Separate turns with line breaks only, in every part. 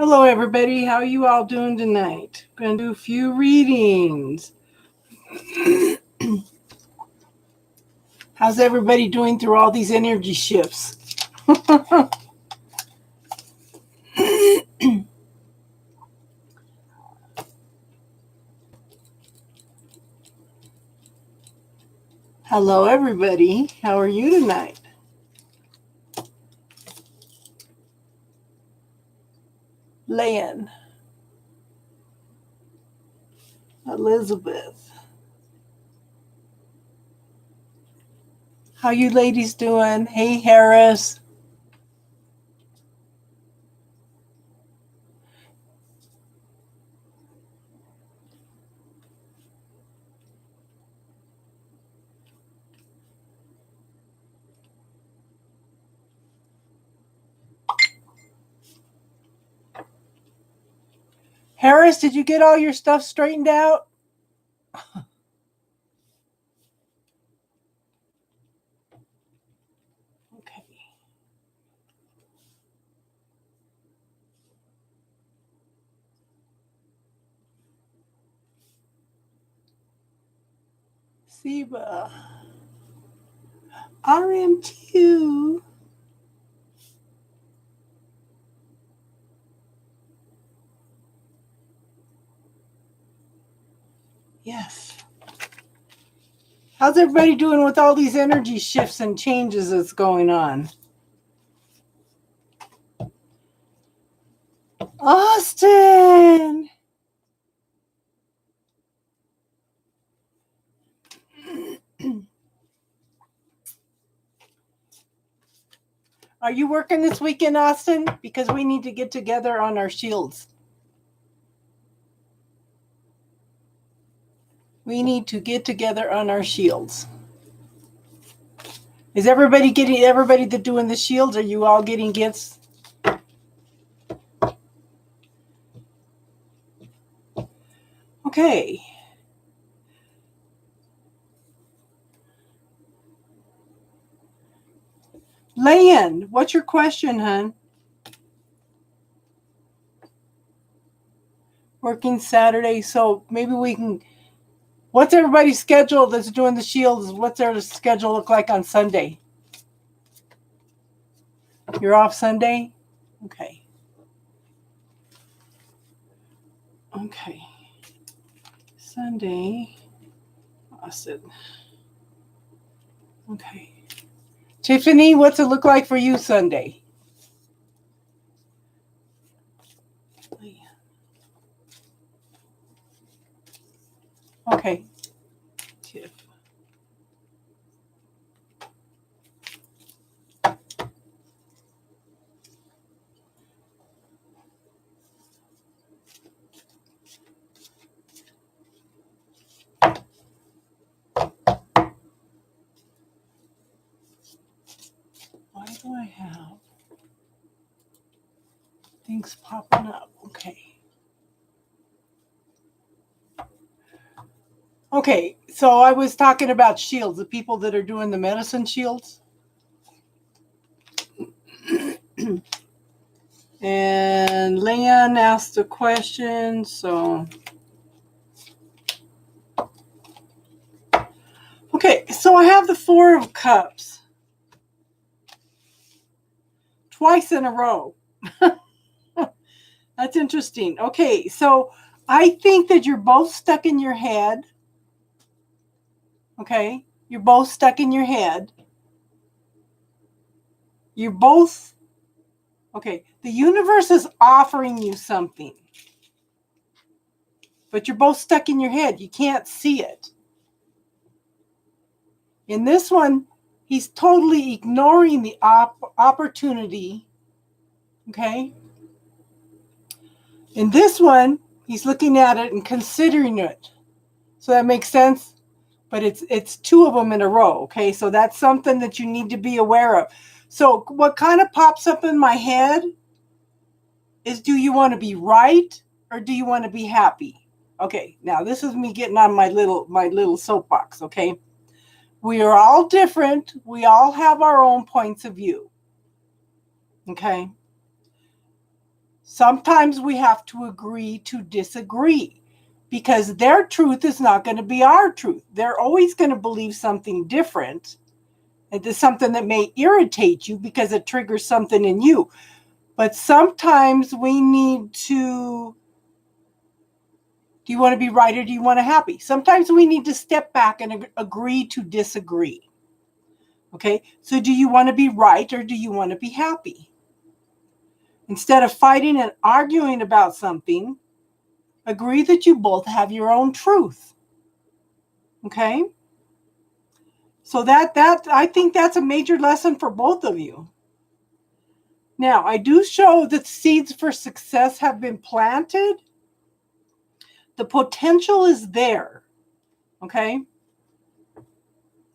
Hello, everybody. How are you all doing tonight? I'm going to do a few readings. How's everybody doing through all these energy shifts? Hello, everybody. How are you tonight? Lan, Elizabeth. How you ladies doing? Hey, Harris. Harris, did you get all your stuff straightened out? Okay. Siba. RM2. Yes. How's everybody doing with all these energy shifts and changes that's going on? Austin! Are you working this weekend, Austin? Because we need to get together on our shields. We need to get together on our shields. Is everybody that doing the shields? Are you all getting gifts? Okay. Lan, what's your question, hon? Working Saturday, so maybe we can. What's everybody's schedule that's doing the shields? What's their schedule look like on Sunday? You're off Sunday? Okay. Okay. Sunday. Austin. Okay. Tiffany, what's it look like for you Sunday? Okay. Tiff. Why do I have things popping up? Okay. Okay, so I was talking about shields, the people that are doing the medicine shields. And Lan asked a question, so. Okay, so I have the Four of Cups. Twice in a row. That's interesting. Okay, so I think that you're both stuck in your head. Okay, you're both stuck in your head. You're both, okay, the universe is offering you something, but you're both stuck in your head. You can't see it. In this one, he's totally ignoring the opportunity. Okay. In this one, he's looking at it and considering it. So that makes sense. But it's two of them in a row. Okay. So that's something that you need to be aware of. So what kind of pops up in my head is, do you want to be right or do you want to be happy? Okay. Now this is me getting on my little soapbox. Okay. We are all different. We all have our own points of view. Okay. Sometimes we have to agree to disagree because their truth is not going to be our truth. They're always going to believe something different. And there's something that may irritate you because it triggers something in you. But sometimes we need to, do you want to be right or do you want to happy? Sometimes we need to step back and agree to disagree. Okay, so do you want to be right or do you want to be happy? Instead of fighting and arguing about something, agree that you both have your own truth. Okay? So that I think that's a major lesson for both of you. Now, I do show that seeds for success have been planted. The potential is there. Okay?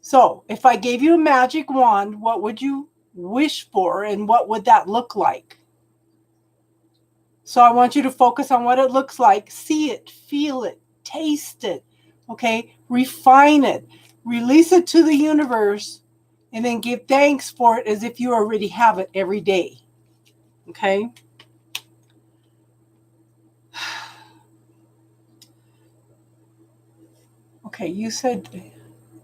So, if I gave you a magic wand, what would you wish for and what would that look like? So I want you to focus on what it looks like. See it, feel it, taste it, okay? Refine it, release it to the universe, and then give thanks for it as if you already have it every day, okay? Okay, you said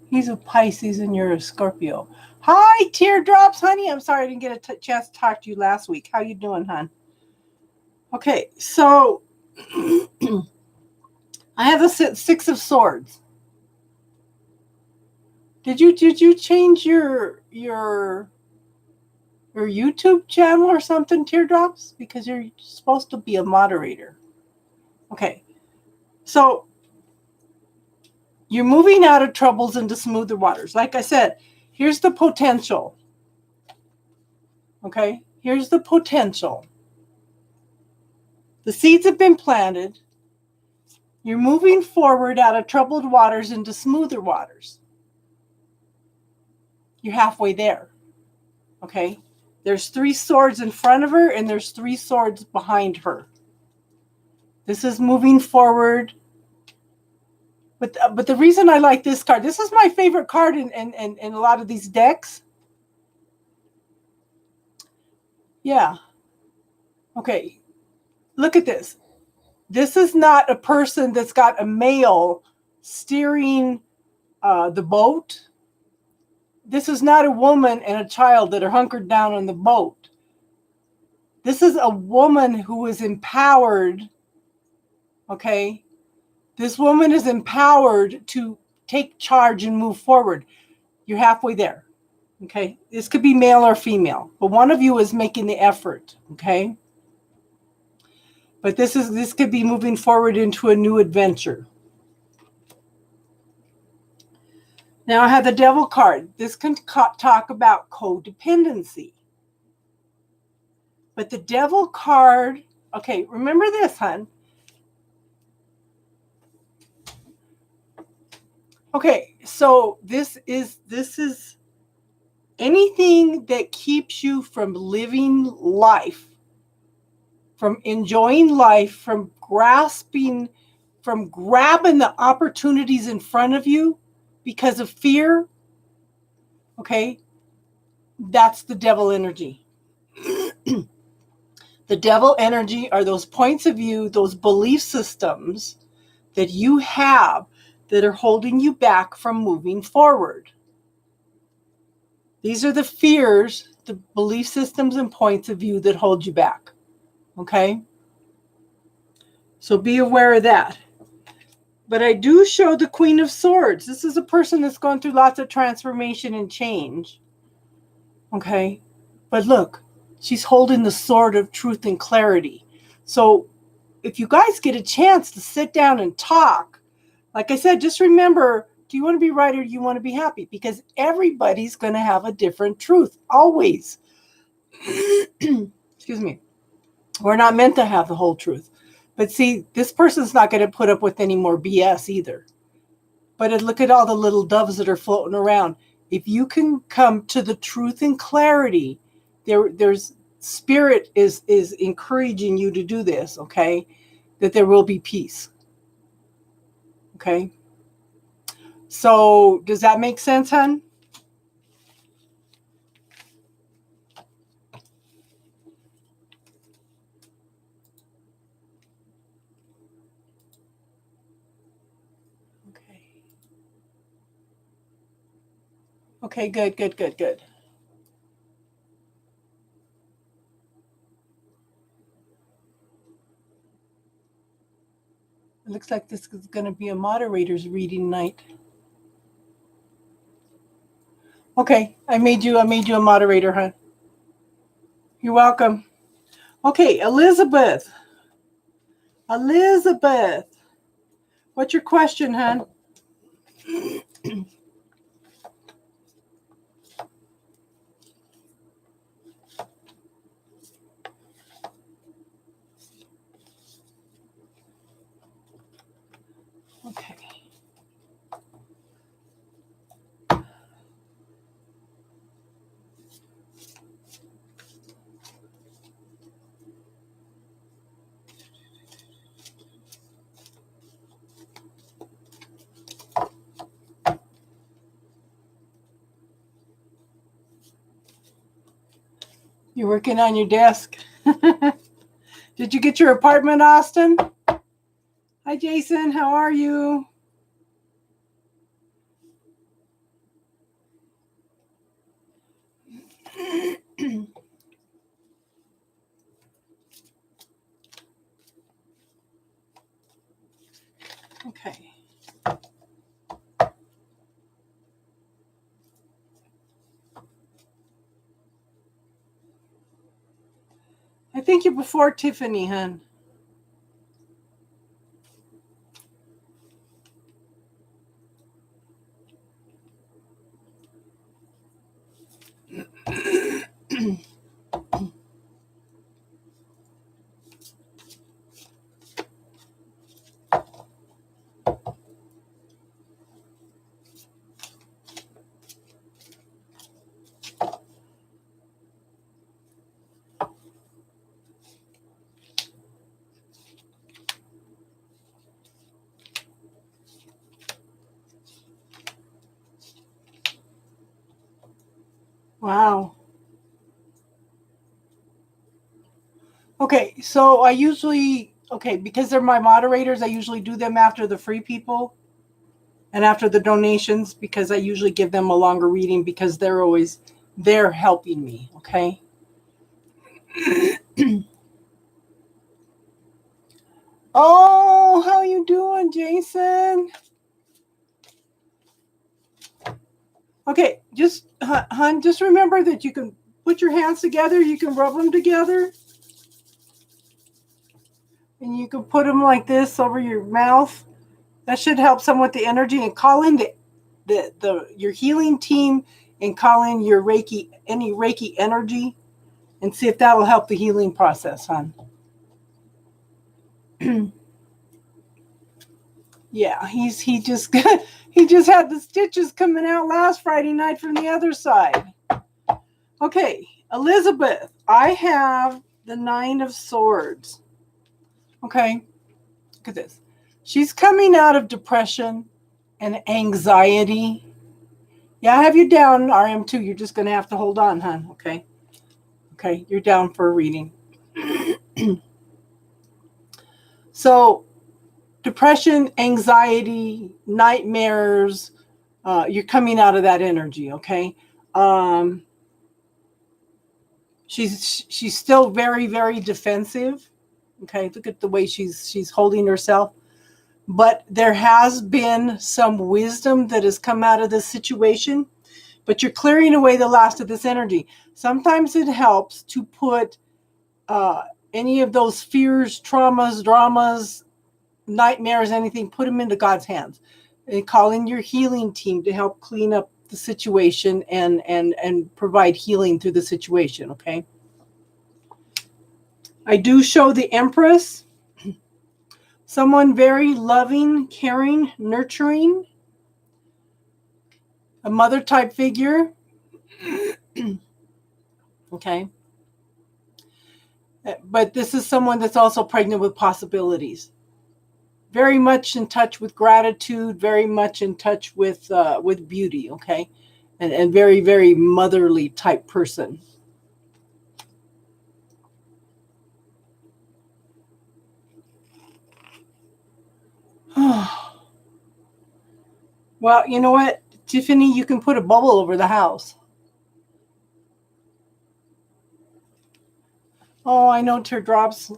he's a Pisces and you're a Scorpio. Hi, Teardrops, honey. I'm sorry I didn't get a chance to talk to you last week. How you doing, hon? Okay, so I have the Six of Swords. Did you change your YouTube channel or something, Teardrops? Because you're supposed to be a moderator. Okay, so you're moving out of troubles into smoother waters. Like I said, here's the potential. Okay, here's the potential. The seeds have been planted. You're moving forward out of troubled waters into smoother waters. You're halfway there. Okay? There's 3 swords in front of her and there's 3 swords behind her. This is moving forward. But the reason I like this card, this is my favorite card in a lot of these decks. Yeah. Okay. Look at this. This is not a person that's got a male steering the boat. This is not a woman and a child that are hunkered down on the boat. This is a woman who is empowered. Okay. This woman is empowered to take charge and move forward. You're halfway there. Okay. This could be male or female, but one of you is making the effort. Okay. But this could be moving forward into a new adventure. Now I have the Devil card. This can talk about codependency. But the Devil card, okay, remember this, hon. Okay, so this is anything that keeps you from living life, from enjoying life, from grabbing the opportunities in front of you because of fear. Okay, that's the devil energy. The devil energy are those points of view, those belief systems that you have that are holding you back from moving forward. These are the fears, the belief systems and points of view that hold you back. Okay? So be aware of that. But I do show the Queen of Swords. This is a person that's going through lots of transformation and change. Okay? But look, she's holding the sword of truth and clarity. So if you guys get a chance to sit down and talk, like I said, just remember, do you want to be right or do you want to be happy? Because everybody's going to have a different truth, always. Excuse me. We're not meant to have the whole truth. But see, this person's not going to put up with any more BS either. But look at all the little doves that are floating around. If you can come to the truth and clarity, there's spirit is encouraging you to do this, okay? That there will be peace. Okay? So, does that make sense, hon? Okay, good, good, good, good. It looks like this is going to be a moderator's reading night. Okay, I made you a moderator, hon. You're welcome. Okay, Elizabeth. Elizabeth. What's your question, hon? Okay. You're working on your desk. Did you get your apartment, Austin? Hi, Jason. How are you? Okay. I think you're before Tiffany, hon. Wow. Okay, so because they're my moderators, I usually do them after the free people and after the donations because I usually give them a longer reading because they're helping me, okay? Oh, how you doing, Jason? Okay, just hon, just remember that you can put your hands together, you can rub them together, and you can put them like this over your mouth. That should help some with the energy, and call in your healing team and call in your any Reiki energy and see if that'll help the healing process, hon. Yeah, he just he just had the stitches coming out last Friday night from the other side. Okay, Elizabeth, I have the 9 of Swords. Okay, look at this. She's coming out of depression and anxiety. Yeah, I have you down, RM2. You're just going to have to hold on, hon. Okay. Okay, you're down for a reading. So, depression, anxiety, nightmares, you're coming out of that energy, okay? She's still very, very defensive. Okay, look at the way she's holding herself. But there has been some wisdom that has come out of this situation. But you're clearing away the last of this energy. Sometimes it helps to put any of those fears, traumas, dramas, nightmares, anything, put them into God's hands. And call in your healing team to help clean up the situation and provide healing through the situation, okay? I do show the Empress, someone very loving, caring, nurturing, a mother type figure. Okay. But this is someone that's also pregnant with possibilities. Very much in touch with gratitude, very much in touch with beauty, okay? And very, very motherly type person. Well, you know what? Tiffany, you can put a bubble over the house. Oh, I know, Teardrops.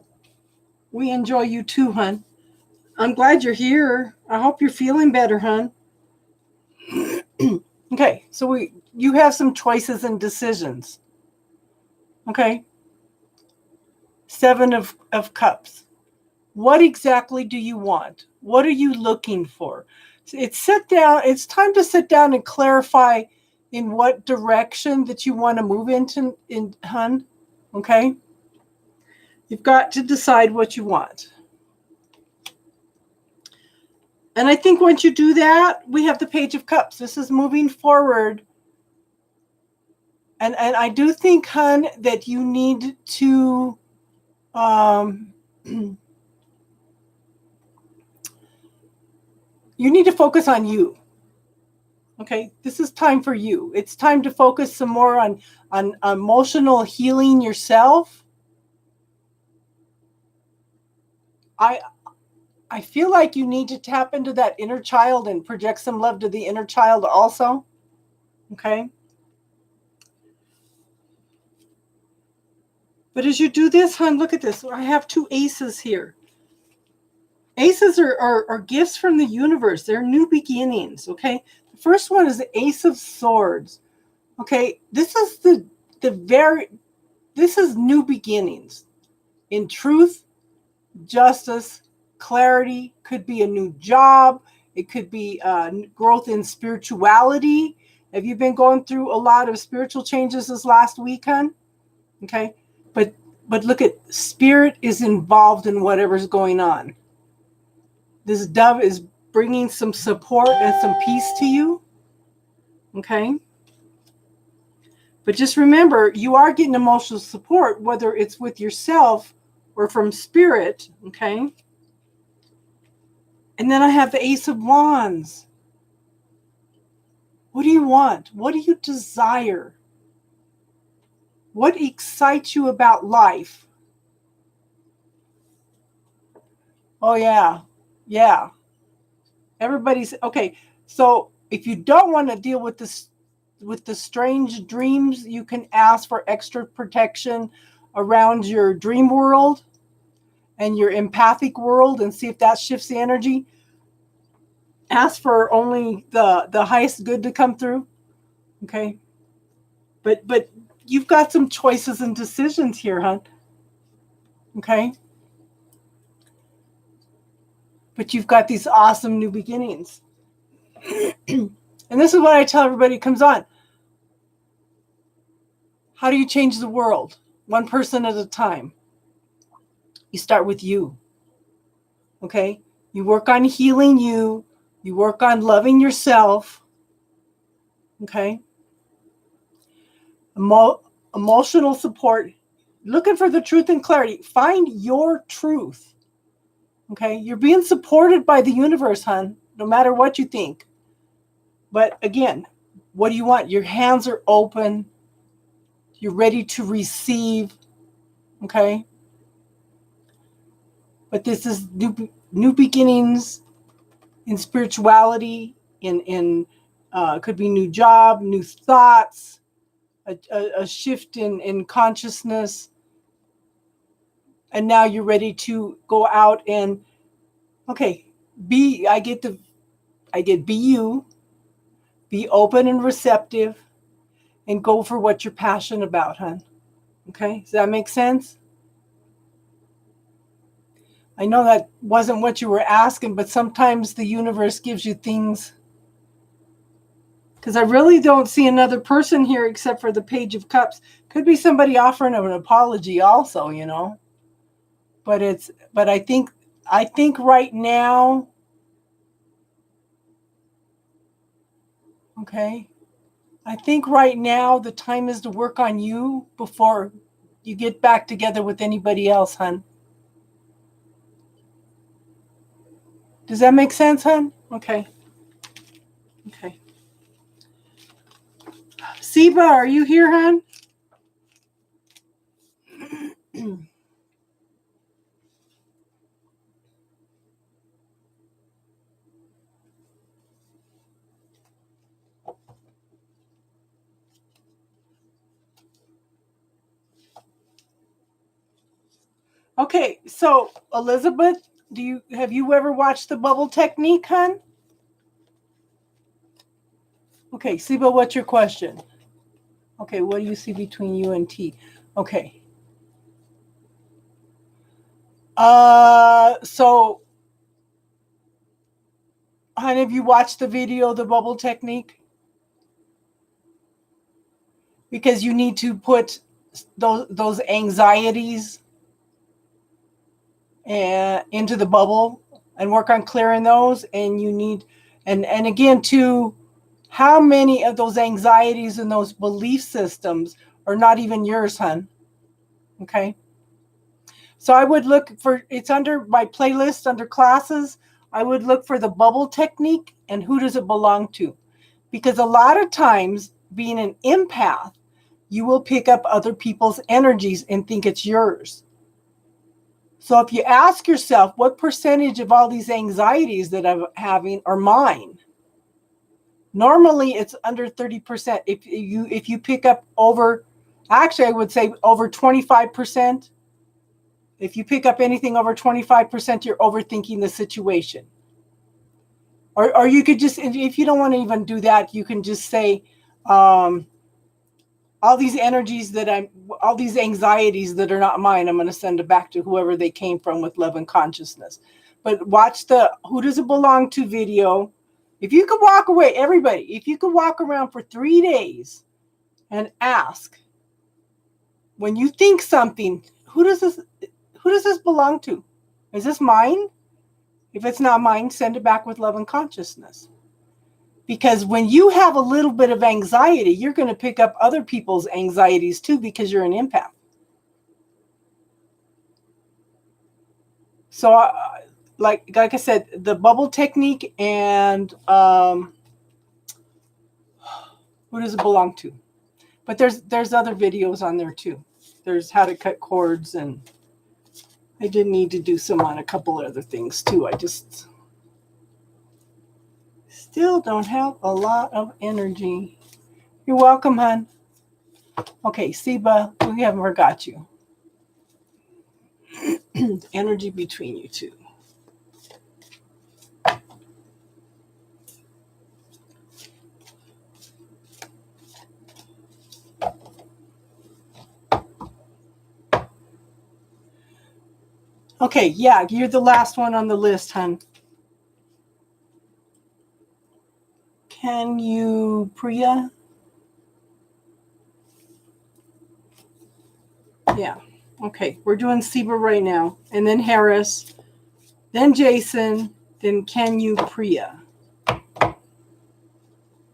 We enjoy you too, hun. I'm glad you're here. I hope you're feeling better, hun. Okay, so you have some choices and decisions. Okay. 7 of Cups. What exactly do you want? What are you looking for? It's time to sit down and clarify in what direction that you want to move into, hun. Okay? You've got to decide what you want. And I think once you do that, we have the Page of Cups. This is moving forward. And I do think, hun, that you need to you need to focus on you. Okay, this is time for you. It's time to focus some more on emotional healing yourself. I feel like you need to tap into that inner child and project some love to the inner child also. Okay. But as you do this, hon, look at this. I have 2 aces here. Aces are gifts from the universe. They're new beginnings. Okay. The first one is the Ace of Swords. Okay. This is this is new beginnings in truth, justice, clarity. Could be a new job. It could be growth in spirituality. Have you been going through a lot of spiritual changes this last week, hun? Okay. But look at, spirit is involved in whatever's going on. This dove is bringing some support and some peace to you. Okay. But just remember, you are getting emotional support, whether it's with yourself or from spirit. Okay. And then I have the Ace of Wands. What do you want? What do you desire? What excites you about life? Oh, yeah. Yeah. Everybody's okay. So if you don't want to deal with this, with the strange dreams, you can ask for extra protection around your dream world and your empathic world and see if that shifts the energy. Ask for only the highest good to come through. Okay. But you've got some choices and decisions here, hon. Okay. But you've got these awesome new beginnings. And this is what I tell everybody who comes on. How do you change the world? One person at a time. You start with you. Okay? You work on healing you. You work on loving yourself. Okay? Emotional support. Looking for the truth and clarity. Find your truth. Okay? You're being supported by the universe, hon, no matter what you think. But again, what do you want? Your hands are open. You're ready to receive. Okay? But this is new beginnings in spirituality, in could be new job, new thoughts, a shift in consciousness. And now you're ready to go out and, okay, I get be you, be open and receptive, and go for what you're passionate about, hon. Okay, does that make sense? I know that wasn't what you were asking, but sometimes the universe gives you things. Because I really don't see another person here except for the Page of Cups. Could be somebody offering an apology also, you know. But I think right now, okay, I think right now the time is to work on you before you get back together with anybody else, hun. Does that make sense, hun? Okay. Okay. Siba, are you here, hun? Okay, so Elizabeth, have you ever watched the bubble technique, hon? Okay, Siba, what's your question? Okay, what do you see between you and T? Okay. So, hon, have you watched the video, the bubble technique? Because you need to put those anxieties into the bubble and work on clearing those. And you need, and again, too, how many of those anxieties and those belief systems are not even yours, hon? Okay. So I would look for, it's under my playlist under classes. I would look for the bubble technique and who does it belong to? Because a lot of times, being an empath, you will pick up other people's energies and think it's yours. So if you ask yourself, what percentage of all these anxieties that I'm having are mine? Normally it's under 30%. If you pick up over, actually I would say over 25%. If you pick up anything over 25%, you're overthinking the situation. Or you could just, if you don't want to even do that, you can just say, all these energies all these anxieties that are not mine, I'm going to send it back to whoever they came from with love and consciousness. But watch the Who Does It Belong To video. If you could walk away, everybody, if you could walk around for 3 days and ask, when you think something, who does this belong to? Is this mine? If it's not mine, send it back with love and consciousness. Because when you have a little bit of anxiety, you're going to pick up other people's anxieties too, because you're an empath. So, like I said, the bubble technique and who does it belong to? But there's other videos on there too. There's how to cut cords, and I did need to do some on a couple other things too. I just still don't have a lot of energy. You're welcome, hon. Okay, Siba, we haven't forgot you. Energy between you two. Okay, yeah, you're the last one on the list, hon. Can you, Priya? Yeah. Okay, we're doing Siba right now, and then Harris, then Jason, then can you, Priya?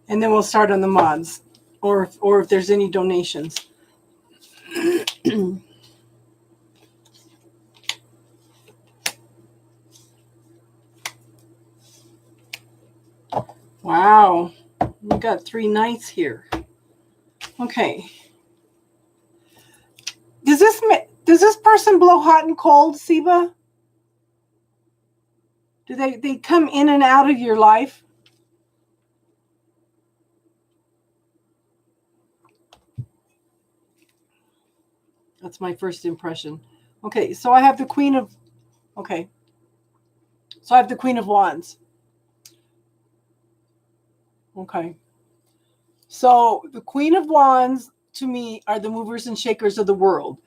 And then we'll start on the mods, or if there's any donations. Wow, we got 3 nights here. Okay. Does this person blow hot and cold, Siba? Do they come in and out of your life? That's my first impression. Okay, so I have the Queen of... Okay. So I have the Queen of Wands. Okay. So the Queen of Wands, to me, are the movers and shakers of the world.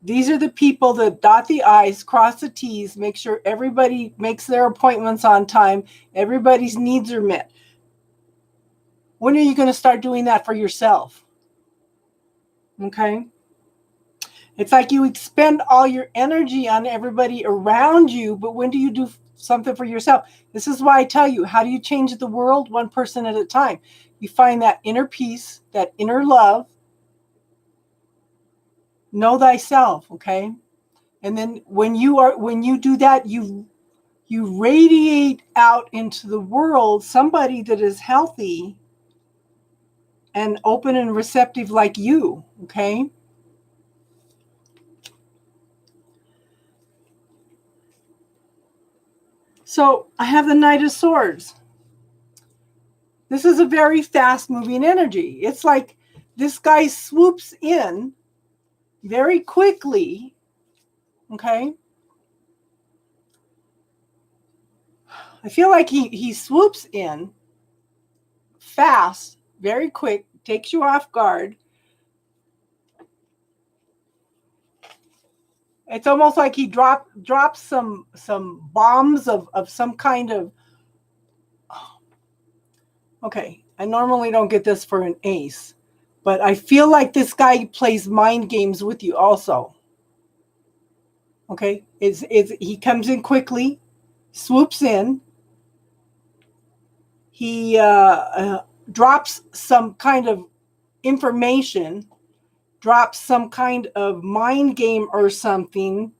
These are the people that dot the I's, cross the T's, make sure everybody makes their appointments on time, everybody's needs are met. When are you going to start doing that for yourself? Okay. It's like you expend all your energy on everybody around you, but when do you do something for yourself? This is why I tell you, how do you change the world? One person at a time. You find that inner peace, that inner love. Know thyself, okay? And then when you do that, you radiate out into the world somebody that is healthy and open and receptive like you, okay? So I have the Knight of Swords. This is a very fast moving energy. It's like this guy swoops in very quickly Okay. I feel like he swoops in fast, very quick, takes you off guard. It's almost like he drops some bombs of some kind of. Okay, I normally don't get this for an ace, but I feel like this guy plays mind games with you also. Okay, he comes in quickly, swoops in. He drops some kind of information, drops some kind of mind game or something.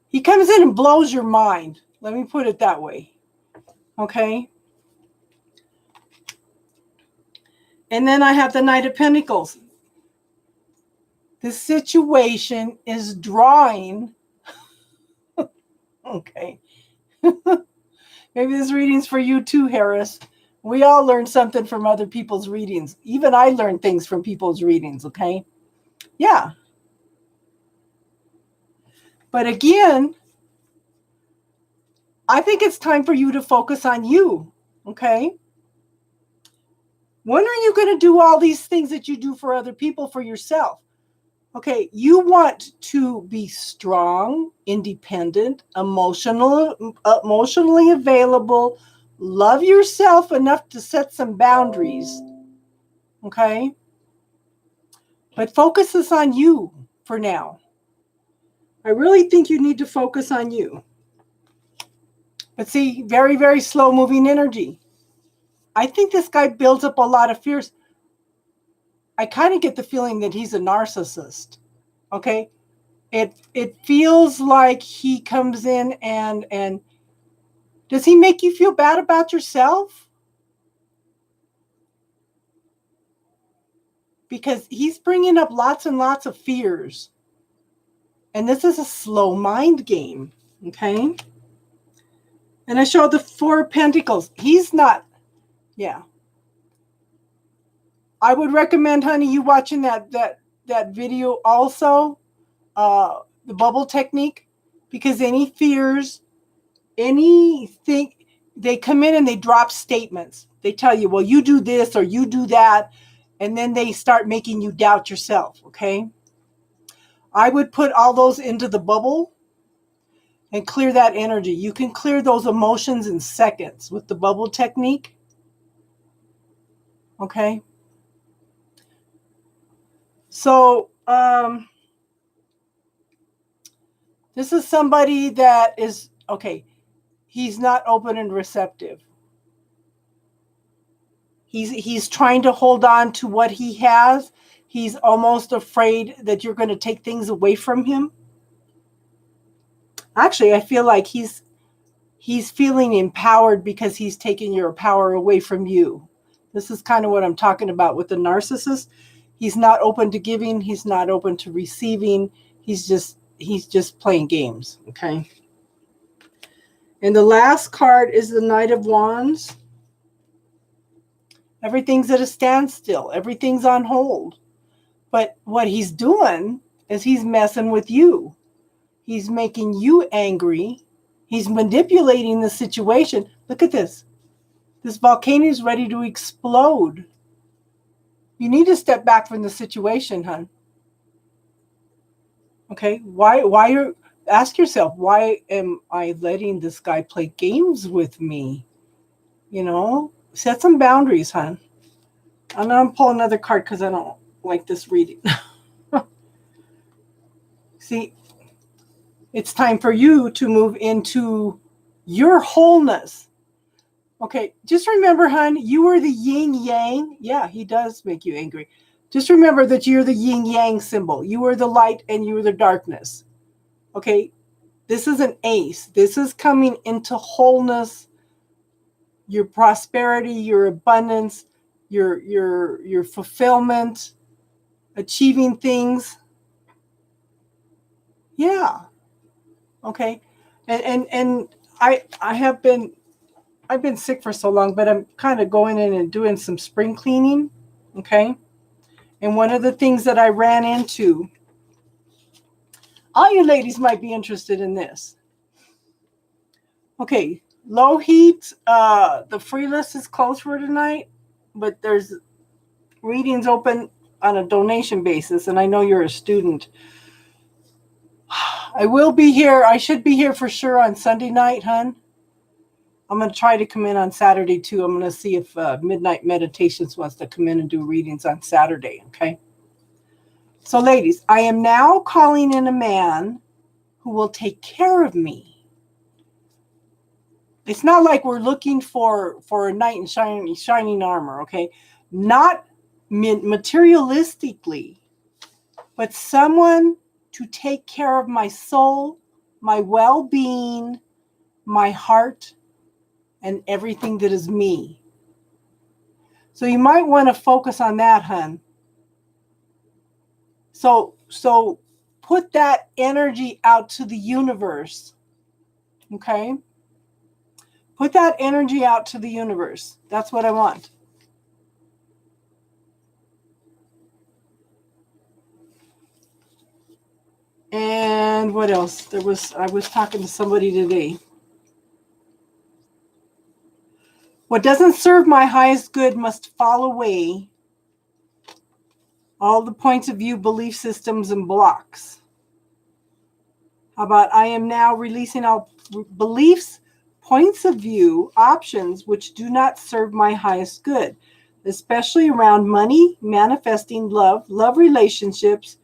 He comes in and blows your mind. Let me put it that way. Okay. And then I have the Knight of Pentacles. This situation is drawing. Okay. Maybe this reading's for you too, Harris. We all learn something from other people's readings. Even I learn things from people's readings, okay? Yeah. But again, I think it's time for you to focus on you, okay? When are you going to do all these things that you do for other people for yourself? Okay, you want to be strong, independent, emotionally available, love yourself enough to set some boundaries, okay? But focus this on you for now. I really think you need to focus on you. But see, very, very slow moving energy. I think this guy builds up a lot of fears. I kind of get the feeling that he's a narcissist. Okay? It feels like he comes in and does he make you feel bad about yourself? Because he's bringing up lots and lots of fears. And this is a slow mind game. Okay? And I showed the Four of Pentacles. He's not, yeah. I would recommend, honey, you watching that video also, the bubble technique, because any fears, anything, they come in and they drop statements. They tell you, well, you do this or you do that, and then they start making you doubt yourself, okay? I would put all those into the bubble and clear that energy. You can clear those emotions in seconds with the bubble technique, okay? So, this is somebody that is, okay, he's not open and receptive. He's trying to hold on to what he has. He's almost afraid that you're going to take things away from him. Actually, I feel like he's feeling empowered because he's taking your power away from you. This is kind of what I'm talking about with the narcissist. He's not open to giving. He's not open to receiving. He's just playing games, okay? And the last card is the Knight of Wands. Everything's at a standstill. Everything's on hold. But what he's doing is he's messing with you. He's making you angry. He's manipulating the situation. Look at this. This volcano is ready to explode. You need to step back from the situation, hon. Okay? Ask yourself, why am I letting this guy play games with me? You know, set some boundaries, hon. I'm going to pull another card because I don't like this reading. See, it's time for you to move into your wholeness. Okay, just remember, hon, you are the yin yang. Yeah, he does make you angry. Just remember that you're the yin yang symbol. You are the light and you are the darkness. Okay, this is an ace. This is coming into wholeness, your prosperity, your abundance, your fulfillment, achieving things. Yeah. Okay. And I've been sick for so long, but I'm kind of going in and doing some spring cleaning. Okay. And one of the things that I ran into All you ladies might be interested in this. Okay, low heat. The free list is closed for tonight, but there's readings open on a donation basis, and I know you're a student. I will be here. I should be here for sure on Sunday night, hun. I'm going to try to come in on Saturday too. I'm going to see if Midnight Meditations wants to come in and do readings on Saturday, okay? So ladies, I am now calling in a man who will take care of me. It's not like we're looking for a knight in shining armor, okay? Not materialistically, but someone to take care of my soul, my well-being, my heart, and everything that is me. So you might want to focus on that, hun. So put that energy out to the universe, okay? Put that energy out to the universe. That's what I want. And what else? I was talking to somebody today. What doesn't serve my highest good must fall away. All the points of view, belief systems, and blocks. How about I am now releasing all beliefs, points of view, options which do not serve my highest good, especially around money, manifesting love relationships,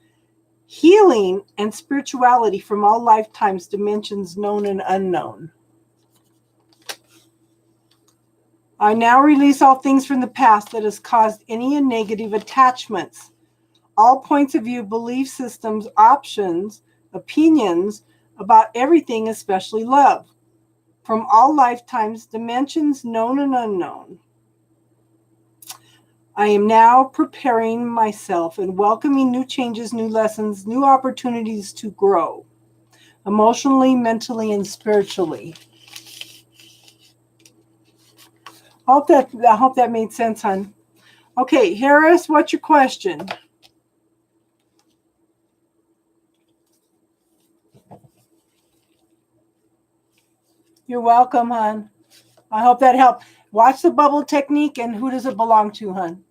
healing, and spirituality from all lifetimes, dimensions known and unknown. I now release all things from the past that has caused any negative attachments, all points of view, belief systems, options, opinions about everything, especially love, from all lifetimes, dimensions known and unknown. I am now preparing myself and welcoming new changes, new lessons, new opportunities to grow, emotionally, mentally, and spiritually. I hope that made sense, hon. Okay, Harris, what's your question? You're welcome, hon. I hope that helped. Watch the bubble technique, and who does it belong to, hon?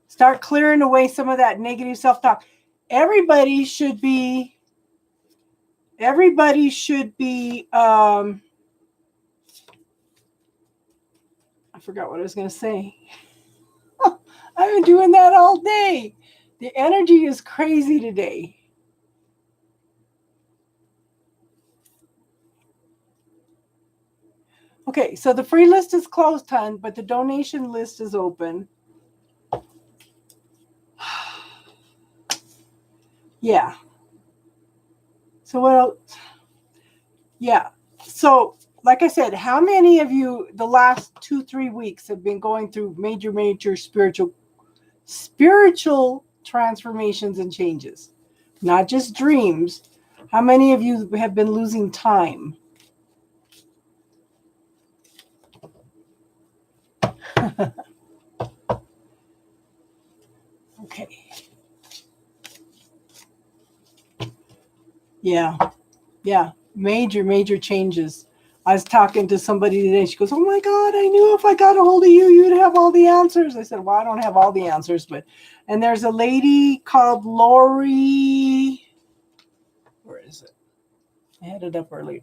Start clearing away some of that negative self-talk. Everybody should be I forgot what I was going to say. I've been doing that all day. The energy is crazy today. Okay, so the free list is closed, hon, but the donation list is open. Yeah. So what else? Yeah. So, like I said, how many of you the last 2-3 weeks have been going through major spiritual transformations and changes? Not just dreams. How many of you have been losing time? Okay. Yeah. Major changes. I was talking to somebody today. She goes, "Oh my God, I knew if I got a hold of you, you'd have all the answers." I said, "Well, I don't have all the answers, but..." And there's a lady called Lori. Where is it? I had it up earlier.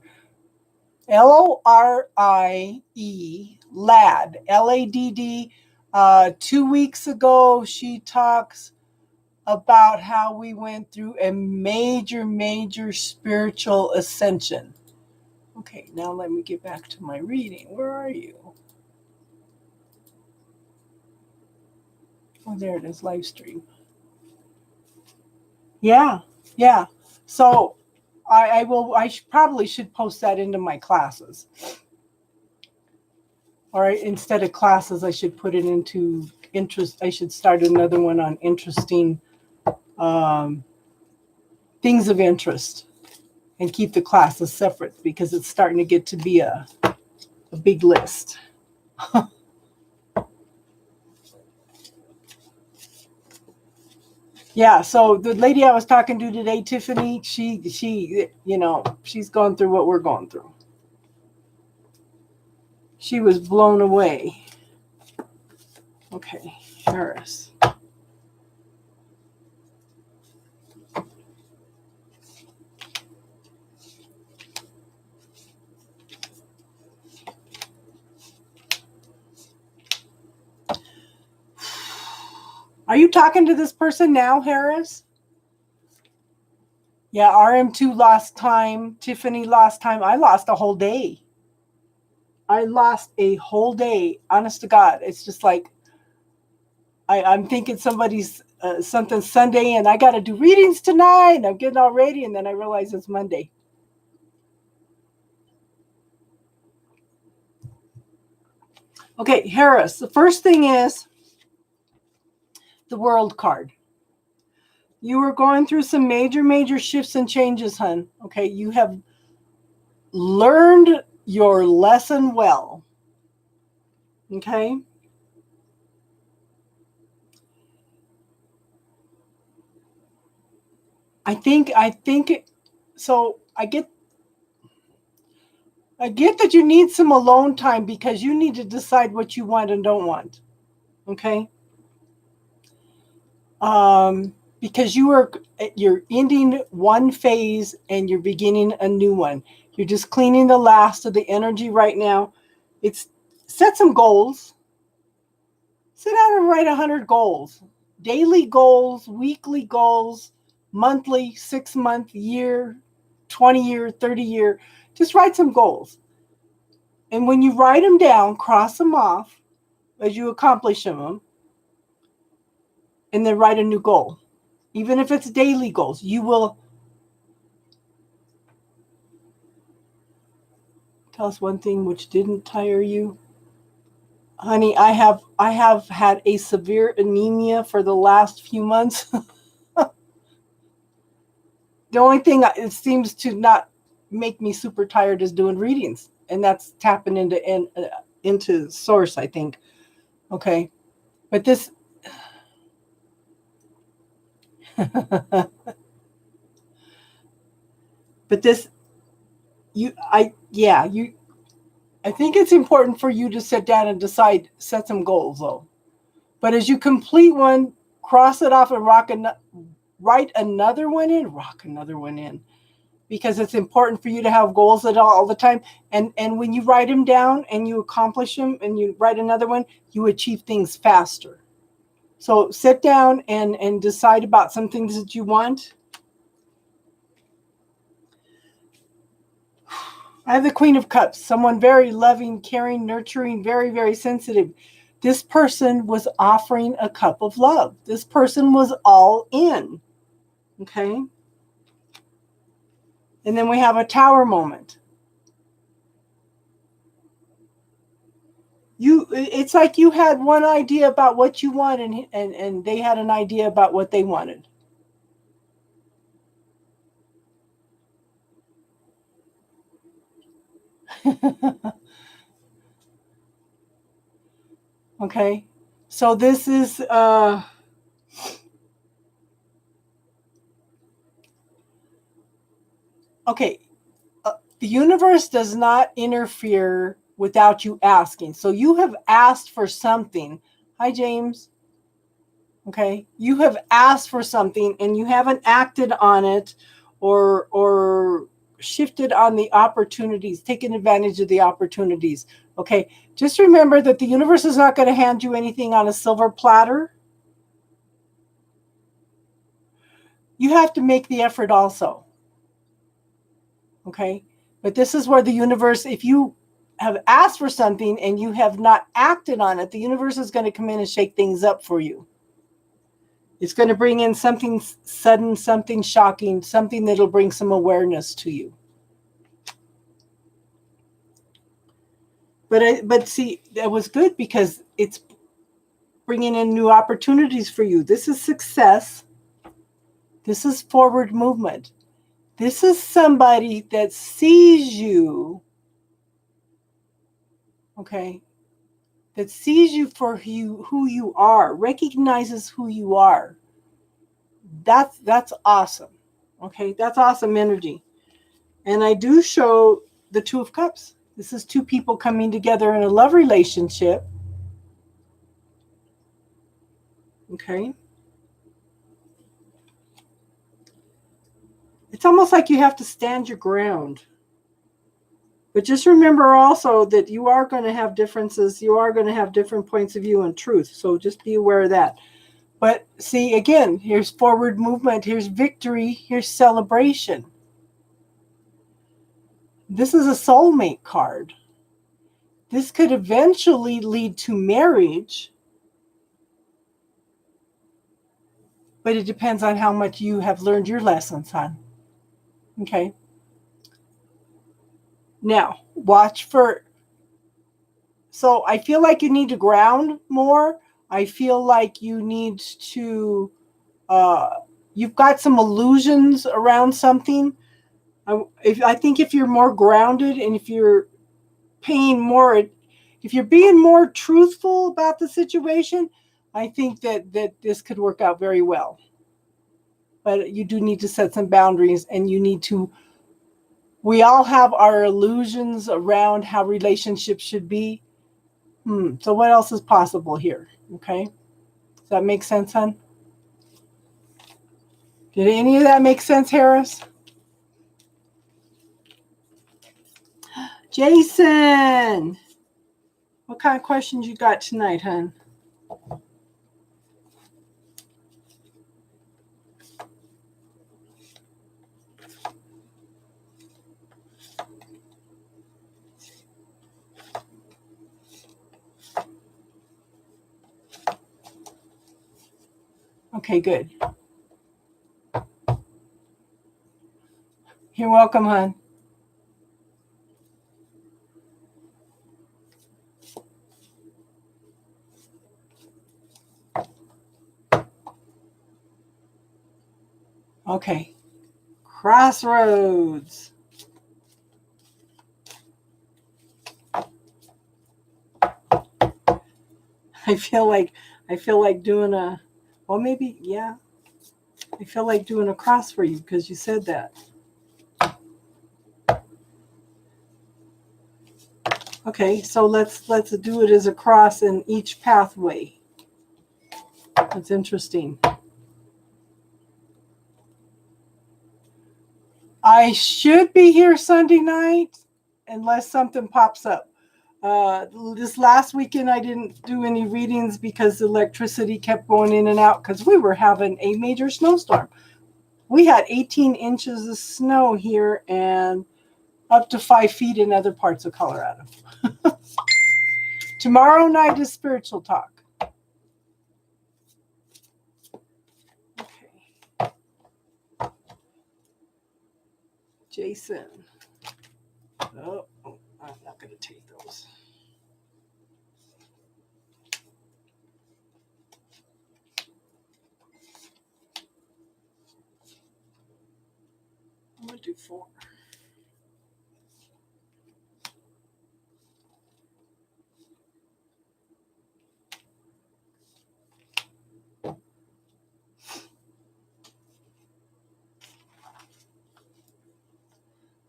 Lorie, Ladd, Ladd. 2 weeks ago, she talks about how we went through a major spiritual ascension. Okay, now let me get back to my reading. Where are you? Oh, there it is, live stream. Yeah. So I probably should post that into my classes. Or instead of classes, I should put it into interest. I should start another one on interesting things of interest and keep the classes separate because it's starting to get to be a big list. Yeah, so the lady I was talking to today, Tiffany, she she's gone through what we're going through. She was blown away. Okay, Harris. Are you talking to this person now, Harris? Yeah, RM2 lost time. Tiffany lost time. I lost a whole day. I lost a whole day. Honest to God. It's just like I'm thinking somebody's something Sunday and I got to do readings tonight. And I'm getting all ready. And then I realize it's Monday. Okay, Harris. The first thing is the World card. You were going through some major shifts and changes, hun. Okay, you have learned your lesson well. Okay. I think so. I get that you need some alone time because you need to decide what you want and don't want. Okay. Because you're ending one phase and you're beginning a new one. You're just cleaning the last of the energy right now. It's set some goals. Sit down and write 100 goals. Daily goals, weekly goals, monthly, 6-month, year, 20-year, 30-year. Just write some goals. And when you write them down, cross them off as you accomplish them, and then write a new goal. Even if it's daily goals, you will tell us one thing which didn't tire you. Honey, I have had a severe anemia for the last few months. The only thing it seems to not make me super tired is doing readings, and that's tapping into source, I think. Okay, but this but this you I yeah you I think it's important for you to sit down and set some goals though. But as you complete one, cross it off and write another one in, rock another one in, because it's important for you to have goals all the time. And when you write them down and you accomplish them and you write another one, you achieve things faster. So sit down and decide about some things that you want. I have the Queen of Cups, someone very loving, caring, nurturing, very sensitive. This person was offering a cup of love. This person was all in. Okay. And then we have a Tower moment. It's like you had one idea about what you want and they had an idea about what they wanted. Okay. So this is okay. The universe does not interfere without you asking. So you have asked for something. Hi, James. Okay. You have asked for something and you haven't acted on it or shifted on the opportunities, taken advantage of the opportunities. Okay. Just remember that the universe is not going to hand you anything on a silver platter. You have to make the effort also. Okay. But this is where the universe, if you have asked for something and you have not acted on it, the universe is going to come in and shake things up for you. It's going to bring in something sudden, something shocking, something that'll bring some awareness to you. But see, that was good because it's bringing in new opportunities for you. This is success. This is forward movement. This is somebody that sees you, okay, that sees you for who you are, recognizes who you are. That's awesome. Okay, that's awesome energy. And I do show the Two of Cups. This is two people coming together in a love relationship. Okay. It's almost like you have to stand your ground. But just remember also that you are going to have differences. You are going to have different points of view and truth. So just be aware of that. But see, again, here's forward movement. Here's victory. Here's celebration. This is a soulmate card. This could eventually lead to marriage. But it depends on how much you have learned your lessons, hon. Okay. Now, watch for. So I feel like you need to ground more. I feel like you need to. You've got some illusions around something. I think if you're more grounded and if you're paying more, if you're being more truthful about the situation, I think that this could work out very well. But you do need to set some boundaries, and you need to. We all have our illusions around how relationships should be. So what else is possible here? Okay. Does that make sense, hon? Did any of that make sense, Harris? Jason, what kind of questions you got tonight, hon? Okay, good. You're welcome, hon. Okay. Crossroads. I feel like doing a, well, maybe, yeah. I feel like doing a cross for you because you said that. Okay, so let's do it as a cross in each pathway. That's interesting. I should be here Sunday night unless something pops up. This last weekend I didn't do any readings because the electricity kept going in and out because we were having a major snowstorm. We had 18 inches of snow here and up to 5 feet in other parts of Colorado. Tomorrow night is spiritual talk. Okay. Jason. Oh, I'm not going to take those. I'm going to do 4.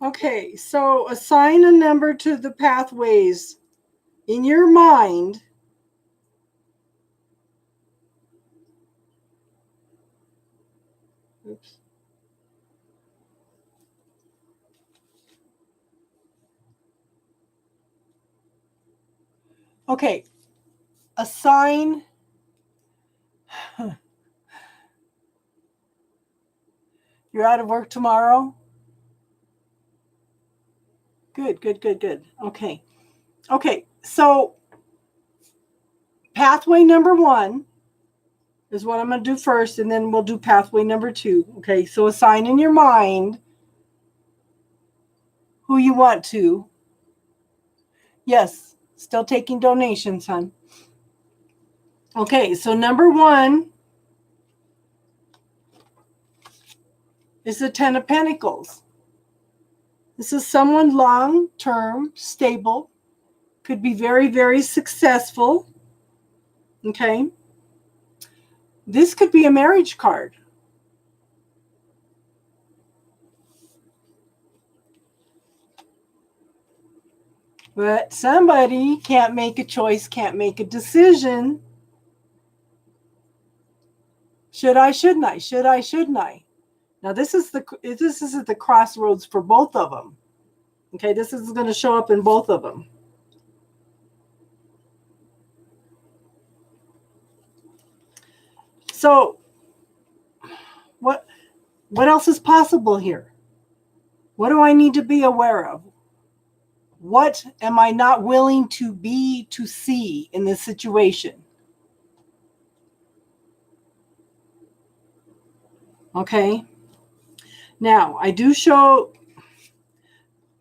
Okay, so assign a number to the pathways in your mind. Oops. Okay, assign. You're out of work tomorrow? Good. Okay. Okay, so pathway number 1 is what I'm going to do first, and then we'll do pathway number 2. Okay, so assign in your mind who you want to. Yes, still taking donations, hon. Okay, so number 1 is the 10 of Pentacles. This is someone long-term, stable, could be very, very successful. Okay. This could be a marriage card. But somebody can't make a choice, can't make a decision. Should I, shouldn't I? Should I, shouldn't I? Now this is at the crossroads for both of them. Okay, this is going to show up in both of them. So what else is possible here? What do I need to be aware of? What am I not willing to see in this situation? Okay. Now, I do show,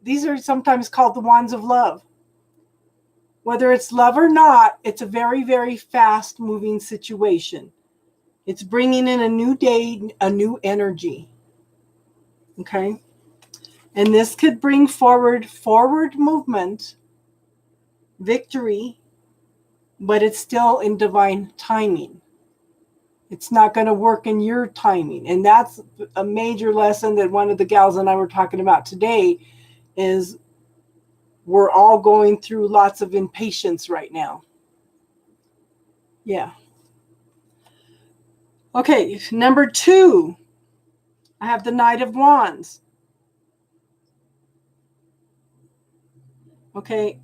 these are sometimes called the wands of love. Whether it's love or not, it's a very, very fast moving situation. It's bringing in a new day, a new energy. Okay. And this could bring forward movement, victory, but it's still in divine timing. It's not going to work in your timing. And that's a major lesson that one of the gals and I were talking about today is we're all going through lots of impatience right now. Yeah. Okay, number 2, I have the Knight of Wands. Okay,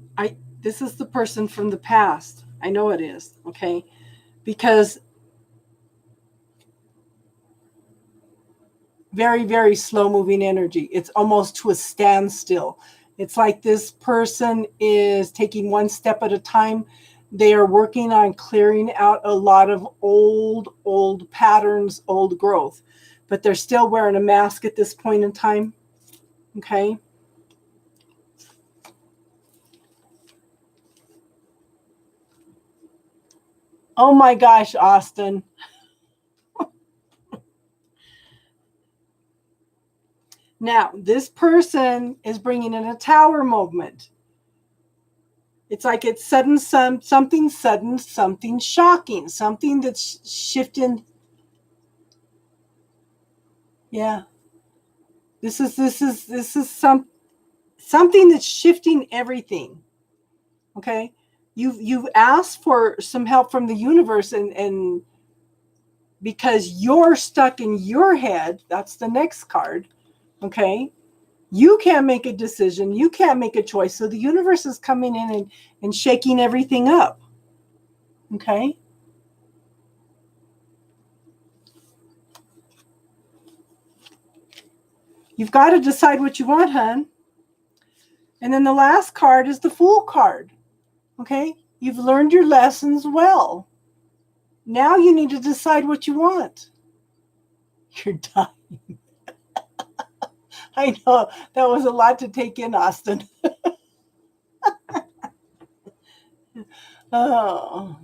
this is the person from the past. I know it is, okay? Because very, very slow moving energy. It's almost to a standstill. It's like this person is taking one step at a time. They are working on clearing out a lot of old patterns, old growth, but they're still wearing a mask at this point in time. Okay. Oh my gosh, Austin. Now, this person is bringing in a tower movement. It's like it's something sudden, something shocking, something that's shifting. Yeah. This is something that's shifting everything. Okay? You've asked for some help from the universe and because you're stuck in your head, that's the next card. Okay? You can't make a decision. You can't make a choice. So the universe is coming in and shaking everything up. Okay? You've got to decide what you want, hon. And then the last card is the Fool card. Okay? You've learned your lessons well. Now you need to decide what you want. You're dying. I know that was a lot to take in, Austin. Oh,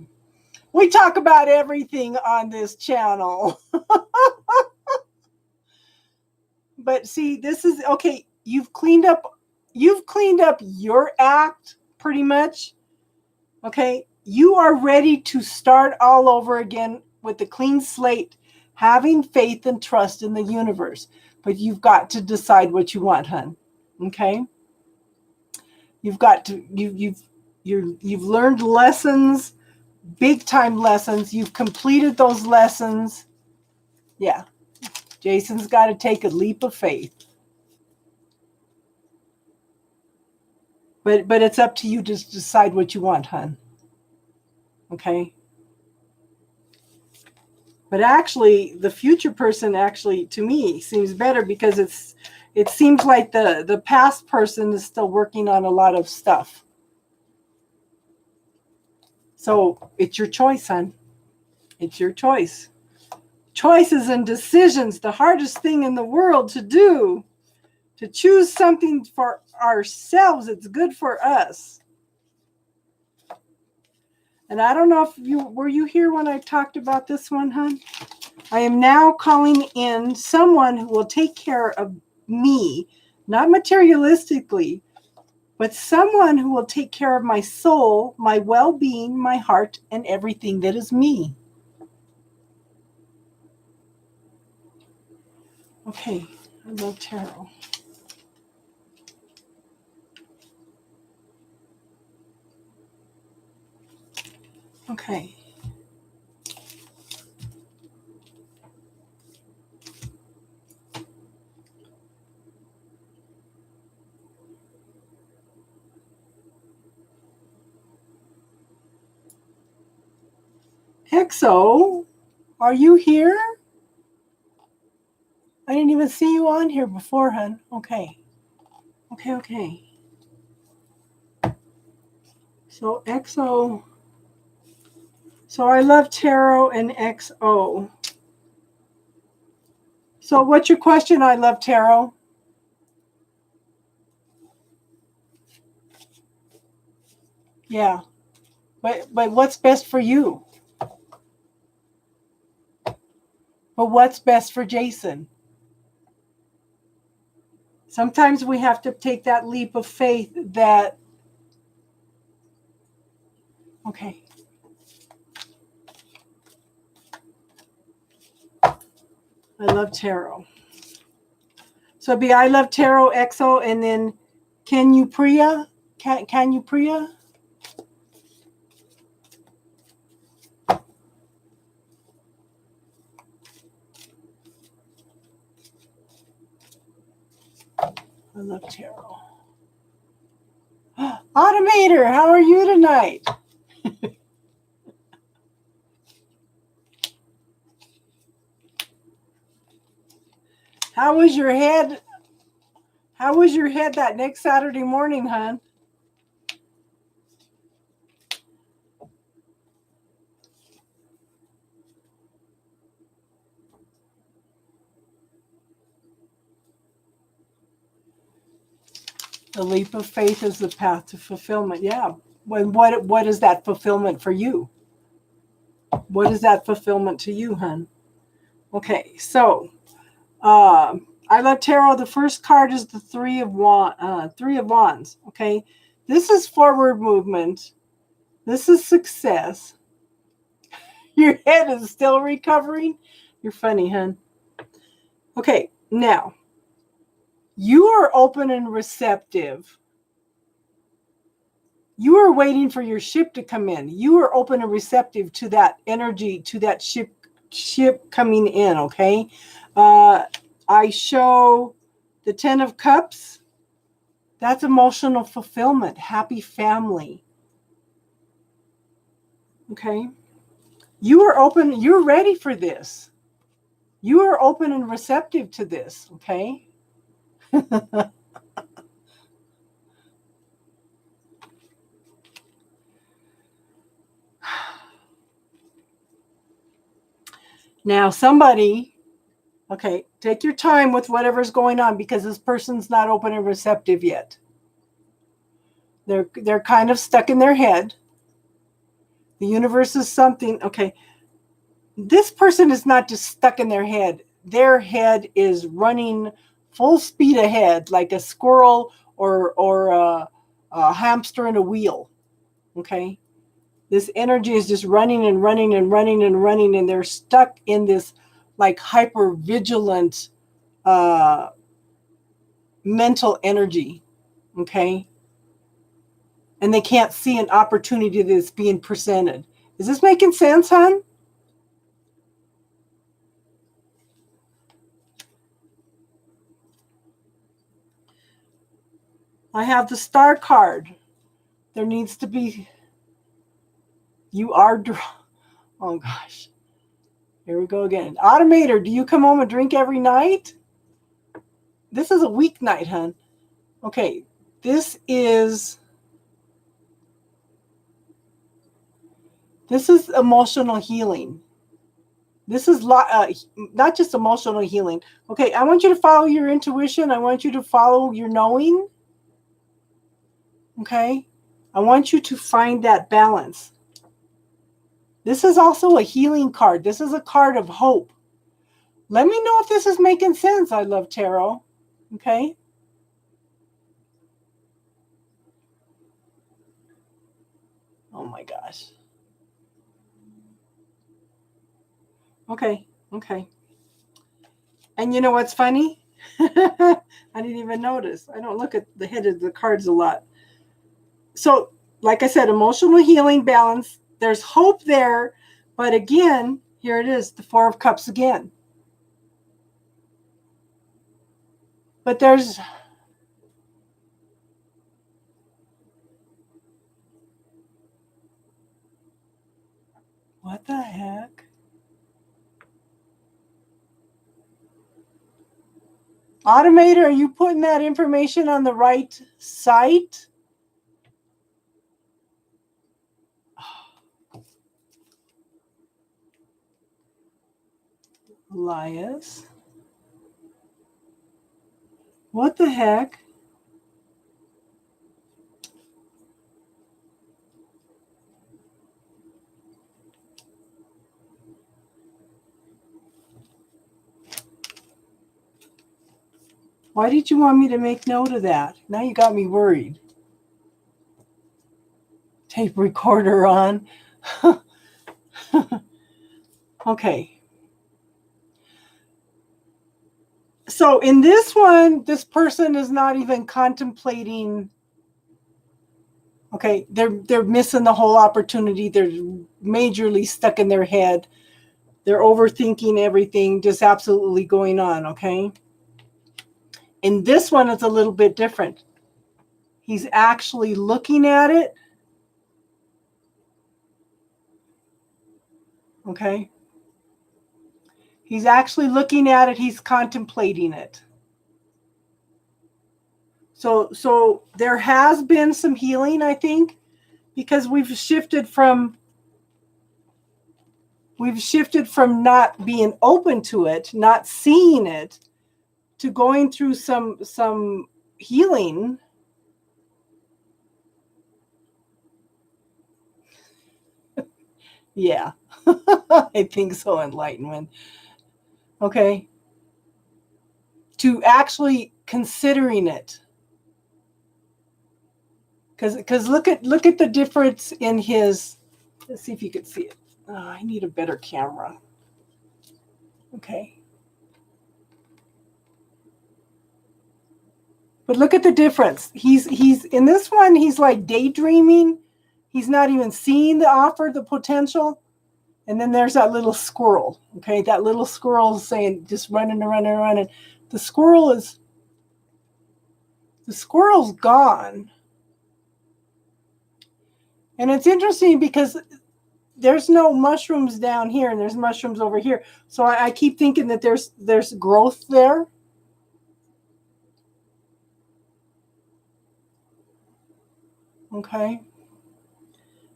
we talk about everything on this channel. But see, this is okay. You've cleaned up your act pretty much. Okay. You are ready to start all over again with a clean slate, having faith and trust in the universe. But you've got to decide what you want, hon. Okay. You've got to you've learned lessons, big time lessons. You've completed those lessons. Yeah. Jason's got to take a leap of faith. But it's up to you to decide what you want, hon. Okay. But actually, the future person actually, to me, seems better because it seems like the past person is still working on a lot of stuff. So it's your choice, hon. It's your choice. Choices and decisions, the hardest thing in the world to do. To choose something for ourselves, it's good for us. And I don't know if were you here when I talked about this one, hon? I am now calling in someone who will take care of me, not materialistically, but someone who will take care of my soul, my well-being, my heart, and everything that is me. Okay, I love tarot. Okay. Exo, are you here? I didn't even see you on here before, hun. Okay. Okay. So XO. So I love tarot and XO. So what's your question, I love tarot? Yeah. But what's best for you? But what's best for Jason? Sometimes we have to take that leap of faith that, okay. I love tarot. So it'd be I love tarot, XO, and then can you Priya? Can you Priya? I love tarot. Automator, how are you tonight? How was your head? How was your head that next Saturday morning, hon? The leap of faith is the path to fulfillment. Yeah. What is that fulfillment for you? What is that fulfillment to you, hon? Okay, so I love tarot. The first card is the Three of Wands. Okay, this is forward movement. This is success. Your head is still recovering. You're funny, hon. Okay, now you are open and receptive. You are waiting for your ship to come in. You are open and receptive to that energy, to that ship coming in. Okay, I show the 10 of Cups. That's emotional fulfillment, happy family. Okay, you are open. You're ready for this. You are open and receptive to this. Okay. Now, somebody, okay, take your time with whatever's going on because this person's not open and receptive yet. They're kind of stuck in their head. The universe is something, okay. This person is not just stuck in their head. Their head is running full speed ahead like a squirrel or a hamster in a wheel. Okay. This energy is just running and running and running and running, and they're stuck in this like hyper vigilant mental energy. Okay. And they can't see an opportunity that's being presented. Is this making sense, hon? I have the Star card. There needs to be, you are, oh gosh. Here we go again. Automator, do you come home and drink every night? This is a weeknight, hon. Okay, this is emotional healing. This is not just emotional healing. Okay, I want you to follow your intuition. I want you to follow your knowing. Okay, I want you to find that balance. This is also a healing card. This is a card of hope. Let me know if this is making sense. I love tarot. Okay. Oh my gosh. Okay. And you know what's funny? I didn't even notice. I don't look at the head of the cards a lot. So, like I said, emotional healing, balance. there's hope there, but again, here it is, the Four of Cups again. But there's what the heck? Automator, are you putting that information on the right site? Elias. What the heck? Why did you want me to make note of that? Now you got me worried. Tape recorder on. Okay. So in this one, this person is not even contemplating. Okay, they're missing the whole opportunity. They're majorly stuck in their head. They're overthinking everything, just absolutely going on, okay? In this one, it's a little bit different. He's actually looking at it. Okay? He's actually looking at it. He's contemplating it. So there has been some healing, I think, because we've shifted from not being open to it, not seeing it, to going through some healing. Yeah, I think so, enlightenment. Okay. To actually considering it. Because look at the difference in his, let's see if you could see it. Oh, I need a better camera. Okay. But look at the difference. He's in this one, he's like daydreaming. He's not even seeing the offer, the potential. And then there's that little squirrel. Okay, that little squirrel is saying, just running. The squirrel's gone. And it's interesting because there's no mushrooms down here and there's mushrooms over here. So I keep thinking that there's growth there. Okay.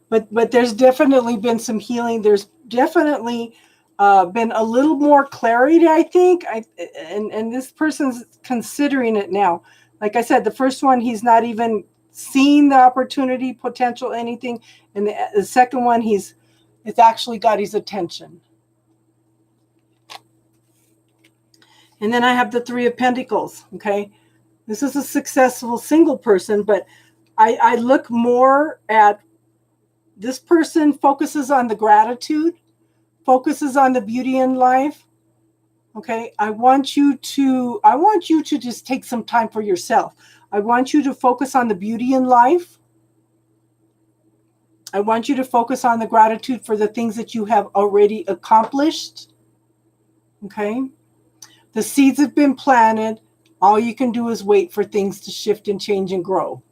But there's definitely been some healing. There's definitely been a little more clarity, I think. And this person's considering it now. Like I said, the first one, he's not even seeing the opportunity, potential, anything. And the second one, it's actually got his attention. And then I have the Three of Pentacles, okay? This is a successful single person, but I look more at this person focuses on the gratitude, focuses on the beauty in life. Okay, I want you to just take some time for yourself. I want you to focus on the beauty in life. I want you to focus on the gratitude for the things that you have already accomplished. Okay, the seeds have been planted. All you can do is wait for things to shift and change and grow.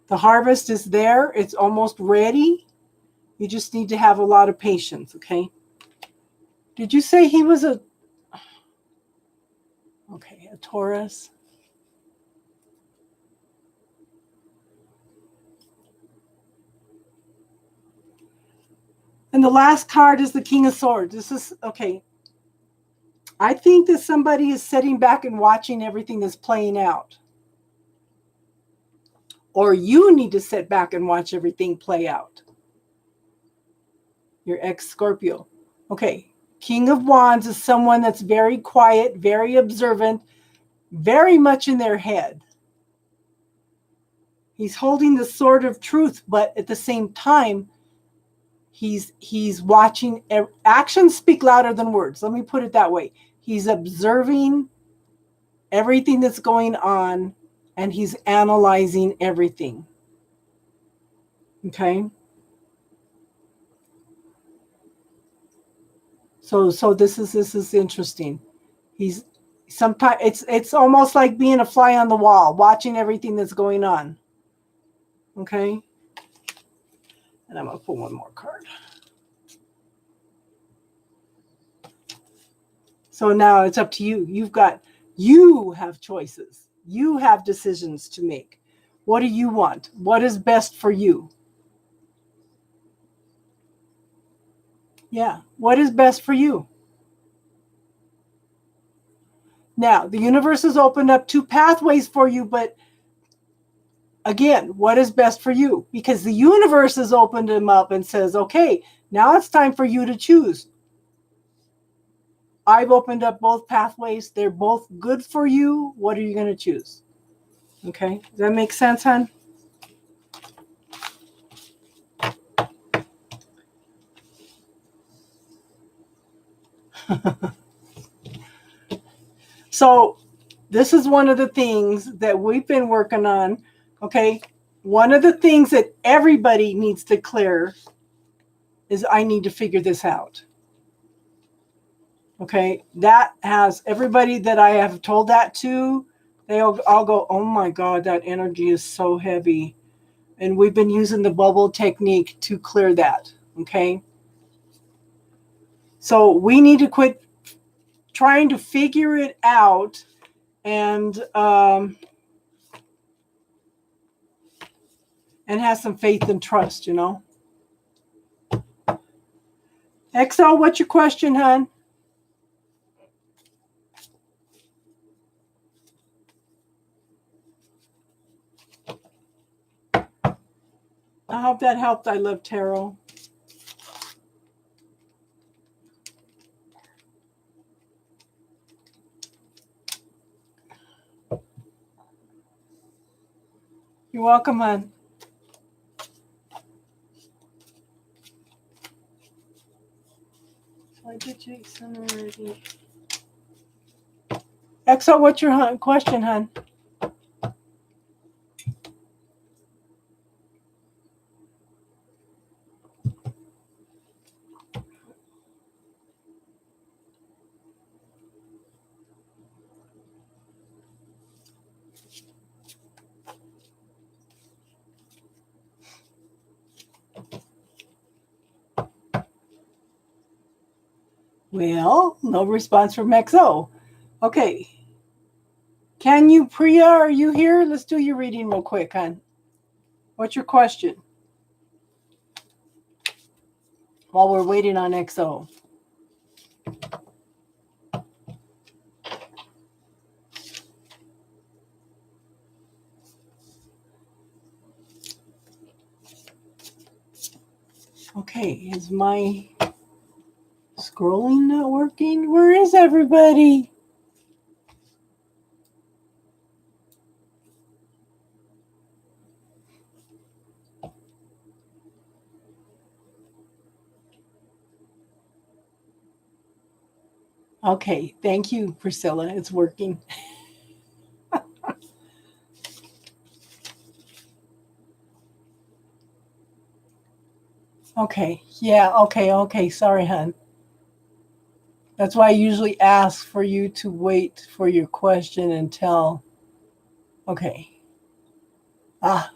The harvest is there. It's almost ready. You just need to have a lot of patience, okay? Did you say he was a Taurus? And the last card is the King of Swords. This is, okay. I think that somebody is sitting back and watching everything that's playing out. Or you need to sit back and watch everything play out. Your ex-Scorpio. Okay. King of Wands is someone that's very quiet, very observant, very much in their head. He's holding the sword of truth, but at the same time, he's watching. Actions speak louder than words. Let me put it that way. He's observing everything that's going on, and he's analyzing everything. Okay? So this is interesting. He's sometimes it's almost like being a fly on the wall, watching everything that's going on. Okay? And I'm gonna pull one more card. So now it's up to you. You have choices. You have decisions to make. What do you want? What is best for you? Yeah. What is best for you? Now, the universe has opened up two pathways for you, but again, what is best for you? Because the universe has opened them up and says, okay, now it's time for you to choose. I've opened up both pathways. They're both good for you. What are you going to choose? Okay. Does that make sense, hon? So this is one of the things that we've been working on. Okay. One of the things that everybody needs to clear is I need to figure this out. Okay. That has everybody that I have told that to, they all go, oh my God, that energy is so heavy. And we've been using the bubble technique to clear that. Okay. So we need to quit trying to figure it out and have some faith and trust, you know. XO, what's your question, hon? I hope that helped. I love tarot. You're welcome, hon. I did Jason already. XO, what's your question, hon? Well, no response from XO. Okay. Can you, Priya, are you here? Let's do your reading real quick, hon. What's your question? While we're waiting on XO. Okay, is my scrolling not working? Where is everybody? Okay, thank you, Priscilla. It's working. Okay, yeah, okay. Sorry, hon. That's why I usually ask for you to wait for your question until. Okay. Ah,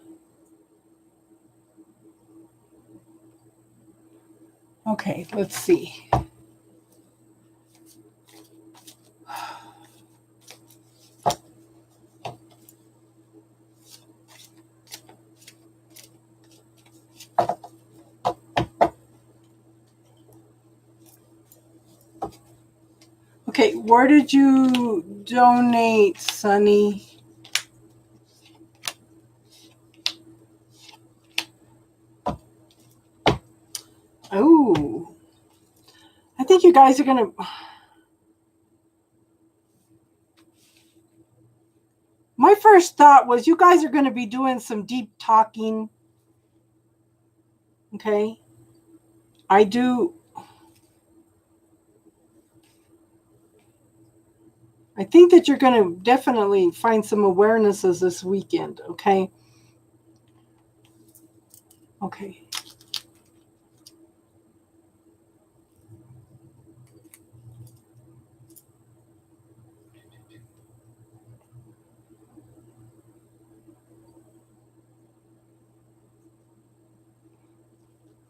okay, let's see. Okay, where did you donate, Sunny? Oh, I think you guys are going to. My first thought was you guys are going to be doing some deep talking. Okay. I do. I think that you're going to definitely find some awarenesses this weekend. Okay. Okay.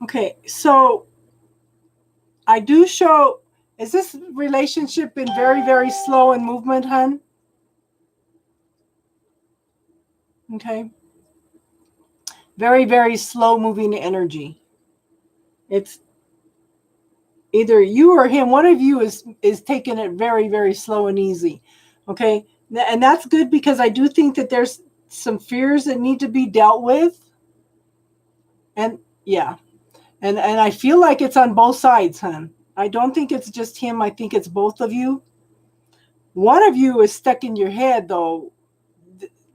Okay, so I do show, is this relationship been very, very slow in movement, hun? Okay. Very, very slow moving energy. It's either you or him. One of you is taking it very, very slow and easy. Okay. And that's good because I do think that there's some fears that need to be dealt with. And yeah. And I feel like it's on both sides, hun. I don't think it's just him. I think it's both of you. One of you is stuck in your head though,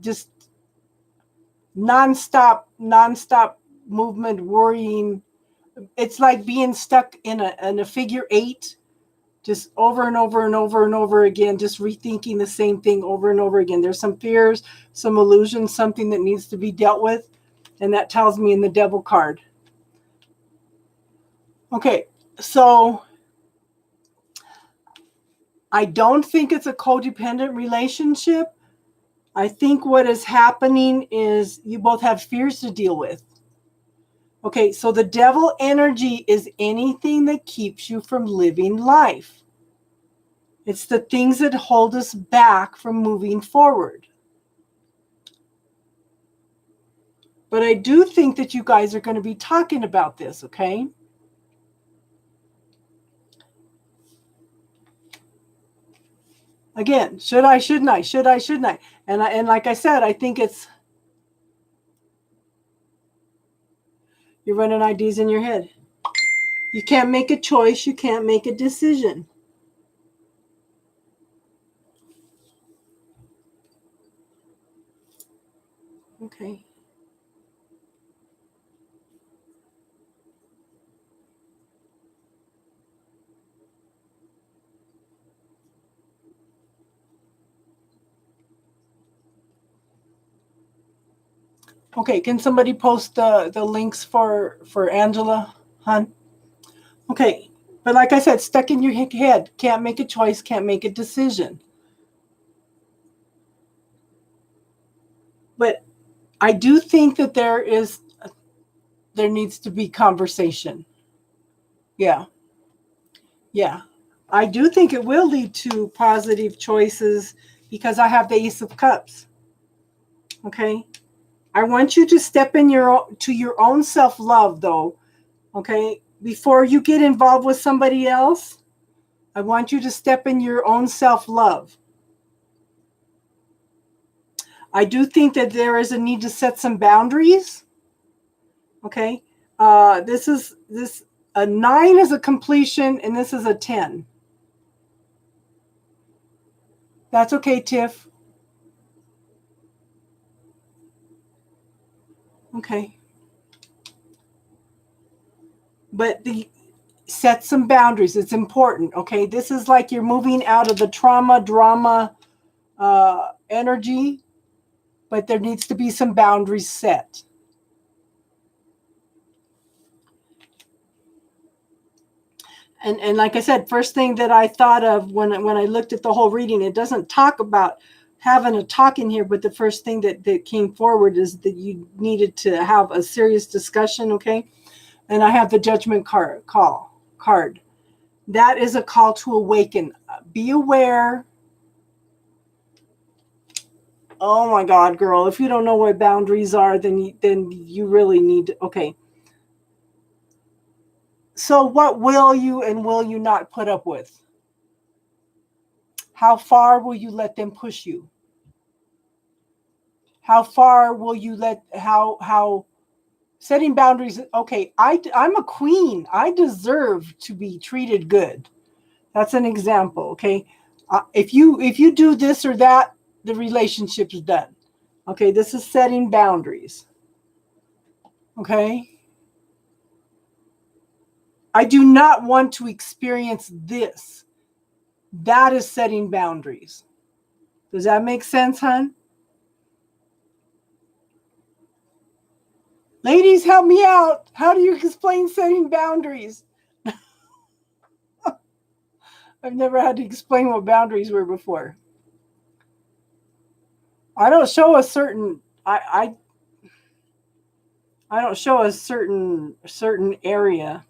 just nonstop movement, worrying. It's like being stuck in a figure eight, just over and over and over and over again, just rethinking the same thing over and over again. There's some fears, some illusions, something that needs to be dealt with. And that tells me in the devil card. Okay, so I don't think it's a codependent relationship. I think what is happening is you both have fears to deal with. Okay, so the devil energy is anything that keeps you from living life. It's the things that hold us back from moving forward. But I do think that you guys are going to be talking about this, okay? Again, should I, shouldn't I? Should I, shouldn't I? And like I said, I think it's you're running ideas in your head. You can't make a choice, you can't make a decision. Okay. Okay, can somebody post the links for Angela, hon? Okay, but like I said, stuck in your head, can't make a choice, can't make a decision. But I do think that there needs to be conversation. Yeah, yeah. I do think it will lead to positive choices because I have the Ace of Cups. Okay, I want you to step in to your own self-love, though. Okay, before you get involved with somebody else, I want you to step in your own self-love. I do think that there is a need to set some boundaries. Okay, this a 9 is a completion, and this is a 10. That's okay, Tiff. Okay, but set some boundaries. It's important. Okay, this is like you're moving out of the trauma drama energy, but there needs to be some boundaries set. And like I said, first thing that I thought of when I looked at the whole reading, it doesn't talk about having a talk in here, but the first thing that came forward is that you needed to have a serious discussion, okay? And I have the judgment card. That is a call to awaken. Be aware. Oh my God, girl! If you don't know what boundaries are, then you really need to. Okay. So what will you and will you not put up with? How far will you let them push you? How far will you let how setting boundaries? Okay, I'm a queen. I deserve to be treated good. That's an example. Okay, if you do this or that, the relationship is done. Okay, this is setting boundaries. Okay, I do not want to experience this. That is setting boundaries. Does that make sense, hon? Ladies, help me out. How do you explain setting boundaries? I've never had to explain what boundaries were before. I don't show a certain. I don't show a certain area.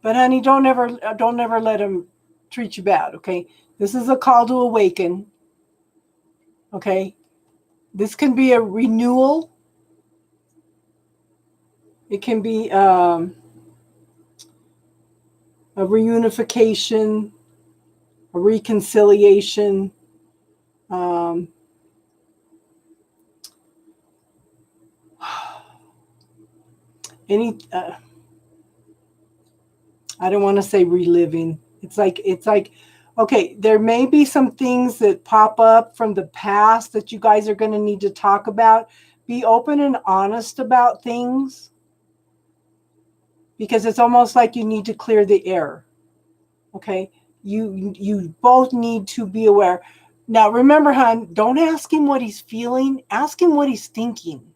But honey, don't ever let him treat you bad, okay? This is a call to awaken, okay? This can be a renewal. It can be a reunification, a reconciliation. Any I don't want to say reliving. It's like okay, there may be some things that pop up from the past that you guys are going to need to talk about. Be open and honest about things, because it's almost like you need to clear the air. Okay? You both need to be aware. Now remember, hon, don't ask him what he's feeling, ask him what he's thinking.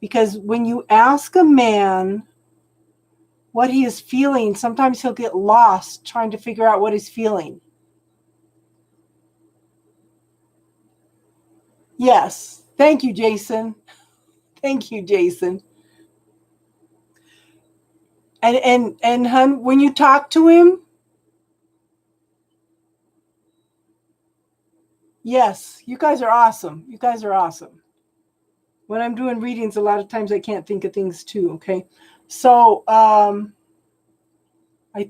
Because when you ask a man what he is feeling, sometimes he'll get lost trying to figure out what he's feeling. Yes. Thank you, Jason. Thank you, Jason. And hun, when you talk to him, yes, you guys are awesome. You guys are awesome. When I'm doing readings, a lot of times I can't think of things too, okay? So I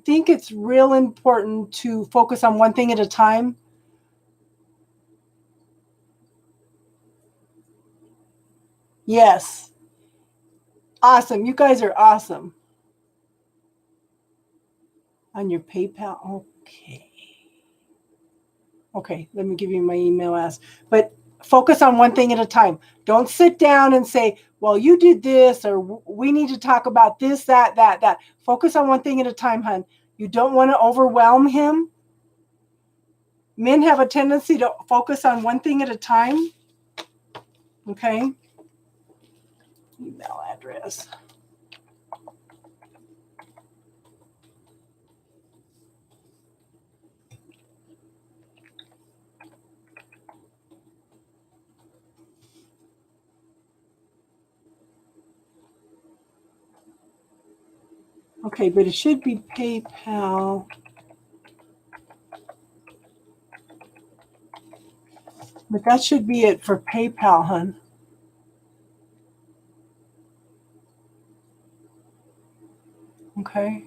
think it's real important to focus on one thing at a time. Yes. Awesome. You guys are awesome. On your PayPal. Okay. Okay, let me give you my email address. But focus on one thing at a time. Don't sit down and say, well, you did this, or we need to talk about this, that. Focus on one thing at a time, hon. You don't want to overwhelm him. Men have a tendency to focus on one thing at a time. Okay. Email address. Okay, but it should be PayPal. But that should be it for PayPal, hon. Okay.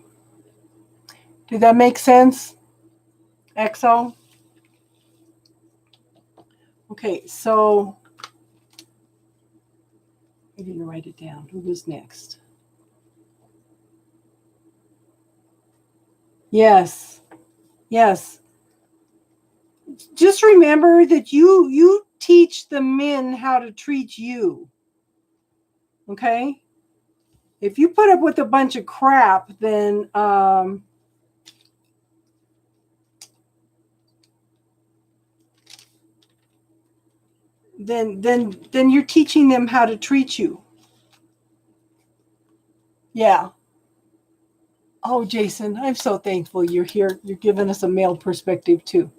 Did that make sense? XO? Okay, so I didn't write it down. Who was next? Yes. Yes. Just remember that you teach the men how to treat you. Okay? If you put up with a bunch of crap, then then you're teaching them how to treat you. Yeah. Oh, Jason, I'm so thankful you're here. You're giving us a male perspective too.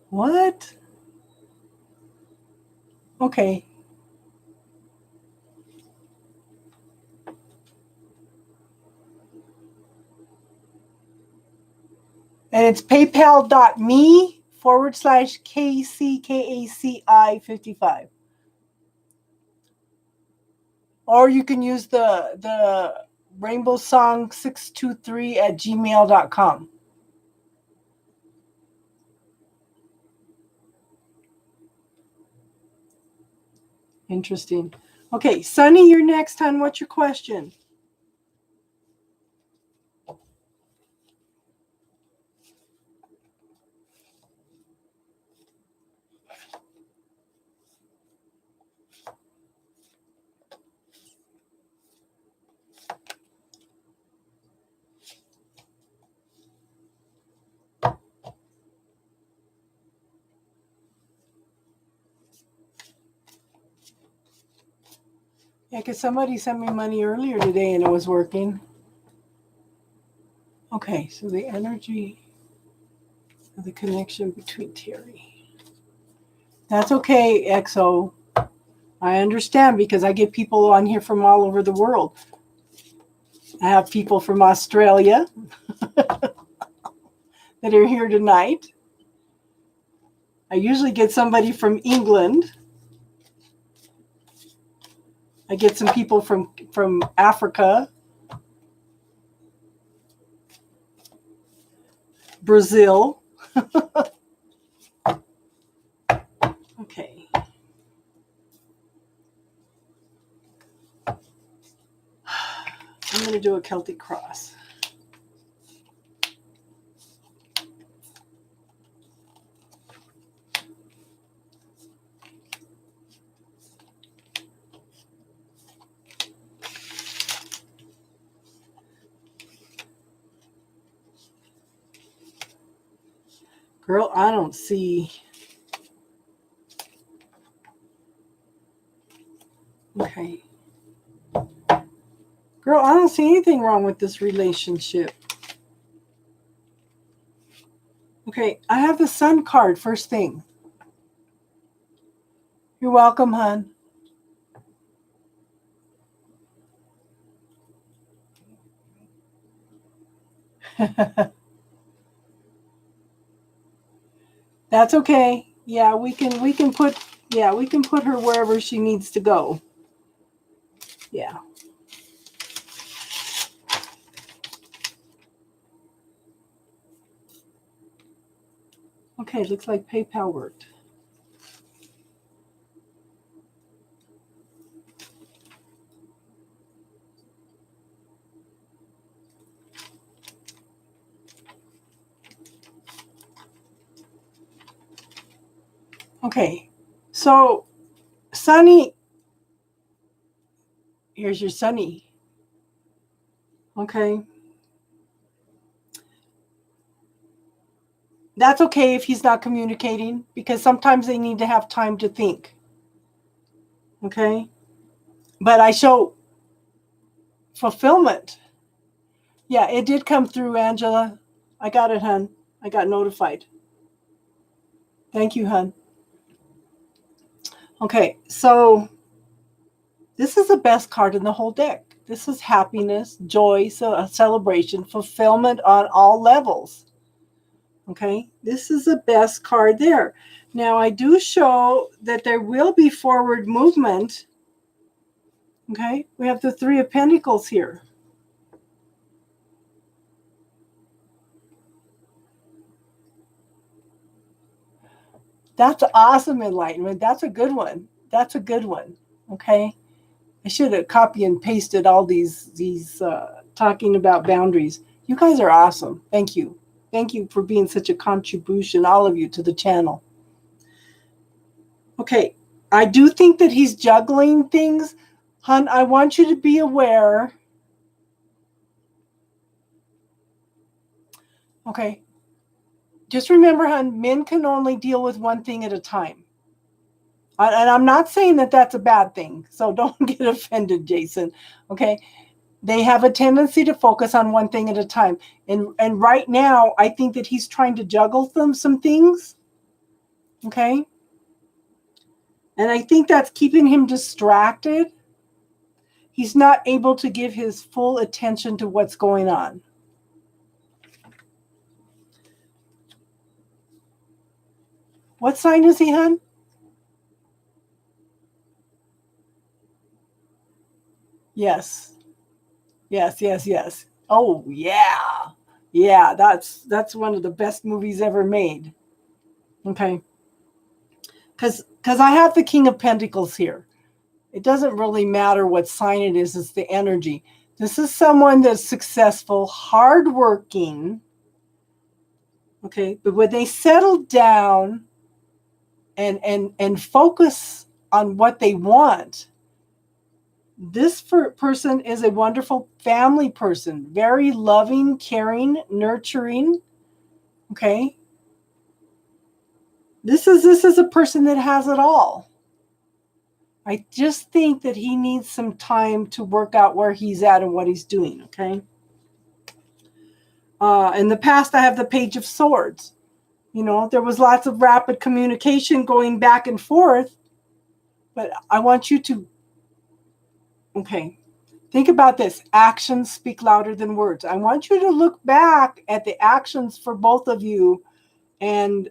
What? Okay. And it's paypal.me/KCKACI55. Or you can use the rainbowsong623@gmail.com. Interesting. Okay, Sunny, you're next, hon. What's your question? Yeah, because somebody sent me money earlier today and it was working. Okay, so the energy of the connection between Terry. That's okay, XO. I understand because I get people on here from all over the world. I have people from Australia that are here tonight. I usually get somebody from England. I get some people from Africa, Brazil. Okay. I'm going to do a Celtic cross. Girl, I don't see. Okay. Girl, I don't see anything wrong with this relationship. Okay, I have the Sun card first thing. You're welcome, hon. That's okay. Yeah, we can put her wherever she needs to go. Yeah. Okay, looks like PayPal worked. Okay. So, Sunny, here's your Sunny. Okay. That's okay if he's not communicating because sometimes they need to have time to think. Okay? But I show fulfillment. Yeah, it did come through, Angela. I got it, hun. I got notified. Thank you, hun. Okay, so this is the best card in the whole deck. This is happiness, joy, so a celebration, fulfillment on all levels. Okay, this is the best card there. Now, I do show that there will be forward movement. Okay, we have the Three of Pentacles here. That's awesome enlightenment. That's a good one. That's a good one. Okay, I should have copy and pasted all these talking about boundaries. You guys are awesome. Thank you. Thank you for being such a contribution, all of you, to the channel. Okay, I do think that he's juggling things. Hun, I want you to be aware. Okay, just remember, hun, men can only deal with one thing at a time. And I'm not saying that that's a bad thing, so don't get offended, Jason. Okay, they have a tendency to focus on one thing at a time. And right now, I think that he's trying to juggle some things. Okay, and I think that's keeping him distracted. He's not able to give his full attention to what's going on. What sign is he, hun? Yes. Yes, yes, yes. Oh, yeah. Yeah, that's one of the best movies ever made. Okay. Because I have the King of Pentacles here. It doesn't really matter what sign it is, it's the energy. This is someone that's successful, hardworking. Okay, but when they settle down and focus on what they want, this person is a wonderful family person, very loving, caring, nurturing. Okay, this is a person that has it all. I just think that he needs some time to work out where he's at and what he's doing. Okay. In the past, I have the Page of Swords. You know, there was lots of rapid communication going back and forth. But I want you to, okay, think about this. Actions speak louder than words. I want you to look back at the actions for both of you. And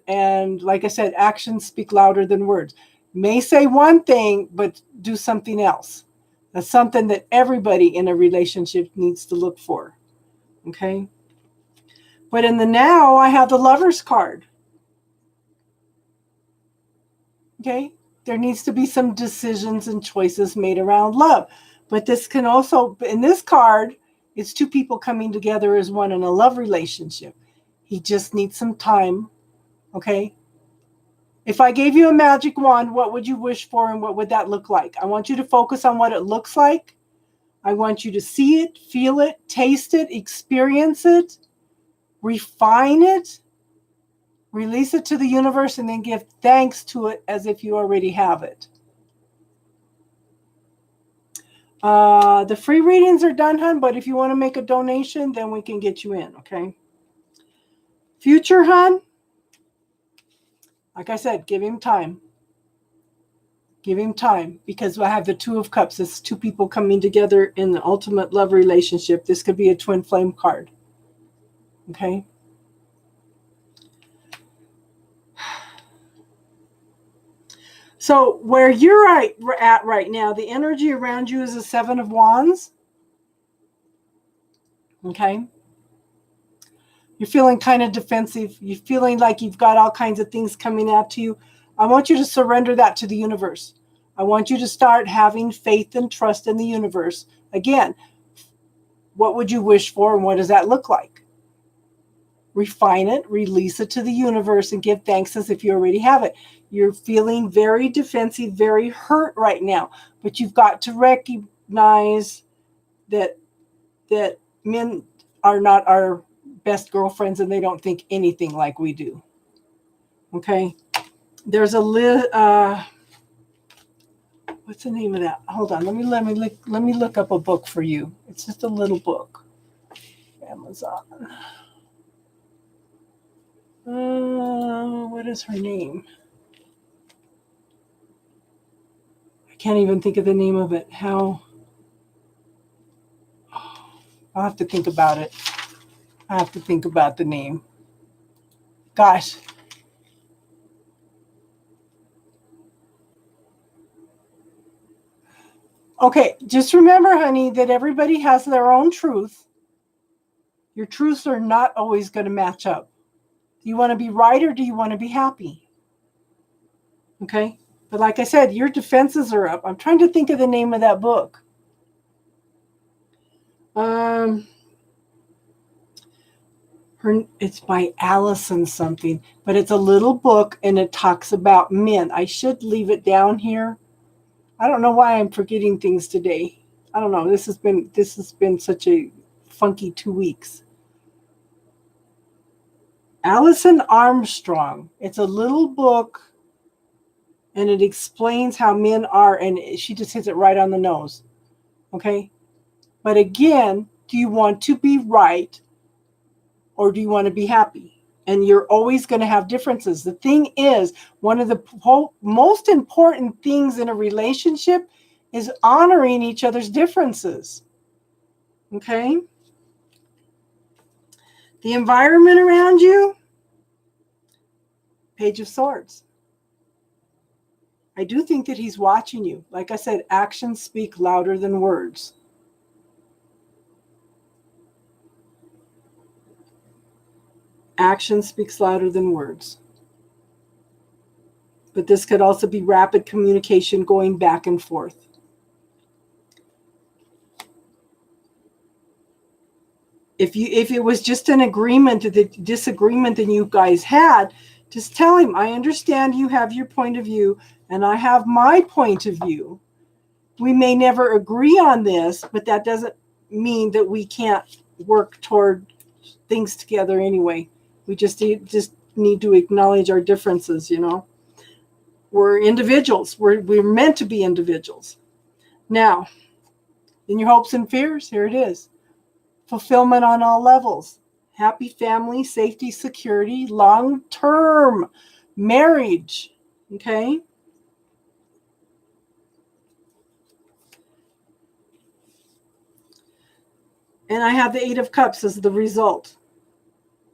like I said, actions speak louder than words. May say one thing, but do something else. That's something that everybody in a relationship needs to look for. Okay? But in the now, I have the Lover's card. Okay? There needs to be some decisions and choices made around love. But this can also, in this card, it's two people coming together as one in a love relationship. He just needs some time. Okay? If I gave you a magic wand, what would you wish for and what would that look like? I want you to focus on what it looks like. I want you to see it, feel it, taste it, experience it, refine it, release it to the universe, and then give thanks to it as if you already have it. The free readings are done, hon, but if you want to make a donation, then we can get you in, okay? Future, hon, like I said, give him time. Give him time, because I have the Two of Cups. It's two people coming together in the ultimate love relationship. This could be a twin flame card. Okay? So where you're at right now, the energy around you is a Seven of Wands. Okay? You're feeling kind of defensive. You're feeling like you've got all kinds of things coming at you. I want you to surrender that to the universe. I want you to start having faith and trust in the universe. Again, what would you wish for and what does that look like? Refine it, release it to the universe, and give thanks as if you already have it. You're feeling very defensive, very hurt right now, but you've got to recognize that men are not our best girlfriends and they don't think anything like we do. Okay? There's a what's the name of that? Hold on, let me look up a book for you. It's just a little book. Amazon. What is her name? I can't even think of the name of it. I'll have to think about it. I have to think about the name. Gosh. Okay, just remember, honey, that everybody has their own truth. Your truths are not always going to match up. Do you want to be right or do you want to be happy? Okay? But like I said, your defenses are up. I'm trying to think of the name of that book. It's by Allison something, but it's a little book and it talks about men. I should leave it down here. I don't know why I'm forgetting things today. I don't know. This has been such a funky 2 weeks. Allison Armstrong. It's a little book and it explains how men are, and she just hits it right on the nose. Okay? But again, do you want to be right or do you want to be happy? And you're always going to have differences. The thing is, one of the most important things in a relationship is honoring each other's differences. Okay? The environment around you, Page of Swords. I do think that he's watching you. Like I said, actions speak louder than words. Action speaks louder than words. But this could also be rapid communication going back and forth. If it was just an agreement, the disagreement that you guys had, just tell him, I understand you have your point of view and I have my point of view. We may never agree on this, but that doesn't mean that we can't work toward things together anyway. We just need to acknowledge our differences, you know. We're individuals. We're meant to be individuals. Now, in your hopes and fears, here it is. Fulfillment on all levels. happy family, safety, security, long-term marriage. Okay. And I have the Eight of Cups as the result.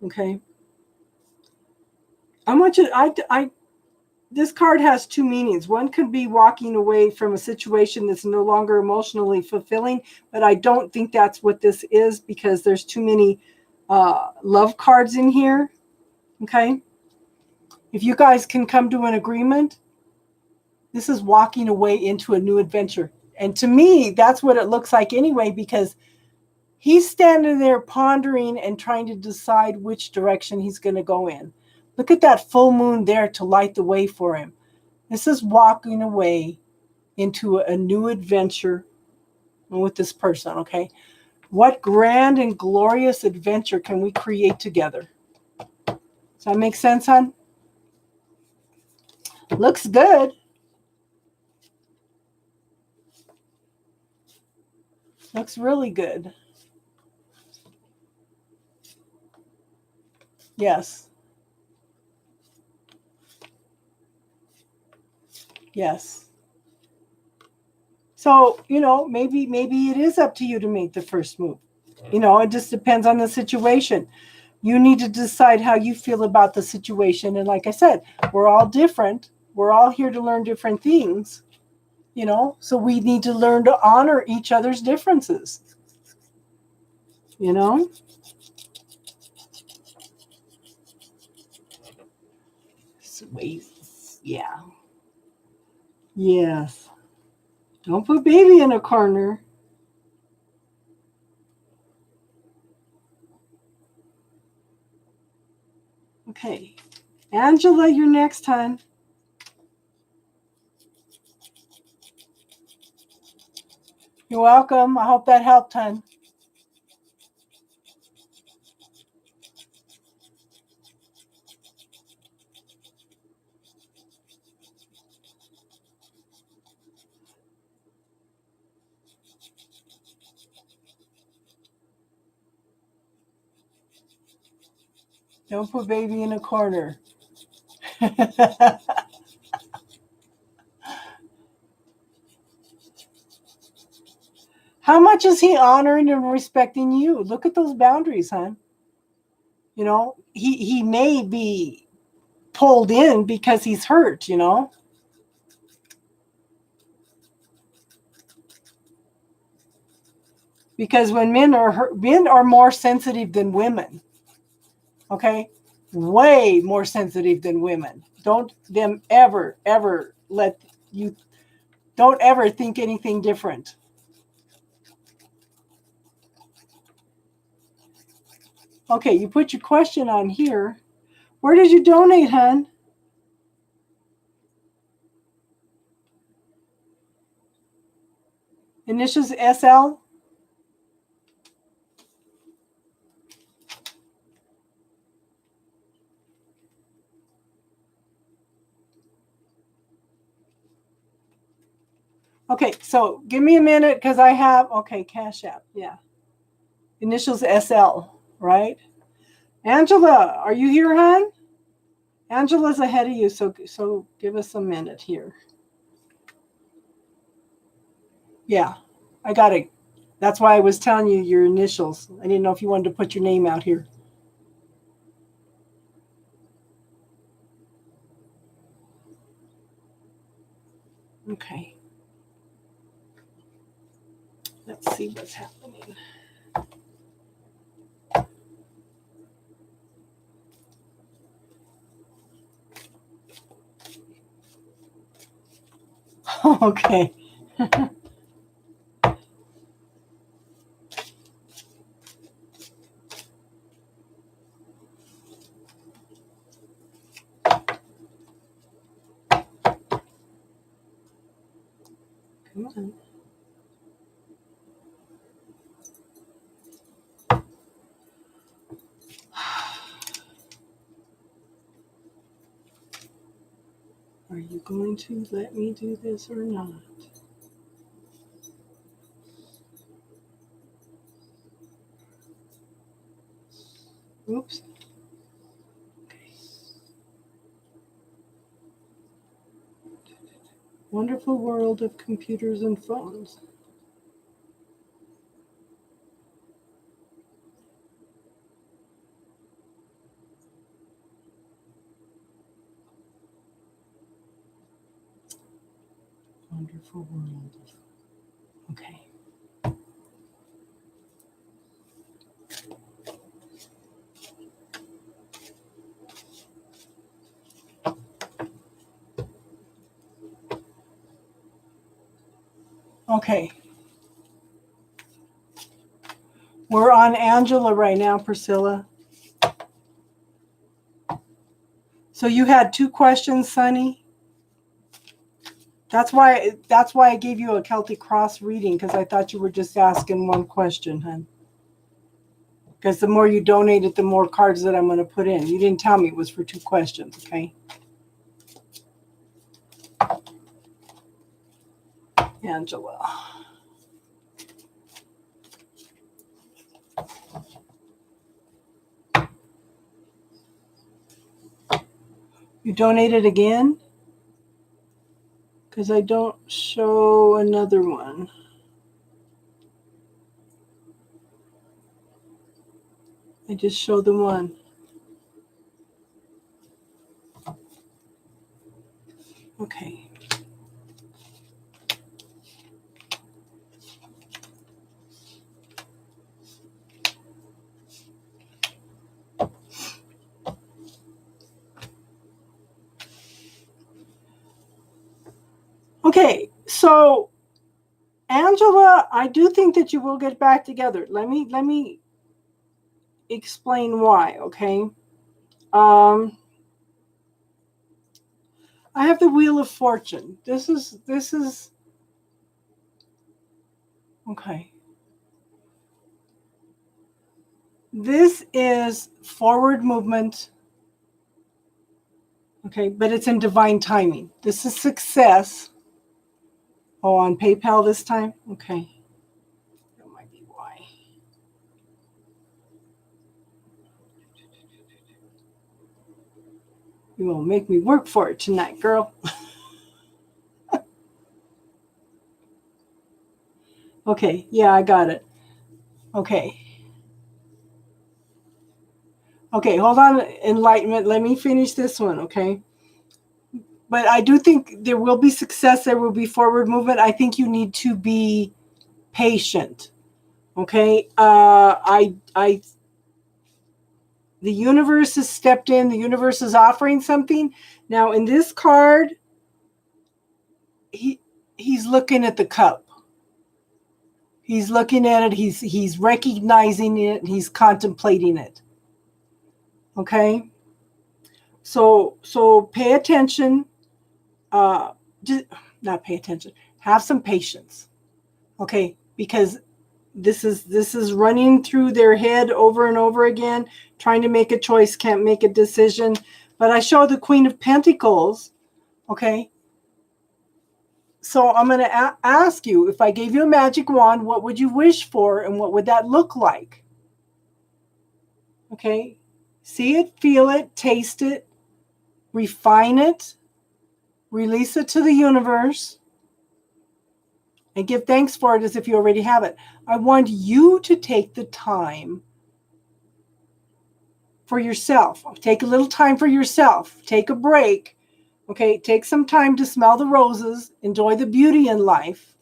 Okay. I want you. This card has two meanings. One could be walking away from a situation that's no longer emotionally fulfilling, but I don't think that's what this is because there's too many love cards in here. Okay. If you guys can come to an agreement, this is walking away into a new adventure. And to me, that's what it looks like anyway, because he's standing there pondering and trying to decide which direction he's going to go in. Look at that full moon there to light the way for him. This is walking away into a new adventure with this person, okay? What grand and glorious adventure can we create together? Does that make sense, hon? Looks good. Looks really good. Yes. Yes. So, maybe it is up to you to make the first move. It just depends on the situation. You need to decide how you feel about the situation. And like I said, we're all different. We're all here to learn different things, so we need to learn to honor each other's differences, Sweet. Yeah. Yes. Don't put baby in a corner. Okay. Angela, you're next, hon. You're welcome. I hope that helped, hon. Don't put baby in a corner. How much is he honoring and respecting you? Look at those boundaries, hon. He may be pulled in because he's hurt, Because when men are hurt, men are more sensitive than women. Okay? Way more sensitive than women. Don't them ever don't ever think anything different. Okay, you put your question on here. Where did you donate, hon? Initials SL? Okay, so give me a minute because I have, Cash App, yeah. Initials SL, right? Angela, are you here, hon? Angela's ahead of you, so give us a minute here. Yeah, I got it. That's why I was telling you your initials. I didn't know if you wanted to put your name out here. Okay. Let's see what's happening. Okay. Come on. Are you going to let me do this or not? Oops. Okay. Wonderful world of computers and phones. Wonderful world. Okay. Okay. We're on Angela right now, Priscilla. So you had 2 questions, Sonny? That's why I gave you a Celtic Cross reading, because I thought you were just asking one question, hon. Because the more you donated, the more cards that I'm going to put in. You didn't tell me it was for 2 questions, okay? Angela. You donated again? Because I don't show another one. I just show the one. Okay. Okay, so Angela, I do think that you will get back together. Let me explain why, okay? I have the Wheel of Fortune. This is okay. This is forward movement. Okay, but it's in divine timing. This is success. Oh, on PayPal this time? Okay. That might be why. You won't make me work for it tonight, girl. Okay, yeah, I got it. Okay. Okay, hold on, enlightenment. Let me finish this one, okay? But I do think there will be success. There will be forward movement. I think you need to be patient, okay? The universe has stepped in. The universe is offering something. Now, in this card, he's looking at the cup. He's looking at it. He's recognizing it. He's contemplating it. Okay? So pay attention. Just not pay attention. Have some patience. Okay? Because this is running through their head over and over again, trying to make a choice, can't make a decision. But I show the Queen of Pentacles. Okay? So I'm going to ask you, if I gave you a magic wand, what would you wish for and what would that look like? Okay? See it, feel it, taste it, refine it, release it to the universe, and give thanks for it as if you already have it. I want you to take the time for yourself. Take a little time for yourself. Take a break. Okay? Take some time to smell the roses, enjoy the beauty in life.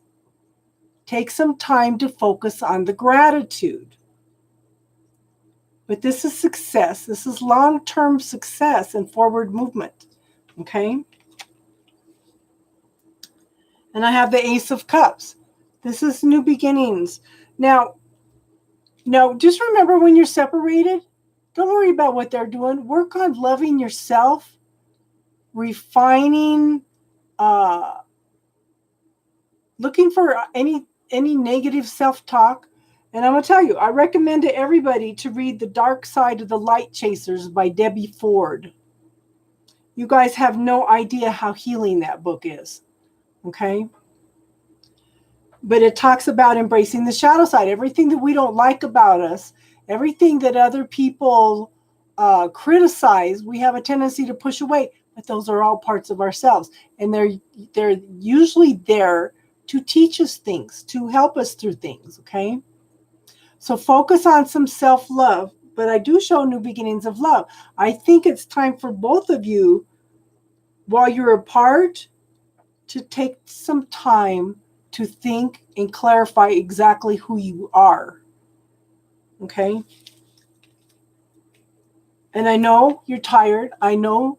Take some time to focus on the gratitude. But this is success. This is long-term success and forward movement. Okay? And I have the Ace of Cups. This is new beginnings. Now, just remember, when you're separated, don't worry about what they're doing. Work on loving yourself, refining, looking for any negative self-talk. And I'm going to tell you, I recommend to everybody to read The Dark Side of the Light Chasers by Debbie Ford. You guys have no idea how healing that book is. Okay? But it talks about embracing the shadow side. Everything that we don't like about us, everything that other people criticize, we have a tendency to push away, but those are all parts of ourselves, and they're usually there to teach us things, to help us through things. Okay, so focus on some self-love, but I do show new beginnings of love. I think it's time for both of you, while you're apart, to take some time to think and clarify exactly who you are. Okay, and I know you're tired, I know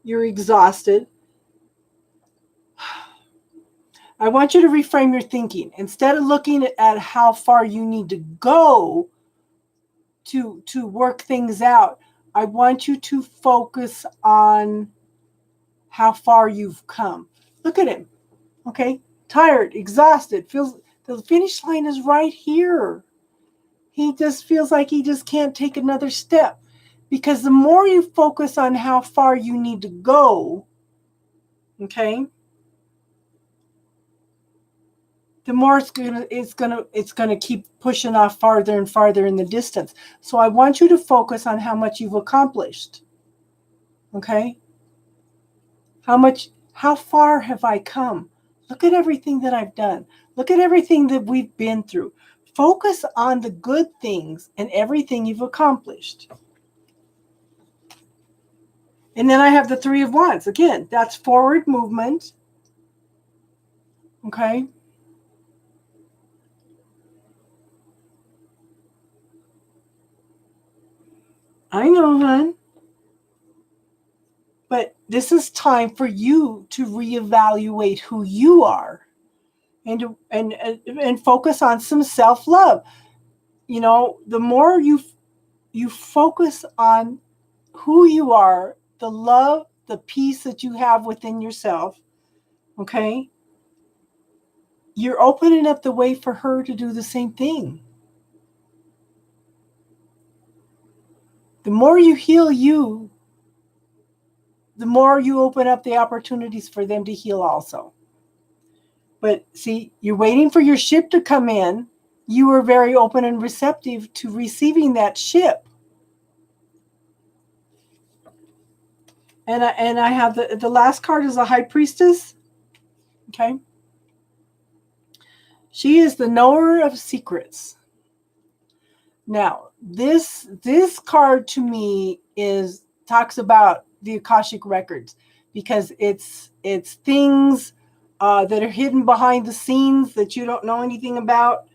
you're exhausted. I want you to reframe your thinking. Instead of looking at how far you need to go to work things out, I want you to focus on how far you've come. Look at him. Okay? Tired, exhausted, feels the finish line is right here. He just feels like he just can't take another step. Because the more you focus on how far you need to go, okay, the more it's gonna keep pushing off farther and farther in the distance. So I want you to focus on how much you've accomplished. Okay? How far have I come? Look at everything that I've done. Look at everything that we've been through. Focus on the good things and everything you've accomplished. And then I have the Three of Wands. Again, that's forward movement. Okay? I know, hon. But this is time for you to reevaluate who you are, and focus on some self-love. You know, the more you focus on who you are, the love, the peace that you have within yourself, okay, you're opening up the way for her to do the same thing. The more you heal you, the more you open up the opportunities for them to heal also. But see, you're waiting for your ship to come in. You were very open and receptive to receiving that ship. And I have the last card is a High Priestess. Okay. She is the knower of secrets. Now, this card to me talks about the Akashic records, because it's things that are hidden behind the scenes that you don't know anything about.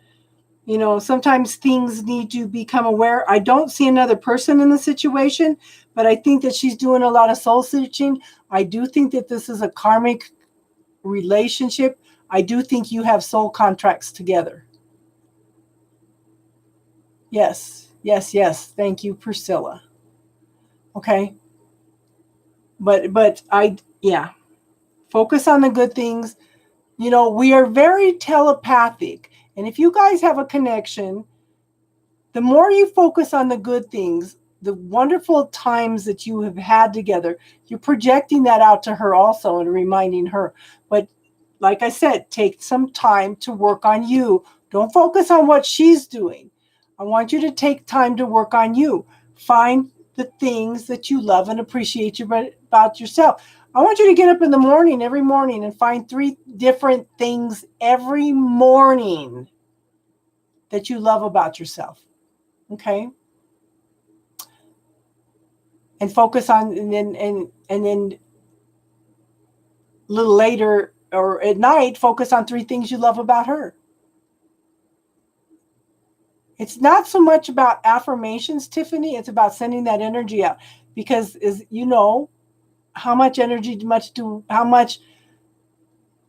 You know, sometimes things need to become aware. I don't see another person in the situation, but I think that she's doing a lot of soul searching. I do think that this is a karmic relationship. I do think you have soul contracts together. Yes, yes, yes. Thank you, Priscilla. Okay. But yeah, focus on the good things. You know, we are very telepathic. And if you guys have a connection, the more you focus on the good things, the wonderful times that you have had together, you're projecting that out to her also and reminding her. But like I said, take some time to work on you. Don't focus on what she's doing. I want you to take time to work on you. Find the things that you love and appreciate about yourself. I want you to get up in the morning, every morning, and find 3 different things every morning that you love about yourself. Okay? And focus on, and then a little later or at night, focus on 3 things you love about her. It's not so much about affirmations, Tiffany. It's about sending that energy out, because, as you know, how much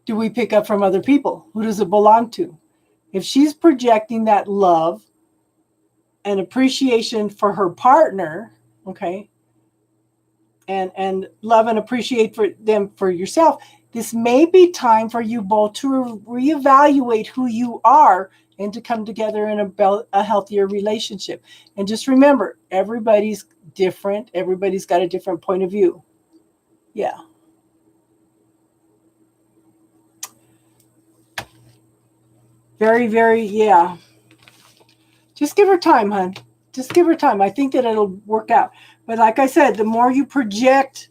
do we pick up from other people? Who does it belong to? If she's projecting that love and appreciation for her partner, okay, and love and appreciate for them for yourself, this may be time for you both to reevaluate who you are and to come together in a healthier relationship. And just remember, everybody's different. Everybody's got a different point of view. Yeah. Very, very, yeah. Just give her time, hon. Just give her time. I think that it'll work out. But like I said, the more you project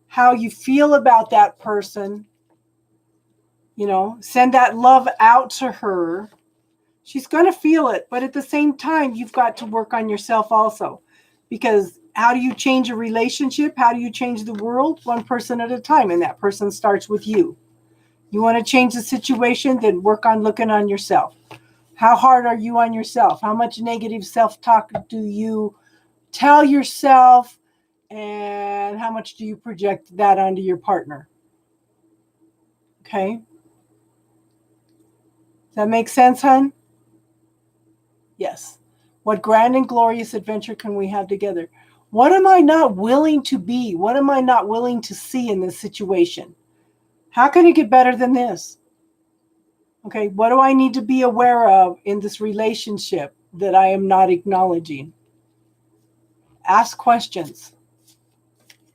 how you feel about that person, send that love out to her, she's going to feel it. But at the same time, you've got to work on yourself also. Because how do you change a relationship? How do you change the world? One person at a time. And that person starts with you. You want to change the situation? Then work on looking on yourself. How hard are you on yourself? How much negative self-talk do you tell yourself? And how much do you project that onto your partner? Okay. Does that make sense, hon? Yes. What grand and glorious adventure can we have together? What am I not willing to be? What am I not willing to see in this situation? How can it get better than this? Okay, what do I need to be aware of in this relationship that I am not acknowledging? Ask questions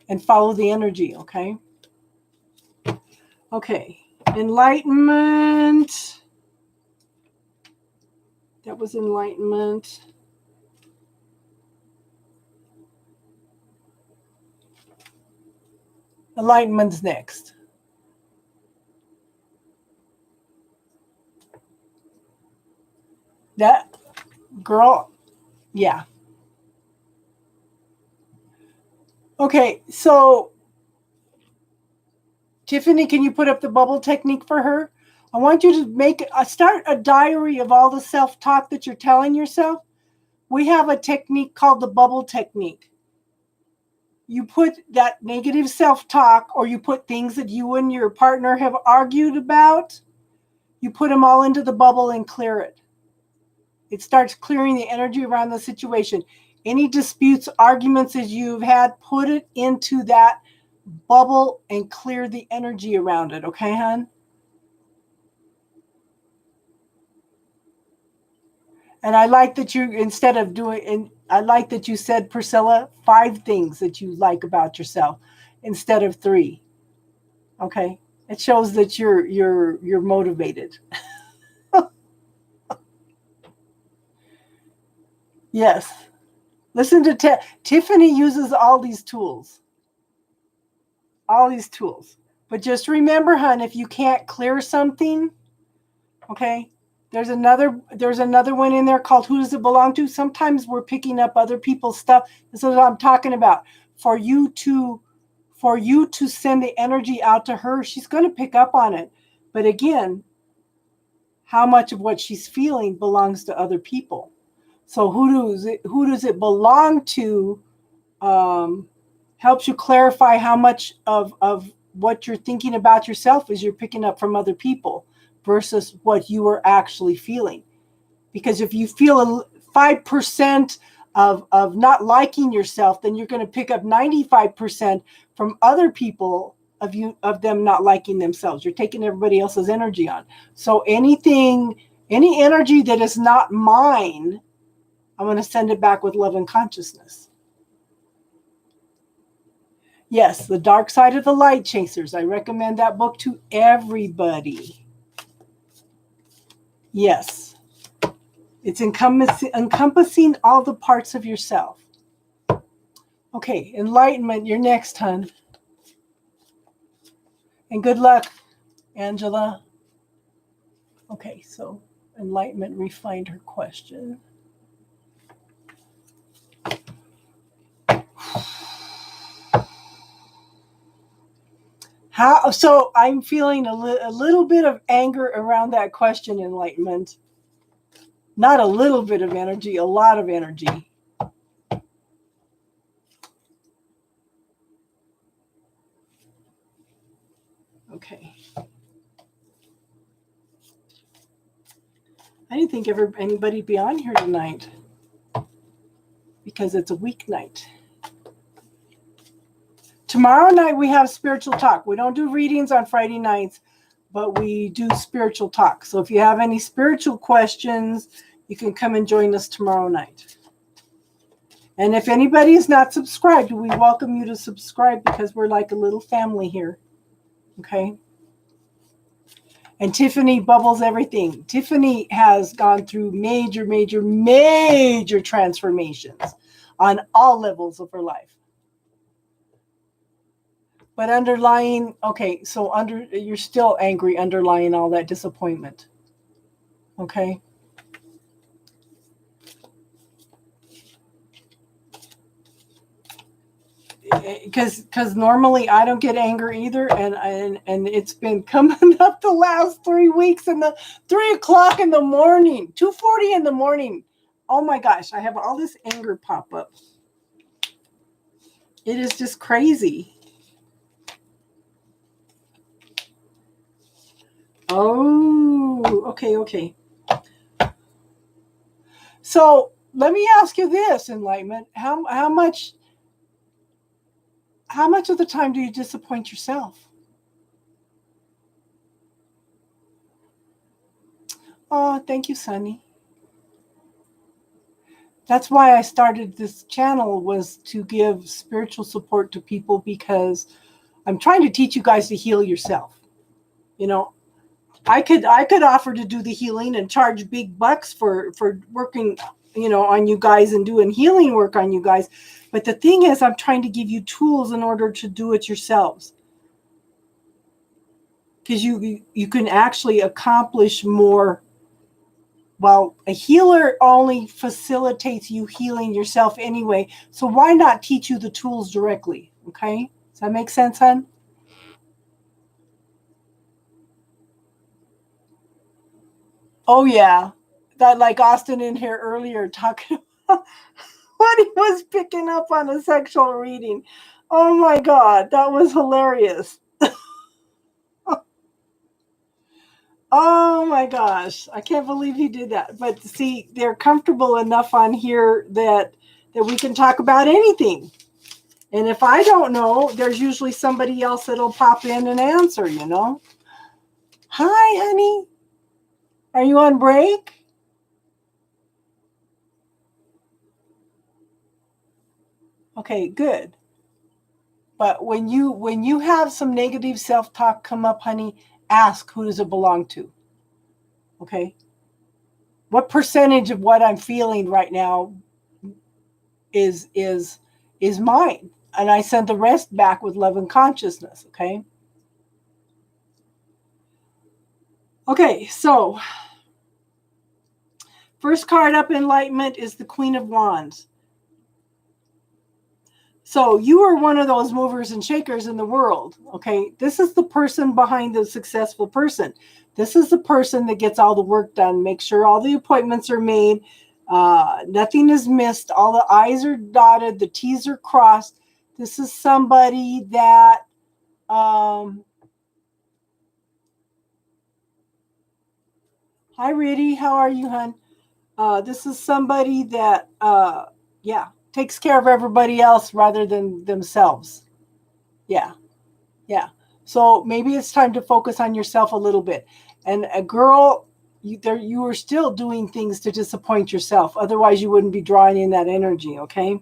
and follow the energy, okay? Okay, enlightenment. That was enlightenment. Enlightenment's next. That girl, yeah. Okay, so Tiffany, can you put up the bubble technique for her? I want you to start a diary of all the self-talk that you're telling yourself. We have a technique called the bubble technique. You put that negative self-talk, or you put things that you and your partner have argued about, you put them all into the bubble and clear it. It starts clearing the energy around the situation. Any disputes, arguments that you've had, put it into that bubble and clear the energy around it. Okay, hon? And I like that you, instead of doing, and I like that you said, Priscilla, 5 things that you like about yourself instead of 3. Okay, it shows that you're motivated. Yes, listen to Tiffany uses all these tools, But just remember, hon, if you can't clear something, okay. There's another one in there called Who Does It Belong To? Sometimes we're picking up other people's stuff. This is what I'm talking about. For you to send the energy out to her, she's going to pick up on it. But again, how much of what she's feeling belongs to other people? So who does it belong to? Helps you clarify how much of what you're thinking about yourself is you're picking up from other people versus what you are actually feeling. Because if you feel 5% of not liking yourself, then you're going to pick up 95% from other people of them not liking themselves. You're taking everybody else's energy on. So any energy that is not mine, I'm going to send it back with love and consciousness. Yes, The Dark Side of the Light Chasers. I recommend that book to everybody. Yes. It's encompassing all the parts of yourself. Okay, enlightenment, you're next, hon. And good luck, Angela. Okay, so enlightenment refined her question. So I'm feeling a little bit of anger around that question, enlightenment. Not a little bit of energy, a lot of energy. Okay. I didn't think anybody'd be on here tonight because it's a weeknight. Tomorrow night we have spiritual talk. We don't do readings on Friday nights, but we do spiritual talk. So if you have any spiritual questions, you can come and join us tomorrow night. And if anybody is not subscribed, we welcome you to subscribe because we're like a little family here. Okay? And Tiffany bubbles everything. Tiffany has gone through major transformations on all levels of her life. But underlying, okay, so you're still angry underlying all that disappointment. Okay? Because normally I don't get anger either, and it's been coming up the last 3 weeks, and the 3 o'clock in the morning, 2:40 in the morning. Oh my gosh, I have all this anger pop up. It is just crazy. Oh, okay. So let me ask you this, enlightenment: how much of the time do you disappoint yourself? Oh, thank you, Sunny. That's why I started this channel, was to give spiritual support to people, because I'm trying to teach you guys to heal yourself. You know, I could offer to do the healing and charge big bucks for working, on you guys and doing healing work on you guys. But the thing is, I'm trying to give you tools in order to do it yourselves. Because you can actually accomplish more. Well, a healer only facilitates you healing yourself anyway. So why not teach you the tools directly? Okay? Does that make sense, hon? Oh, yeah. That, like Austin in here earlier talking about what he was picking up on a sexual reading. Oh my God, that was hilarious. Oh my gosh, I can't believe he did that. But see, they're comfortable enough on here that we can talk about anything. And if I don't know, there's usually somebody else that'll pop in and answer, Hi, honey. Are you on break? Okay, good. But when you have some negative self-talk come up, honey, ask, who does it belong to? Okay? What percentage of what I'm feeling right now is mine? And I send the rest back with love and consciousness, okay? Okay, so first card up, enlightenment, is the Queen of Wands. So you are one of those movers and shakers in the world, okay? This is the person behind the successful person. This is the person that gets all the work done, makes sure all the appointments are made, nothing is missed, all the I's are dotted, the T's are crossed. This is somebody that hi, Riddy, how are you, hon? This is somebody that, takes care of everybody else rather than themselves. Yeah. So maybe it's time to focus on yourself a little bit. And a girl, you are still doing things to disappoint yourself. Otherwise, you wouldn't be drawing in that energy, okay?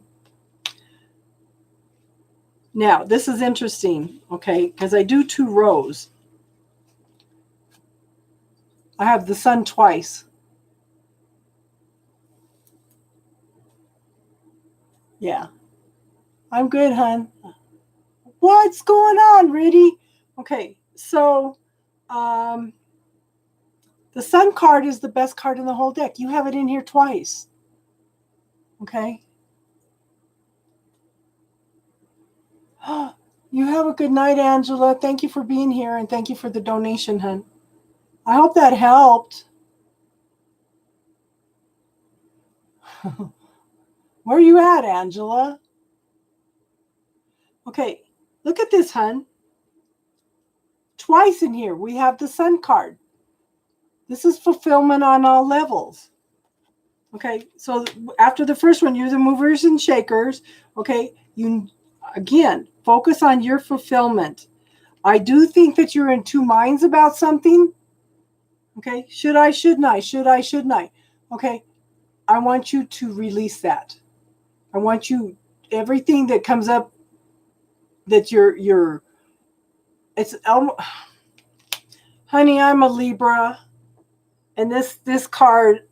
Now, this is interesting, okay? Because I do 2 rows. I have the sun twice. Yeah. I'm good, hon. What's going on, Riddy? Okay, so the sun card is the best card in the whole deck. You have it in here twice. Okay? You have a good night, Angela. Thank you for being here, and thank you for the donation, hon. I hope that helped. Where are you at, Angela? Okay, look at this, hon. Twice in here, we have the sun card. This is fulfillment on all levels. Okay, so after the first one, you're the movers and shakers. Okay, you, again, focus on your fulfillment. I do think that you're in 2 minds about something. Okay, should I, shouldn't I? Should I, shouldn't I? Okay, I want you to release that. I want you, everything that comes up that it's, honey, I'm a Libra, and this card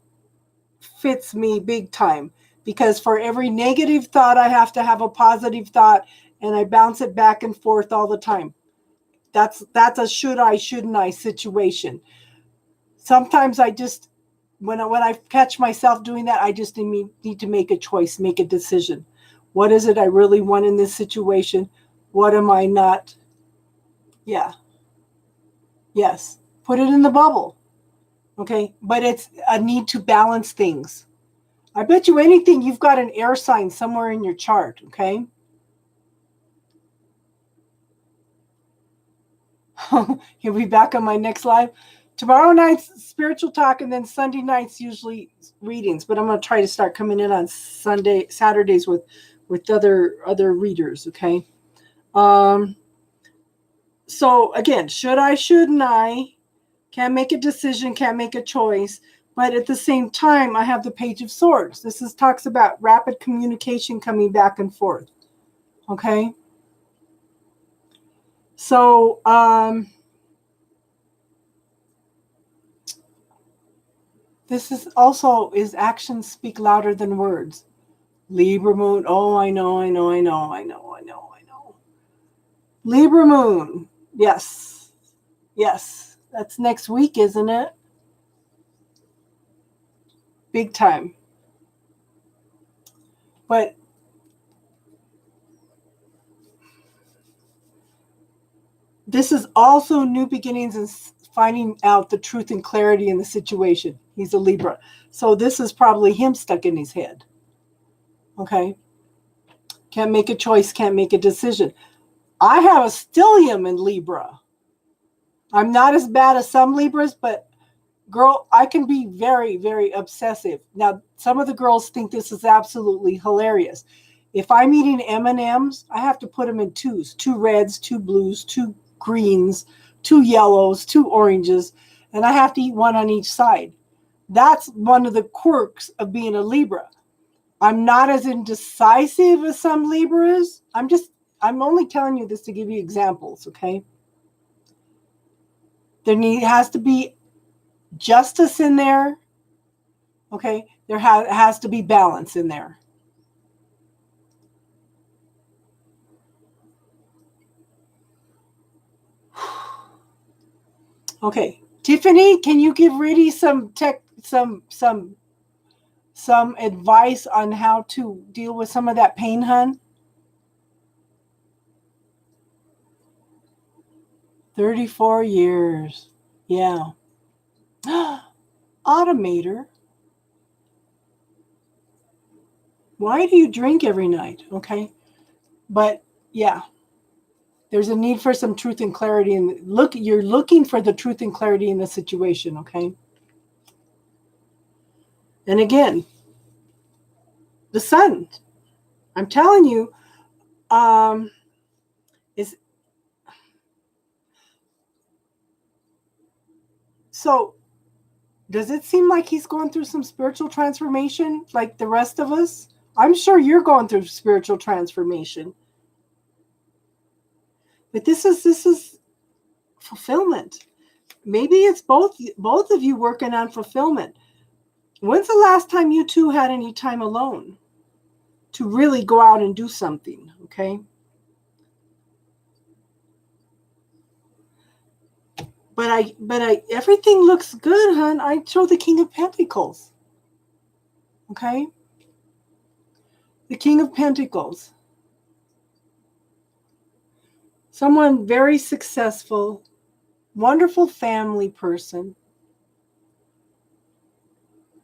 fits me big time, because for every negative thought, I have to have a positive thought, and I bounce it back and forth all the time. That's a should I, shouldn't I situation. Sometimes I just, when I catch myself doing that, I just need to make a choice, make a decision. What is it I really want in this situation? What am I not? Yeah. Yes. Put it in the bubble. Okay. But it's a need to balance things. I bet you anything you've got an air sign somewhere in your chart. Okay. He'll be back on my next live. Tomorrow night's spiritual talk, and then Sunday nights usually readings. But I'm going to try to start coming in on Saturdays with other readers. Okay. So again, should I, shouldn't I? Can't make a decision, can't make a choice. But at the same time, I have the Page of Swords. This talks about rapid communication coming back and forth. Okay. So, this is also, is actions speak louder than words. Libra moon. Oh, I know. Libra moon. Yes. Yes. That's next week, isn't it? Big time. But this is also new beginnings and finding out the truth and clarity in the situation. He's a Libra. So this is probably him stuck in his head. Okay. Can't make a choice, can't make a decision. I have a stellium in Libra. I'm not as bad as some Libras, but girl, I can be very, very obsessive. Now, some of the girls think this is absolutely hilarious. If I'm eating M&Ms, I have to put them in twos, 2 reds, 2 blues, 2 greens, 2 yellows, 2 oranges, and I have to eat one on each side. That's one of the quirks of being a Libra. I'm not as indecisive as some Libras. I'm only telling you this to give you examples, okay? There has to be justice in there, okay? There has to be balance in there. Okay, Tiffany, can you give Riddy some advice on how to deal with some of that pain, hun? 34 years. Yeah. Automator. Why do you drink every night? Okay. But yeah, there's a need for some truth and clarity. And you're looking for the truth and clarity in the situation. Okay. And again, the sun, I'm telling you, is so. Does it seem like he's going through some spiritual transformation like the rest of us? I'm sure you're going through spiritual transformation. But this is fulfillment. Maybe it's both of you working on fulfillment. When's the last time you two had any time alone to really go out and do something, okay? But everything looks good, hon. I show the King of Pentacles. Okay? The King of Pentacles. Someone very successful, wonderful family person.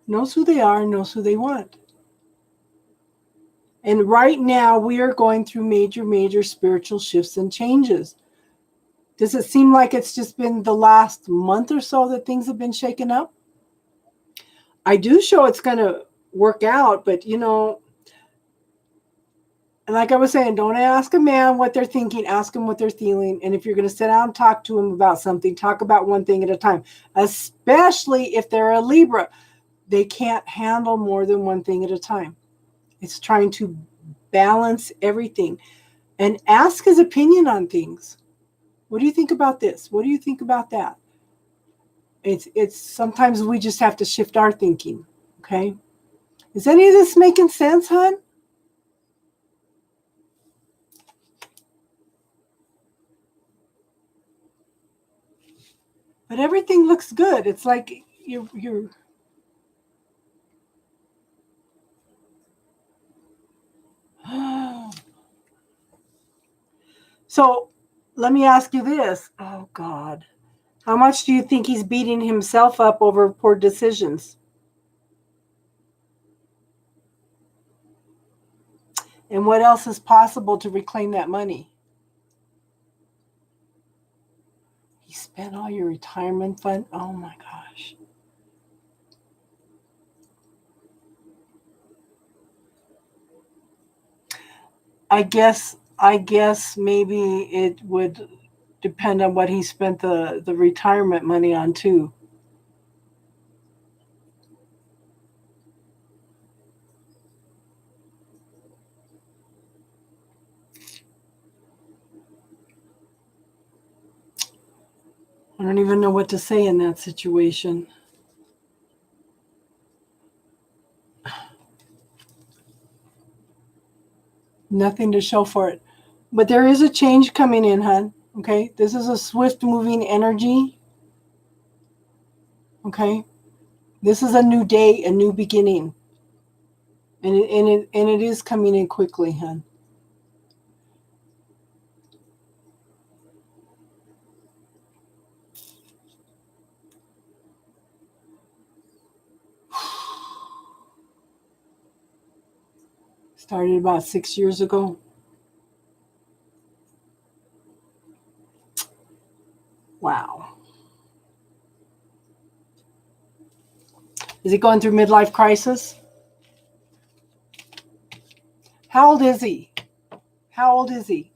Knows who they are, knows who they want. And right now we are going through major spiritual shifts and changes. Does it seem like it's just been the last month or so that things have been shaken up? I do show it's going to work out, but and like I was saying, don't ask a man what they're thinking, ask them what they're feeling. And if you're going to sit down and talk to them about something, talk about one thing at a time, especially if they're a Libra. They can't handle more than one thing at a time. It's trying to balance everything and ask his opinion on things. What do you think about this? What do you think about that? It's sometimes we just have to shift our thinking. Okay. Is any of this making sense, hon? But everything looks good. It's like you're So let me ask you this. Oh God. How much do you think he's beating himself up over poor decisions? And what else is possible to reclaim that money? You spent all your retirement fund? Oh my gosh. I guess maybe it would depend on what he spent the retirement money on too. I don't even know what to say in that situation. Nothing to show for it. But there is a change coming in, hon. Okay? This is a swift moving energy. Okay? This is a new day, a new beginning. And it is coming in quickly, hon. Started about 6 years ago. Wow. Is he going through midlife crisis? How old is he? How old is he?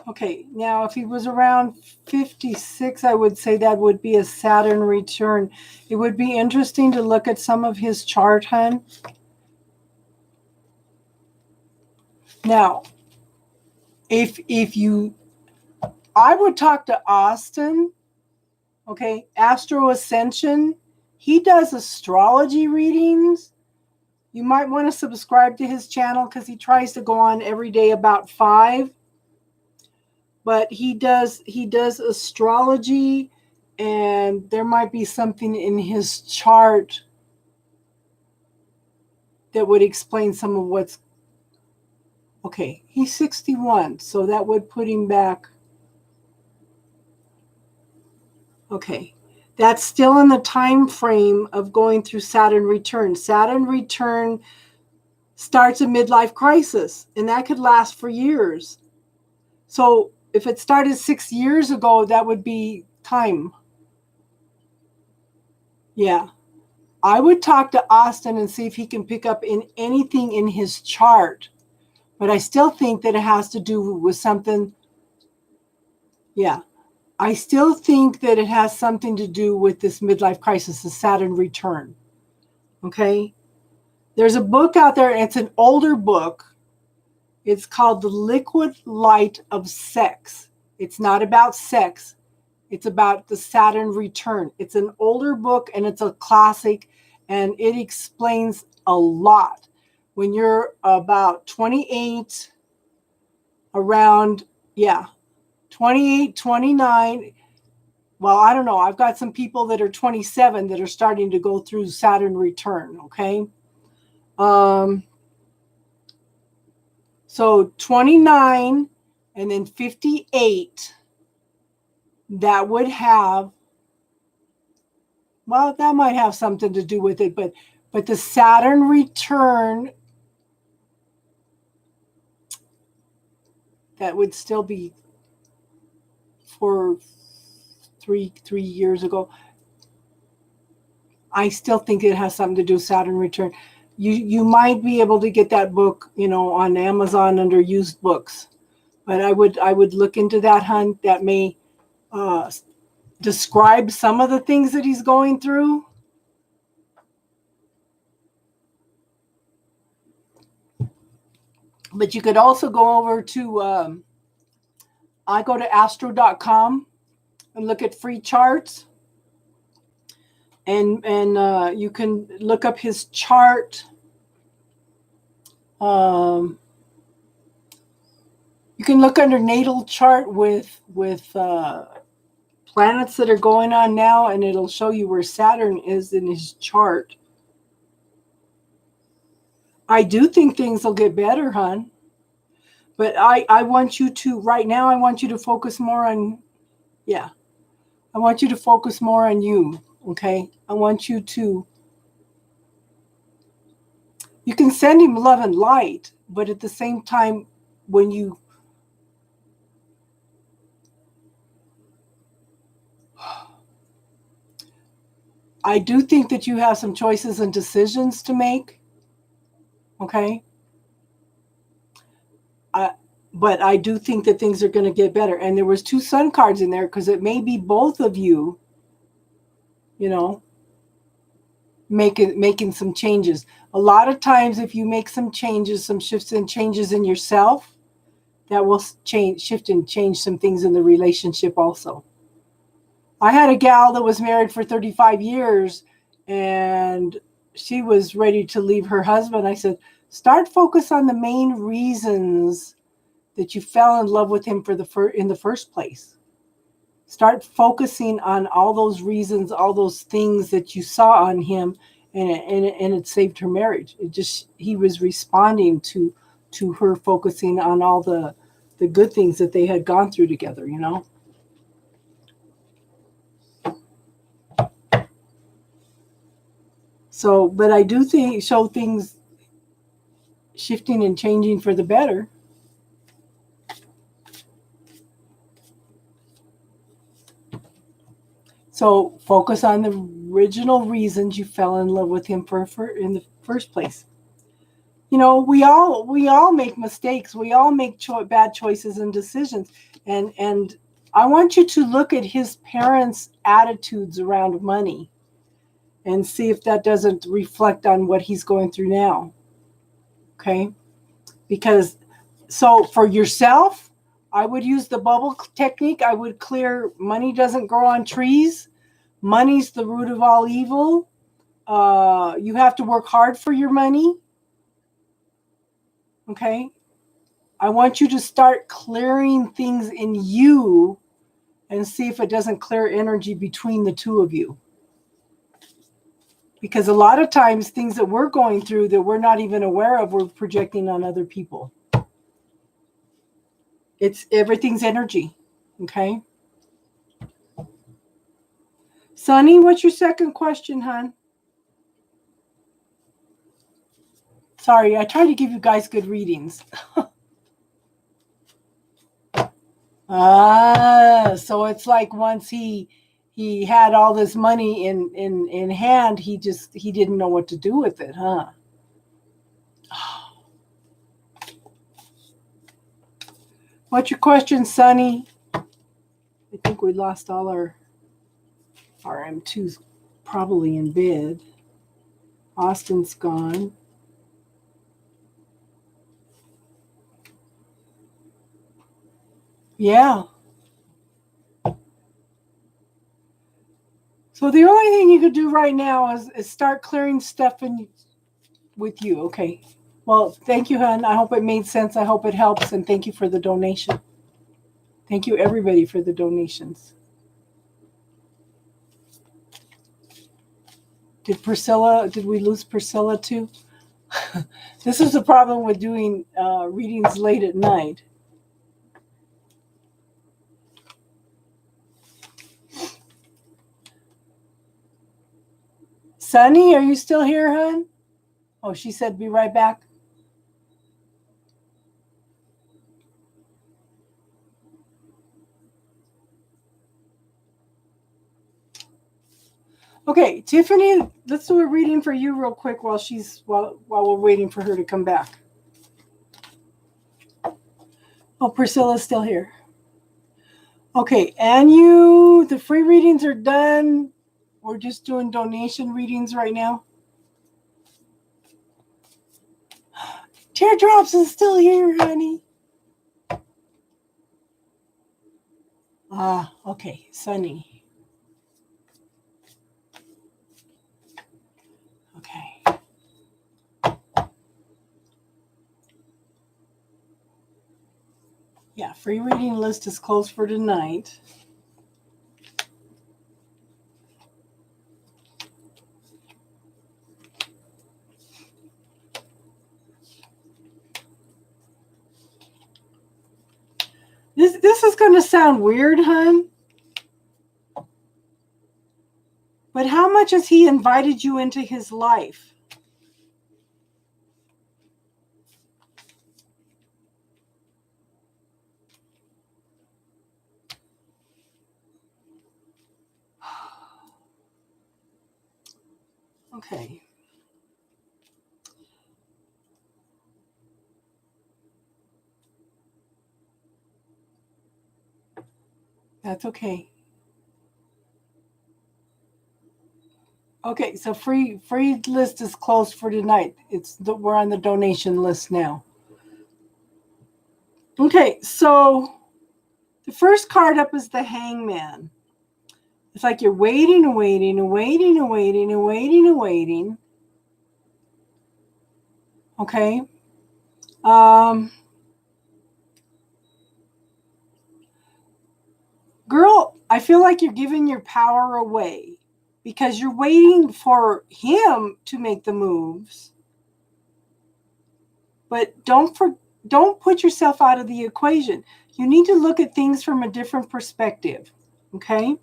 Okay, now if he was around 56, I would say that would be a Saturn return. It would be interesting to look at some of his chart, hun. Now, if you, I would talk to Austin, okay, Astro Ascension. He does astrology readings. You might want to subscribe to his channel because he tries to go on every day about 5. But he does astrology, and there might be something in his chart that would explain some of what's okay. He's 61, so that would put him back. Okay, that's still in the time frame of going through Saturn return. Saturn return starts a midlife crisis, and that could last for years. So if it started 6 years ago, that would be time. Yeah. I would talk to Austin and see if he can pick up in anything in his chart. But I still think that it has to do with something. Yeah. I still think that it has something to do with this midlife crisis, the Saturn return. Okay. There's a book out there, and it's an older book. It's called The Liquid Light of Sex. It's not about sex. It's about the Saturn return. It's an older book, and it's a classic, and it explains a lot. When you're about 28, around, 28, 29. Well, I don't know. I've got some people that are 27 that are starting to go through Saturn return, okay? So 29 and then 58, that would have, well, that might have something to do with it, but the Saturn return, that would still be for three years ago. I still think it has something to do with Saturn return. You might be able to get that book, on Amazon under used books, but I would look into that, hun. That may describe some of the things that he's going through. But you could also go over to, I go to astro.com, and look at free charts. And you can look up his chart. You can look under natal chart with planets that are going on now, and it'll show you where Saturn is in his chart. I do think things will get better, hon. But I want you to, right now, I want you to focus more on, I want you to focus more on you, okay? I want you to, you can send him love and light, but at the same time, when you, I do think that you have some choices and decisions to make, okay? But I do think that things are going to get better. And there was 2 sun cards in there because it may be both of you, you know, making some changes. A lot of times if you make some changes, some shifts and changes in yourself, that will shift and change some things in the relationship also. I had a gal that was married for 35 years and she was ready to leave her husband. I said, start focus on the main reasons that you fell in love with him in the first place. Start focusing on all those reasons, all those things that you saw on him, and it saved her marriage. He was responding to her focusing on all the good things that they had gone through together, you know. So, but I do think show things shifting and changing for the better. So focus on the original reasons you fell in love with him for in the first place. You know, we all make mistakes. We all make bad choices and decisions. And I want you to look at his parents' attitudes around money and see if that doesn't reflect on what he's going through now. Okay? Because, so for yourself, I would use the bubble technique. I would clear money doesn't grow on trees. Money's the root of all evil. You have to work hard for your money. Okay? I want you to start clearing things in you and see if it doesn't clear energy between the two of you. Because a lot of times things that we're going through that we're not even aware of, we're projecting on other people. Everything's energy. Okay? Sunny, what's your second question, hon? Sorry, I try to give you guys good readings. So it's like once he had all this money in hand, he didn't know what to do with it, huh? What's your question, Sonny? I think we lost all our M2's probably in bed. Austin's gone. Yeah. So the only thing you could do right now is start clearing stuff with you. Okay. Well, thank you, hon. I hope it made sense. I hope it helps. And thank you for the donation. Thank you, everybody, for the donations. Did we lose Priscilla too? This is the problem with doing readings late at night. Sunny, are you still here, hon? Oh, she said be right back. Okay, Tiffany, let's do a reading for you real quick while we're waiting for her to come back. Oh, Priscilla's still here. Okay, and the free readings are done. We're just doing donation readings right now. Teardrops is still here, honey. Okay, Sunny. Okay. Yeah, free reading list is closed for tonight. This is going to sound weird, hun. But how much has he invited you into his life? Okay. That's okay. Okay, so free list is closed for tonight. We're on the donation list now. Okay, so the first card up is the Hangman. It's like you're waiting and waiting and waiting and waiting and waiting and waiting. Okay. Girl, I feel like you're giving your power away because you're waiting for him to make the moves. But don't put yourself out of the equation. You need to look at things from a different perspective. Okay?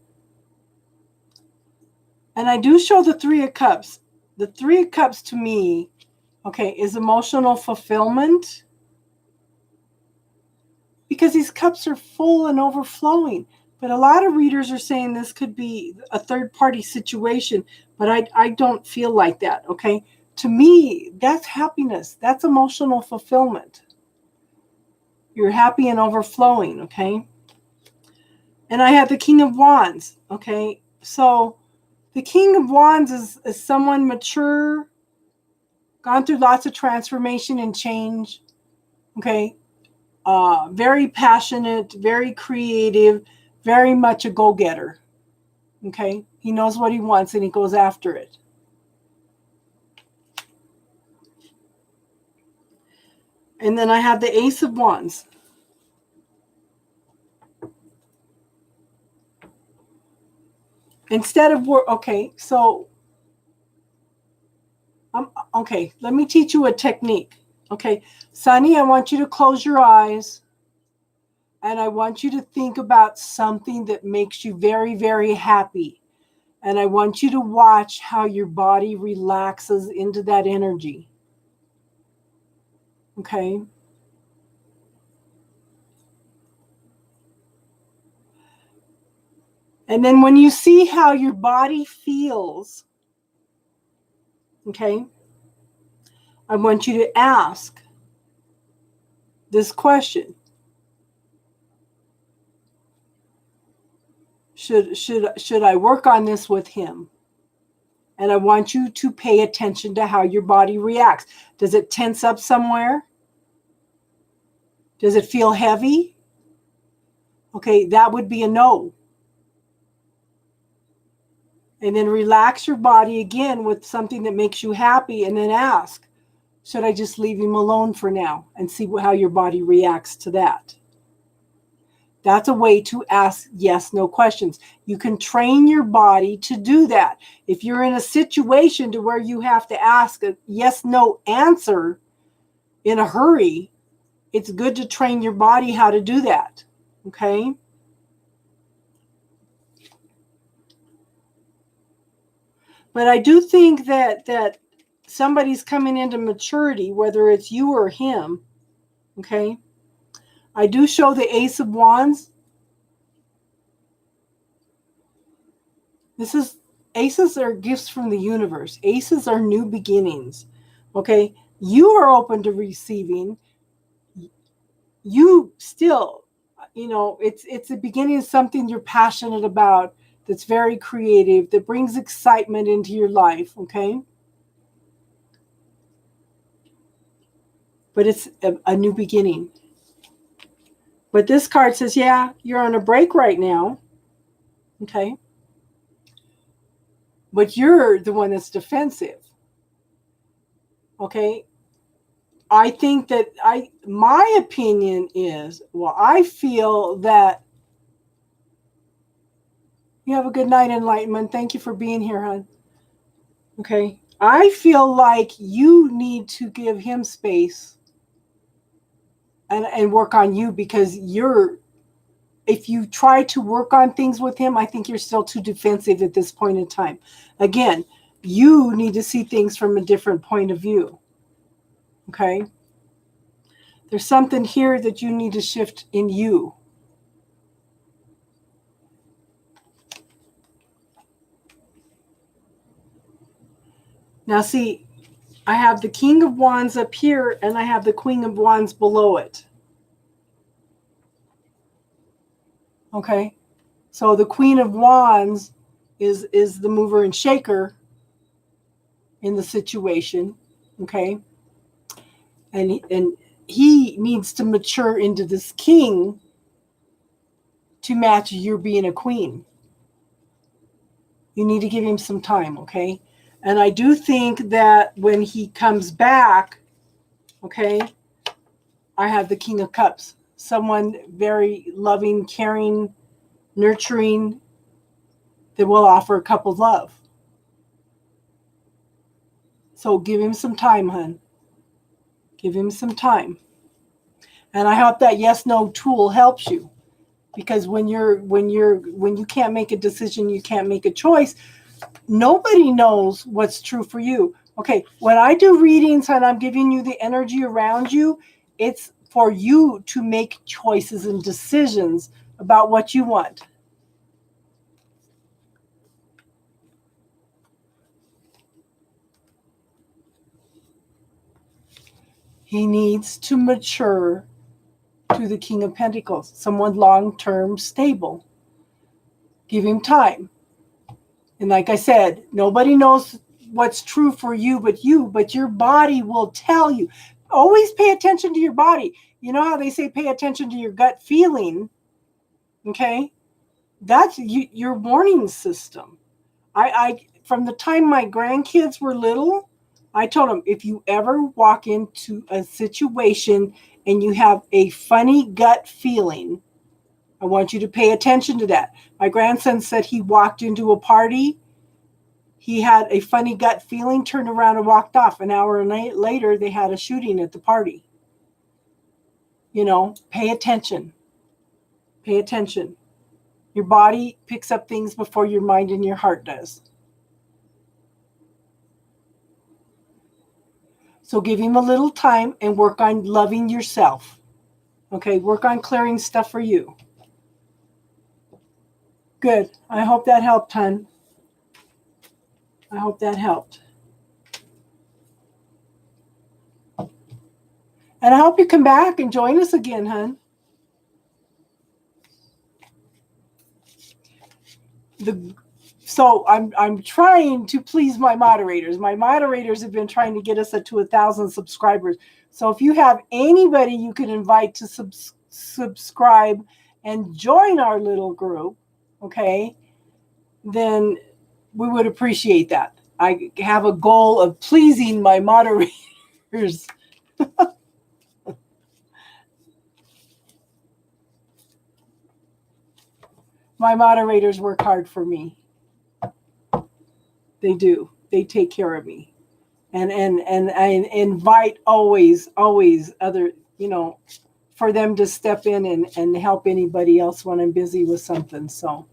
And I do show the Three of Cups. The Three of Cups to me, okay, is emotional fulfillment because these cups are full and overflowing. But a lot of readers are saying this could be a third-party situation, but I don't feel like that, okay? To me, that's happiness. That's emotional fulfillment. You're happy and overflowing, okay? And I have the King of Wands, okay? So the King of Wands is someone mature, gone through lots of transformation and change, okay? Very passionate, very creative, very much a go-getter, okay? He knows what he wants and he goes after it. And then I have the Ace of Wands. Instead of work, okay, so, okay, let me teach you a technique. Okay, Sunny, I want you to close your eyes and I want you to think about something that makes you very, very happy. And I want you to watch how your body relaxes into that energy. Okay? And then when you see how your body feels, okay, I want you to ask this question. Should I work on this with him? And I want you to pay attention to how your body reacts. Does it tense up somewhere? Does it feel heavy? Okay, that would be a no. And then relax your body again with something that makes you happy and then ask, should I just leave him alone for now and see how your body reacts to that? That's a way to ask yes, no questions. You can train your body to do that. If you're in a situation to where you have to ask a yes, no answer in a hurry, it's good to train your body how to do that. Okay? But I do think that somebody's coming into maturity, whether it's you or him. Okay? I do show the Ace of Wands. Aces are gifts from the universe. Aces are new beginnings. Okay? You are open to receiving. You still, it's the beginning of something you're passionate about, that's very creative, that brings excitement into your life, okay? But it's a new beginning. But this card says, yeah, you're on a break right now. Okay. But you're the one that's defensive. Okay. I think that my opinion is, well, I feel that you have a good night, Enlightenment. Thank you for being here, hon. Okay. I feel like you need to give him space and work on you, because if you try to work on things with him, I think you're still too defensive at this point in time. Again, you need to see things from a different point of view. Okay? There's something here that you need to shift in you. Now see, I have the King of Wands up here and I have the Queen of Wands below it. Okay? So the Queen of Wands is the mover and shaker in the situation. Okay? And he needs to mature into this king to match your being a queen. You need to give him some time, okay? And I do think that when he comes back, okay, I have the King of Cups. Someone very loving, caring, nurturing, that will offer a couple love. So give him some time, hun. Give him some time. And I hope that yes no tool helps you. Because when you can't make a decision, you can't make a choice, nobody knows what's true for you. Okay, when I do readings and I'm giving you the energy around you, it's for you to make choices and decisions about what you want. He needs to mature to the King of Pentacles, someone long-term stable. Give him time. And like I said, nobody knows what's true for you, but your body will tell you. Always pay attention to your body. You know how they say pay attention to your gut feeling, okay? That's your warning system. I from the time my grandkids were little, I told them, if you ever walk into a situation and you have a funny gut feeling, I want you to pay attention to that. My grandson said he walked into a party. He had a funny gut feeling, turned around and walked off. An hour later, they had a shooting at the party. You know, pay attention. Pay attention. Your body picks up things before your mind and your heart does. So give him a little time and work on loving yourself. Okay, work on clearing stuff for you. Good. I hope that helped, hon. I hope that helped. And I hope you come back and join us again, hon. So I'm trying to please my moderators. My moderators have been trying to get us to 1,000 subscribers. So if you have anybody you can invite to subscribe and join our little group, okay, then we would appreciate that. I have a goal of pleasing my moderators. My moderators work hard for me. They do. They take care of me. And I invite always other, for them to step in and help anybody else when I'm busy with something. So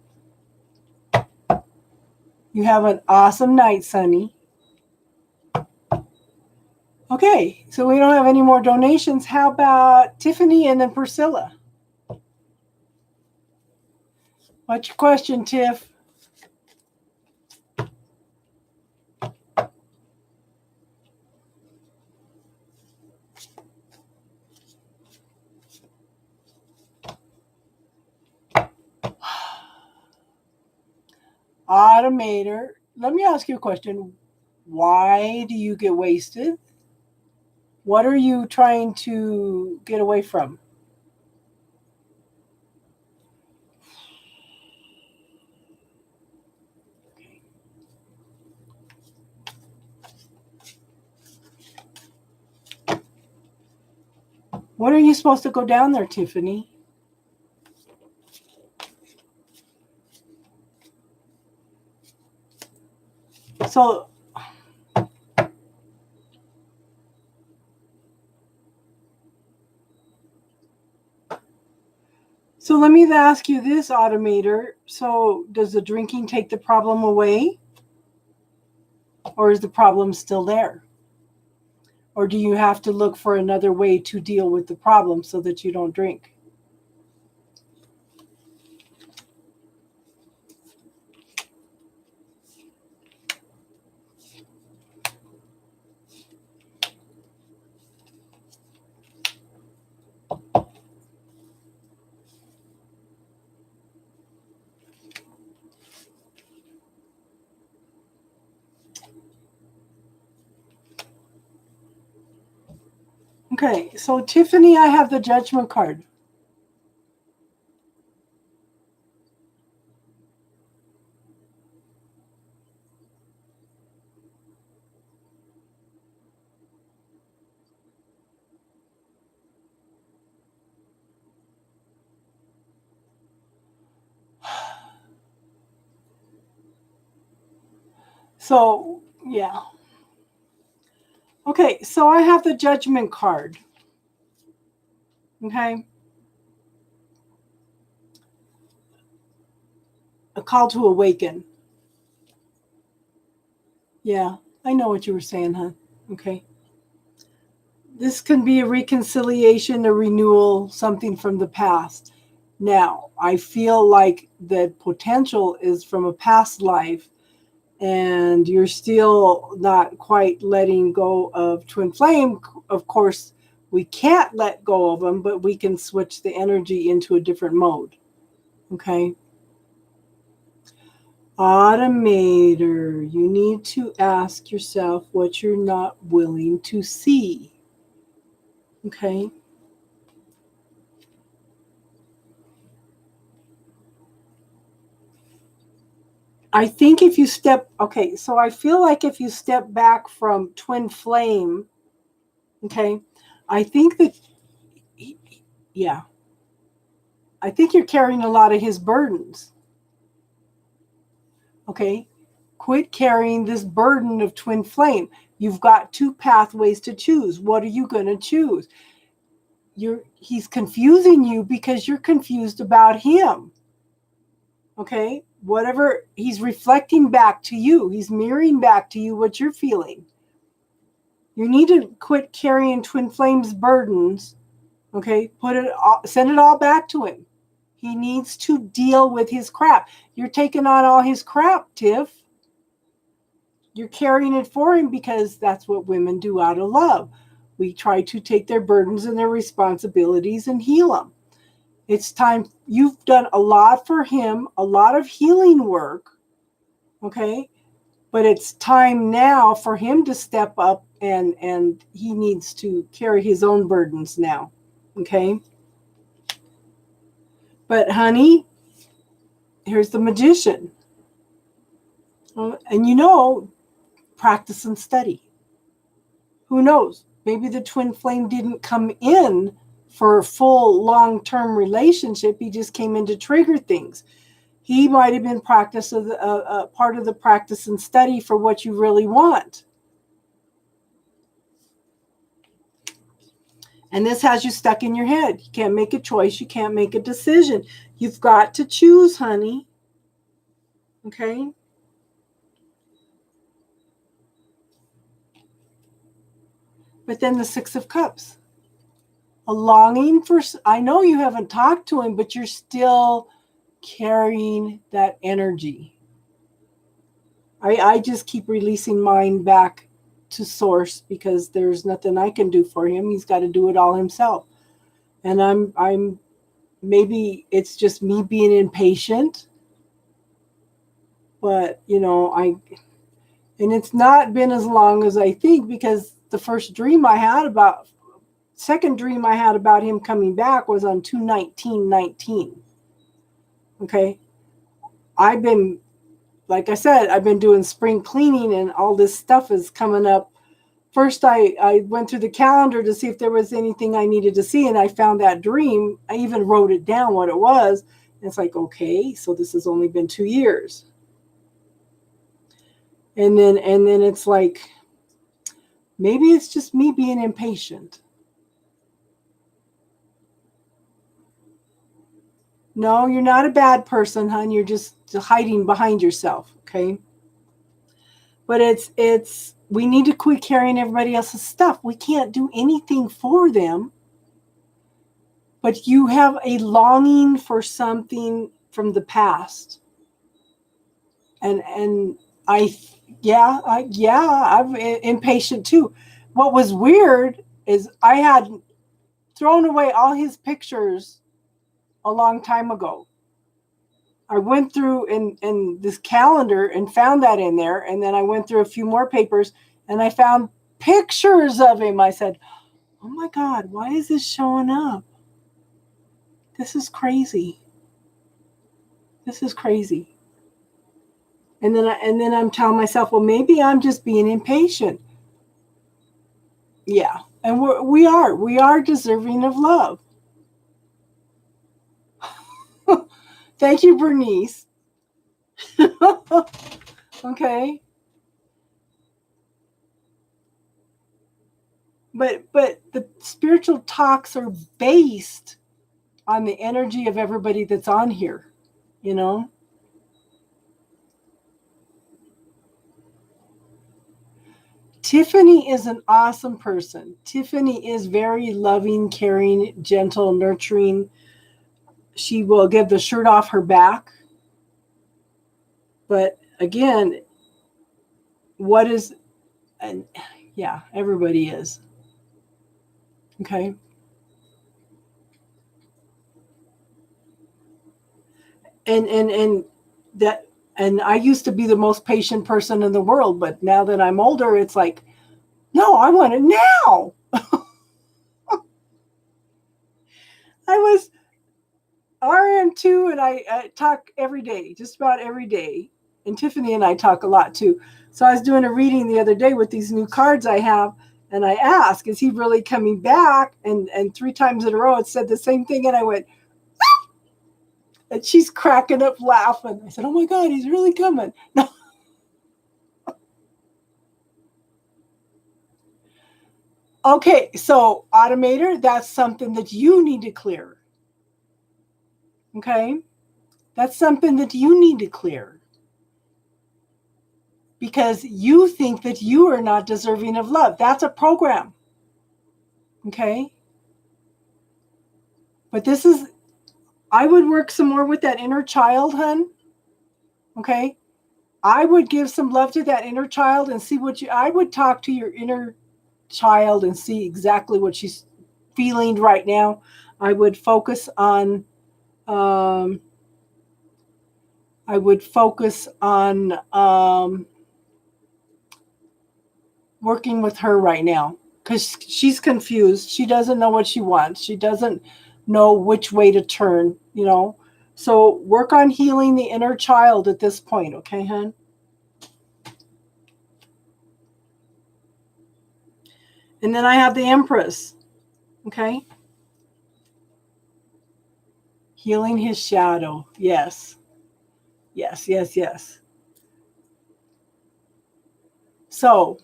you have an awesome night, Sunny. Okay, so we don't have any more donations. How about Tiffany and then Priscilla? What's your question, Tiff? Automator, let me ask you a question. Why do you get wasted? What are you trying to get away from? When are you supposed to go down there, Tiffany? So let me ask you this, Automator. So does the drinking take the problem away? Or is the problem still there? Or do you have to look for another way to deal with the problem so that you don't drink? Okay, so Tiffany, I have the Judgment card. So, yeah. Okay, so I have the Judgment card. Okay. A call to awaken. Yeah, I know what you were saying, huh? Okay. This can be a reconciliation, a renewal, something from the past. Now, I feel like the potential is from a past life, and you're still not quite letting go of Twin Flame. Of course, we can't let go of them, but we can switch the energy into a different mode. Okay. Automator, you need to ask yourself what you're not willing to see. Okay. I think if you okay, so I feel like if you step back from Twin Flame, okay, I think that, yeah, I think you're carrying a lot of his burdens. Okay. Quit carrying this burden of Twin Flame. You've got two pathways to choose. What are you going to choose? He's confusing you because you're confused about him. Okay? Whatever, he's reflecting back to you. He's mirroring back to you what you're feeling. You need to quit carrying Twin Flame's burdens. Okay? Send it all back to him. He needs to deal with his crap. You're taking on all his crap, Tiff. You're carrying it for him because that's what women do out of love. We try to take their burdens and their responsibilities and heal them. It's time. You've done a lot for him, a lot of healing work. Okay. But it's time now for him to step up, and he needs to carry his own burdens now. Okay. But honey, here's the Magician. And practice and study. Who knows? Maybe the Twin Flame didn't come in for a full long-term relationship. He just came in to trigger things. He might have been part of the practice and study for what you really want. And this has you stuck in your head. You can't make a choice. You can't make a decision. You've got to choose, honey. Okay? But then the Six of Cups. A longing for, I know you haven't talked to him, but you're still carrying that energy. I just keep releasing mine back to source because there's nothing I can do for him. He's got to do it all himself. And I'm maybe it's just me being impatient, but and it's not been as long as I think, because the second dream I had about him coming back was on 2/19/19. Okay. Like I said, I've been doing spring cleaning, and all this stuff is coming up first I went through the calendar to see if there was anything I needed to see, and I found that dream. I even wrote it down what it was. And it's like, okay, so this has only been 2 years. And then it's like, maybe it's just me being impatient. No, you're not a bad person, hon. You're just hiding behind yourself, okay? But it's we need to quit carrying everybody else's stuff. We can't do anything for them. But you have a longing for something from the past. And I'm impatient too. What was weird is I had thrown away all his pictures a long time ago. I went through in this calendar and found that in there, and then I went through a few more papers and I found pictures of him. I said, "Oh my God, why is this showing up? This is crazy. This is crazy." And then I'm telling myself, well, maybe I'm just being impatient. Yeah, and we are deserving of love. Thank you, Bernice. Okay. But the spiritual talks are based on the energy of everybody that's on here, you know? Tiffany is an awesome person. Tiffany is very loving, caring, gentle, nurturing. She will give the shirt off her back. But again, what is, and yeah, everybody is. Okay. And that, and I used to be the most patient person in the world, but now that I'm older, it's like, no, I want it now. I was RM2 and I talk every day, just about every day. And Tiffany and I talk a lot too. So I was doing a reading the other day with these new cards I have, and I asked, is he really coming back? And 3 times in a row it said the same thing, and I went, ah! And she's cracking up laughing. I said, oh my God, he's really coming. No. Okay, so automator, that's something that you need to clear. Okay? That's something that you need to clear. Because you think that you are not deserving of love. That's a program. Okay? But this is, I would work some more with that inner child, hun. Okay? I would give some love to that inner child and see I would talk to your inner child and see exactly what she's feeling right now. I would focus on, working with her right now because she's confused. She doesn't know what she wants. She doesn't know which way to turn, you know. So work on healing the inner child at this point, okay, hon? And then I have the Empress, okay? Healing his shadow. Yes. Yes, yes, yes. So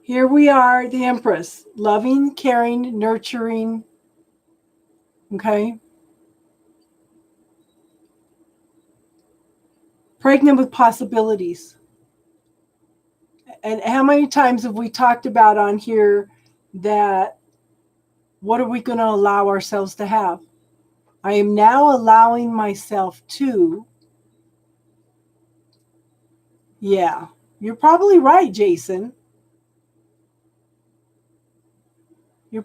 here we are, the Empress, loving, caring, nurturing, okay? Pregnant with possibilities. And how many times have we talked about on here that what are we going to allow ourselves to have? I am now allowing myself to. Yeah, you're probably right, Jason. Your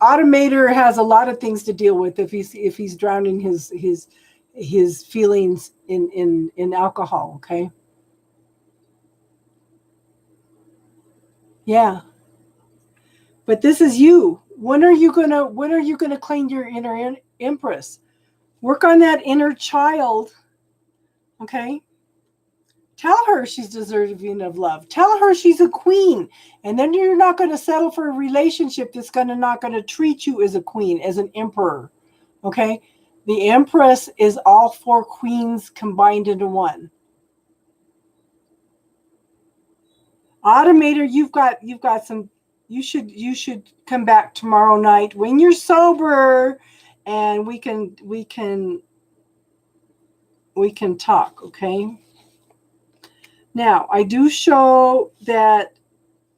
automator has a lot of things to deal with if he's drowning his feelings in alcohol. Okay. Yeah, but this is you. When are you gonna claim your inner empress? Work on that inner child. Okay. Tell her she's deserving of love. Tell her she's a queen. And then you're not going to settle for a relationship that's not going to treat you as a queen, as an emperor. Okay? The Empress is all four queens combined into one. Automator, you've got some. You should come back tomorrow night when you're sober, and we can talk. Okay. Now I do show that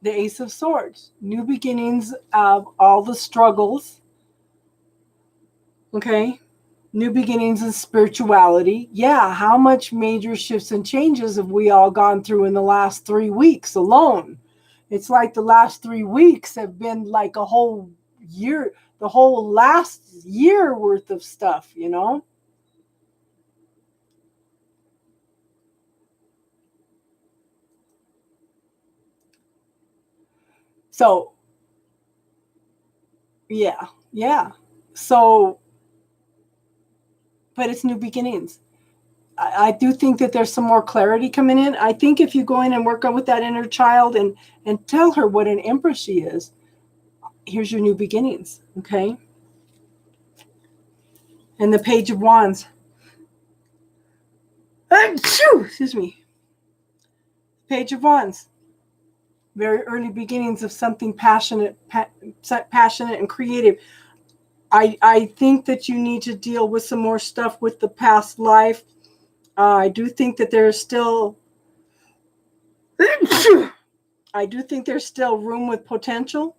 the Ace of Swords, new beginnings of all the struggles. Okay. New beginnings in spirituality. Yeah, how much major shifts and changes have we all gone through in the last 3 weeks alone? It's like the last 3 weeks have been like a whole year, the whole last year worth of stuff, you know? So, yeah. So, but it's new beginnings. I do think that there's some more clarity coming in. I think if you go in and work on with that inner child and tell her what an empress she is, here's your new beginnings, okay? And the Page of Wands. Excuse me. Page of Wands. Very early beginnings of something passionate and creative. I think that you need to deal with some more stuff with the past life. I do think that there's still room with potential,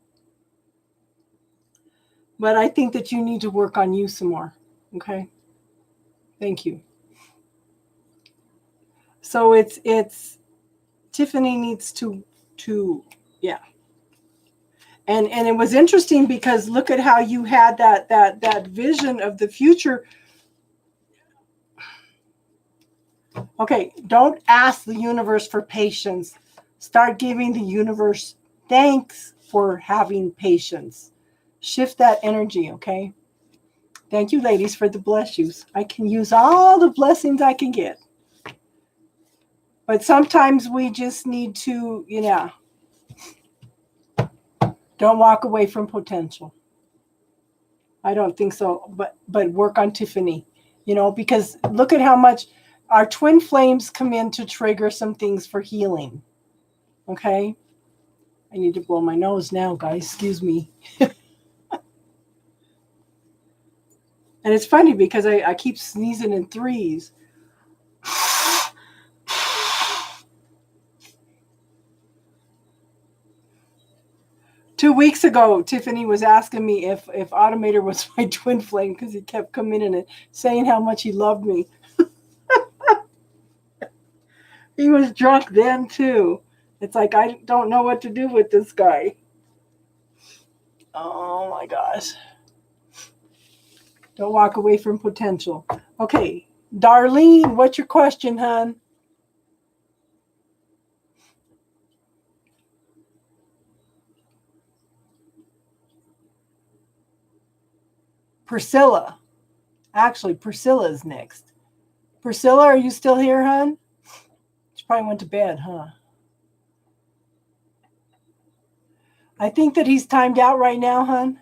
but I think that you need to work on you some more. Okay. Thank you. So it's Tiffany needs to yeah. And it was interesting because look at how you had that vision of the future. Okay, don't ask the universe for patience. Start giving the universe thanks for having patience. Shift that energy, okay? Thank you, ladies, for the bless yous. I can use all the blessings I can get. But sometimes we just need to, don't walk away from potential. I don't think so, but work on Tiffany, because look at how much our twin flames come in to trigger some things for healing. Okay? I need to blow my nose now, guys. Excuse me. And it's funny because I keep sneezing in threes. 2 weeks ago, Tiffany was asking me if Automator was my twin flame because he kept coming in and saying how much he loved me. He was drunk then, too. It's like, I don't know what to do with this guy. Oh, my gosh. Don't walk away from potential. Okay, Darlene, what's your question, hon? Priscilla. Actually, Priscilla is next. Priscilla, are you still here, hon? She probably went to bed, huh? I think that he's timed out right now, hon.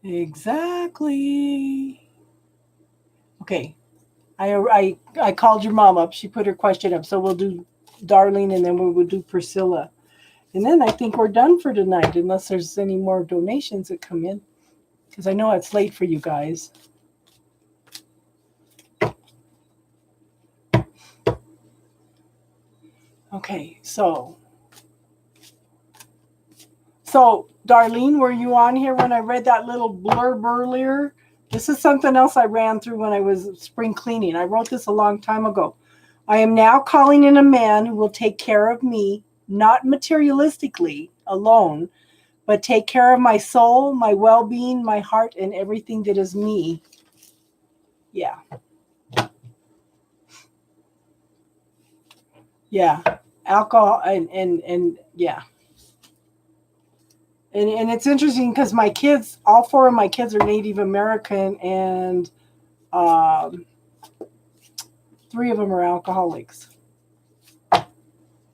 Exactly. Okay. I called your mom up. She put her question up. So we'll do Darlene and then we'll do Priscilla. And then I think we're done for tonight, unless there's any more donations that come in. Because I know it's late for you guys. Okay, so Darlene, were you on here when I read that little blurb earlier? This is something else I ran through when I was spring cleaning. I wrote this a long time ago. I am now calling in a man who will take care of me, not materialistically alone, but take care of my soul, my well-being, my heart, and everything that is me. Yeah. Yeah. Alcohol and yeah. And it's interesting because my kids, all four of my kids are Native American, and Three of them are alcoholics.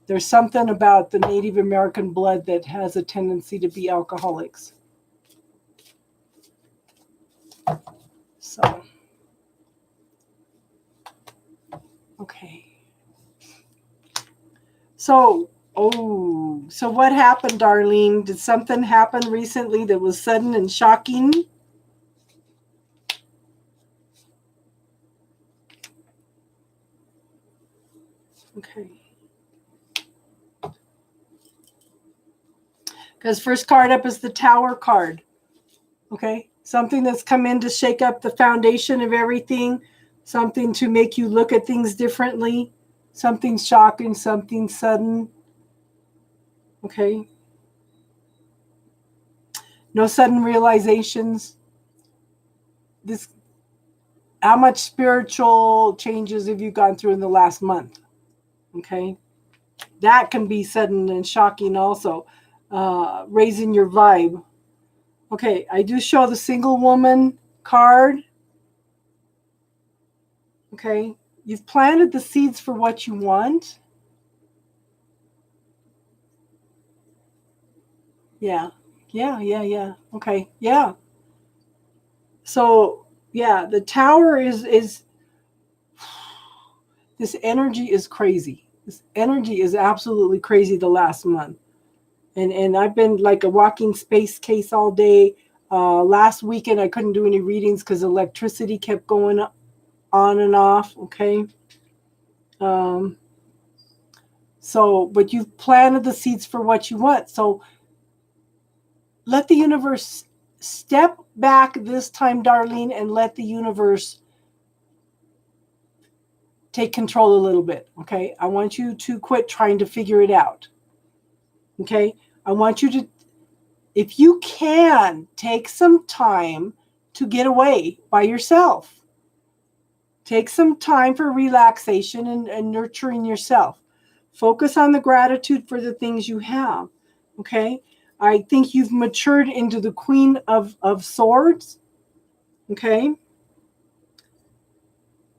There's something about the Native American blood that has a tendency to be alcoholics. So, okay. So what happened, Darlene? Did something happen recently that was sudden and shocking? Okay. Because first card up is the Tower card. Okay. Something that's come in to shake up the foundation of everything. Something to make you look at things differently. Something shocking, something sudden. Okay. No sudden realizations. How much spiritual changes have you gone through in the last month? Okay. That can be sudden and shocking also. Raising your vibe. Okay, I do show the single woman card. Okay, you've planted the seeds for what you want. Yeah. Okay, yeah. So, yeah, the Tower is this energy is crazy. This energy is absolutely crazy the last month. And I've been like a walking space case all day. Last weekend I couldn't do any readings because electricity kept going on and off. Okay. So, but you've planted the seeds for what you want. So let the universe step back this time, Darlene, and let the universe take control a little bit. Okay. I want you to quit trying to figure it out. Okay. I want you to, if you can, take some time to get away by yourself. Take some time for relaxation and nurturing yourself. Focus on the gratitude for the things you have. Okay. I think you've matured into the Queen of Swords. Okay.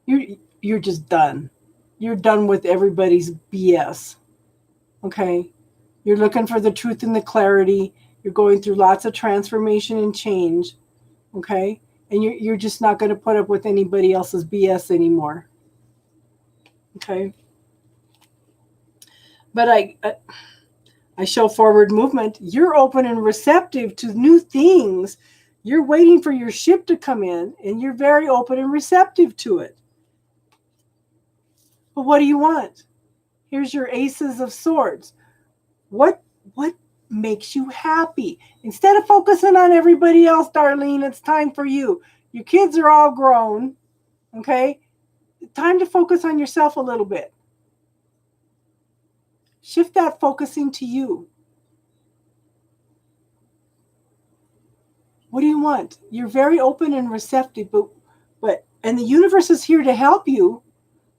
You're just done. You're done with everybody's BS. Okay. You're looking for the truth and the clarity. You're going through lots of transformation and change. Okay. And you're just not going to put up with anybody else's BS anymore. Okay. But I show forward movement. You're open and receptive to new things. You're waiting for your ship to come in, and you're very open and receptive to it. But what do you want? Here's your Aces of Swords. What makes you happy? Instead of focusing on everybody else, Darlene, it's time for you. Your kids are all grown. Okay? Time to focus on yourself a little bit. Shift that focusing to you. What do you want? You're very open and receptive, but and the universe is here to help you.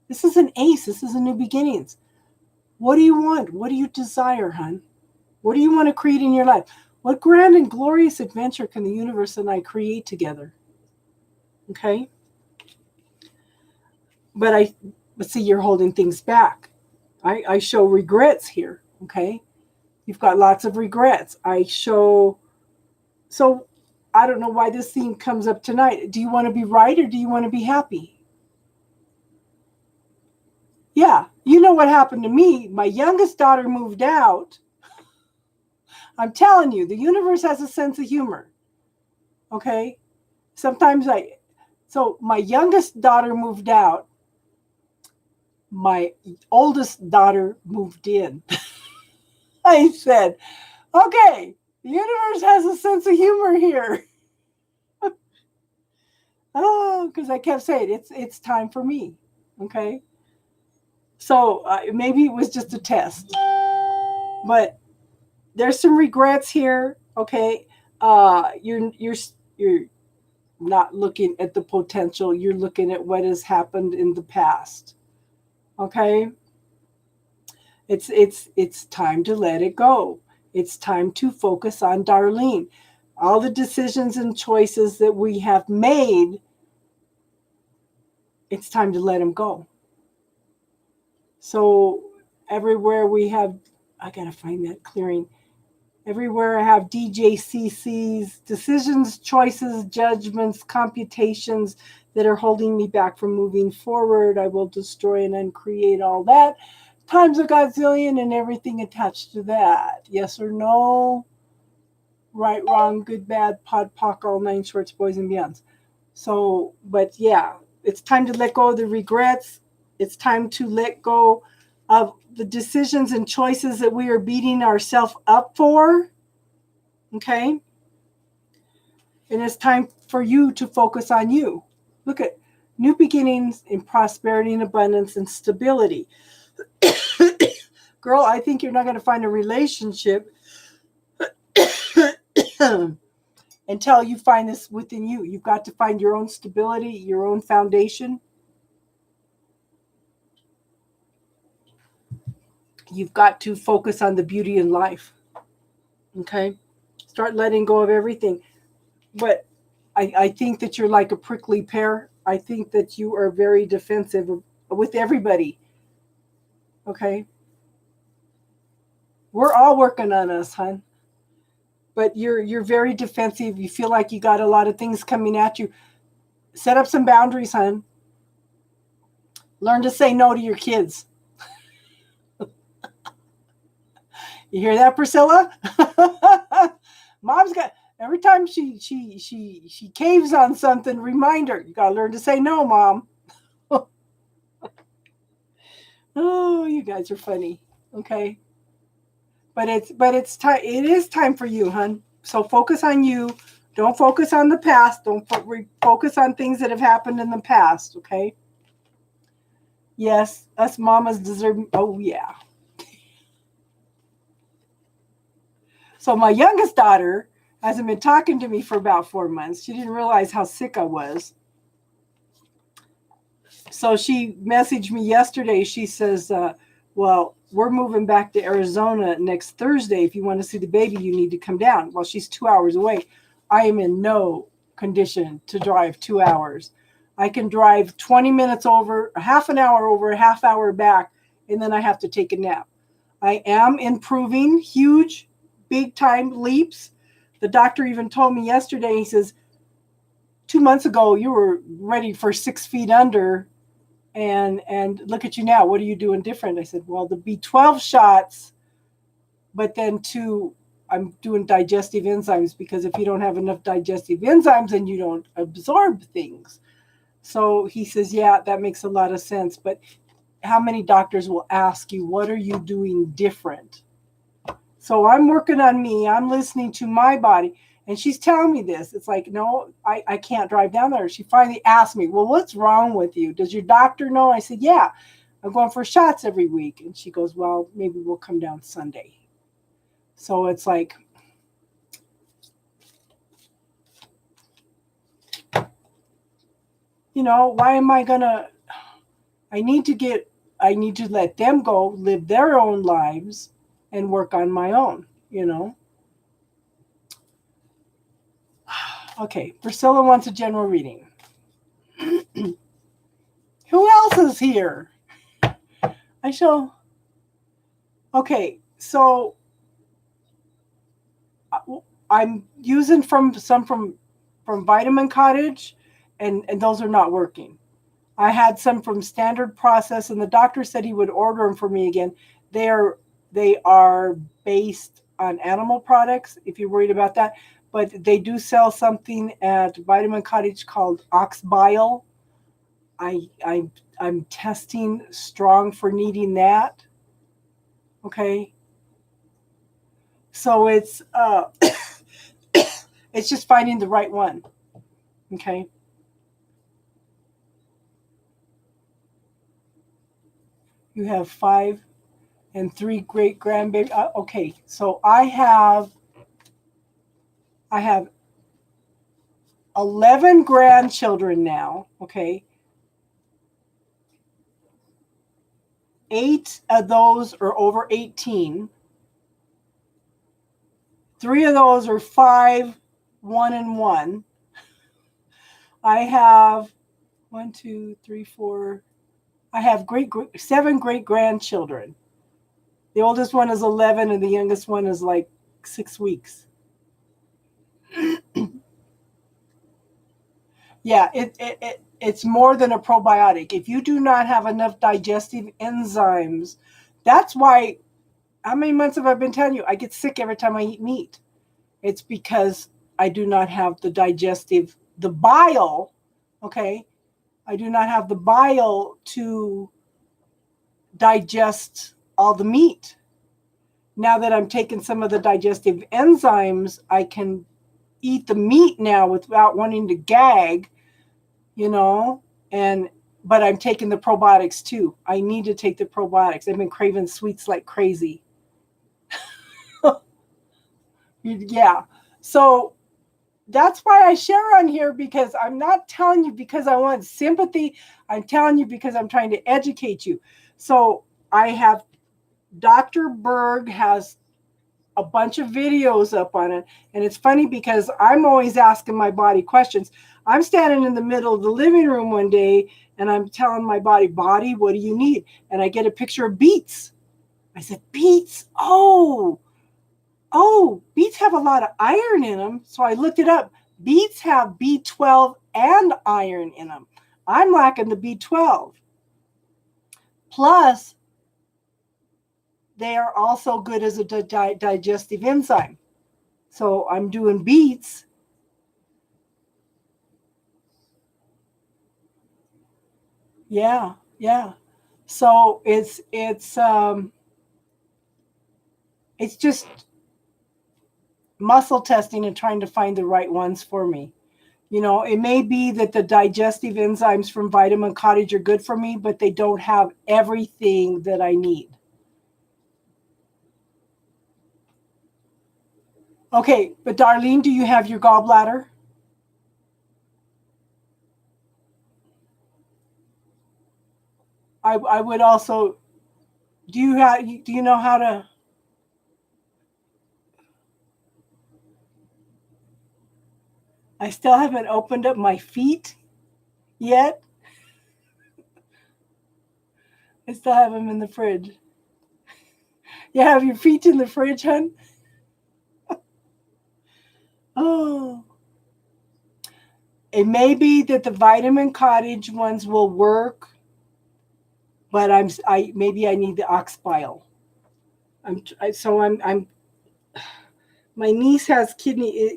This is an ace. This is a new beginnings. What do you want? What do you desire, hon? What do you want to create in your life? What grand and glorious adventure can the universe and I create together? Okay? But see, you're holding things back. I show regrets here. Okay? You've got lots of regrets. So I don't know why this theme comes up tonight. Do you want to be right or do you want to be happy? Yeah, you know what happened to me. My youngest daughter moved out. I'm telling you, the universe has a sense of humor. Okay? Sometimes so my youngest daughter moved out. My oldest daughter moved in. I said, okay, the universe has a sense of humor here. Oh, because I kept saying it's time for me. Okay. So maybe it was just a test, but there's some regrets here. Okay. You're not looking at the potential. You're looking at what has happened in the past. Okay. It's time to let it go. It's time to focus on Darlene. All the decisions and choices that we have made it's time to let them go. So everywhere we have, I got to find that clearing. Everywhere I have DJCCs, decisions, choices, judgments, computations that are holding me back from moving forward, I will destroy and uncreate all that times a godzillion and everything attached to that. Yes or no? Right, wrong, good, bad, pod, poc, all nine shorts, boys and beyonds. So, but yeah, it's time to let go of the regrets. It's time to let go of the decisions and choices that we are beating ourselves up for. Okay? And it's time for you to focus on you. Look at new beginnings in prosperity and abundance and stability. Girl, I think you're not going to find a relationship until you find this within you. You've got to find your own stability, your own foundation. You've got to focus on the beauty in life. Okay? Start letting go of everything. But I think that you're like a prickly pear. I think that you are very defensive with everybody. Okay? We're all working on us, hon. But you're very defensive. You feel like you got a lot of things coming at you. Set up some boundaries, hon. Learn to say no to your kids. You hear that, Priscilla? Mom's got every time she caves on something, remind her, you gotta learn to say no, Mom. Oh, you guys are funny. Okay. But it's time. It is time for you, hon. So focus on you. Don't focus on the past. Don't focus on things that have happened in the past. Okay. Yes, us mamas deserve. Oh yeah. So my youngest daughter hasn't been talking to me for about 4 months. She didn't realize how sick I was. So she messaged me yesterday. She says, well, we're moving back to Arizona next Thursday. If you want to see the baby, you need to come down. Well, she's 2 hours away. I am in no condition to drive 2 hours. I can drive 20 minutes over, a half an hour over, a half hour back, and then I have to take a nap. I am improving huge, big time leaps. The doctor even told me yesterday, he says, 2 months ago, you were ready for 6 feet under, and look at you now. What are you doing different? I said, well, the B12 shots, but then I'm doing digestive enzymes, because if you don't have enough digestive enzymes, then you don't absorb things. So he says, yeah, that makes a lot of sense. But how many doctors will ask you, what are you doing different? So I'm working on me. I'm listening to my body. And she's telling me this. It's like, no, I can't drive down there. She finally asked me, well, what's wrong with you? Does your doctor know? I said, yeah, I'm going for shots every week. And she goes, well, maybe we'll come down Sunday. So it's like, why am I going to, I need to let them go, live their own lives, and work on my own. Okay, Priscilla wants a general reading. Who else is here? Okay, so I'm using some from Vitamin Cottage, and those are not working. I had some from Standard Process, and the doctor said he would order them for me again. They are based on animal products, if you're worried about that. But they do sell something at Vitamin Cottage called Ox Bile. I'm testing strong for needing that. Okay. So it's it's just finding the right one. Okay. You have 5 and 3 great grandbabies. Okay. So I have 11 grandchildren now. Okay. 8 of those are over 18. 3 of those are 5, 1, and 1. I have 1, 2, 3, 4. I have 7 great grandchildren. The oldest one is 11 and the youngest one is like 6 weeks. Yeah, it's more than a probiotic. If you do not have enough digestive enzymes, that's why, how many months have I been telling you? I get sick every time I eat meat. It's because I do not have the bile, okay? I do not have the bile to digest all the meat. Now that I'm taking some of the digestive enzymes, I can eat the meat now without wanting to gag, you know, but I'm taking the probiotics too. I need to take the probiotics. I've been craving sweets like crazy. Yeah. So that's why I share on here, because I'm not telling you because I want sympathy. I'm telling you because I'm trying to educate you. So I have, Dr. Berg has a bunch of videos up on it. And it's funny because I'm always asking my body questions. I'm standing in the middle of the living room one day and I'm telling my body, what do you need? And I get a picture of beets. I said, beets? Oh, beets have a lot of iron in them. So I looked it up. Beets have B12 and iron in them. I'm lacking the B12. Plus, they are also good as a digestive enzyme. So I'm doing beets. Yeah. So it's just muscle testing and trying to find the right ones for me. You know, it may be that the digestive enzymes from Vitamin Cottage are good for me, but they don't have everything that I need. Okay, but Darlene, do you have your gallbladder? I would also. Do you know how to? I still haven't opened up my feet yet. I still have them in the fridge. You have your feet in the fridge, hun? Oh. It may be that the Vitamin Cottage ones will work, but maybe I need the ox bile. I'm my niece has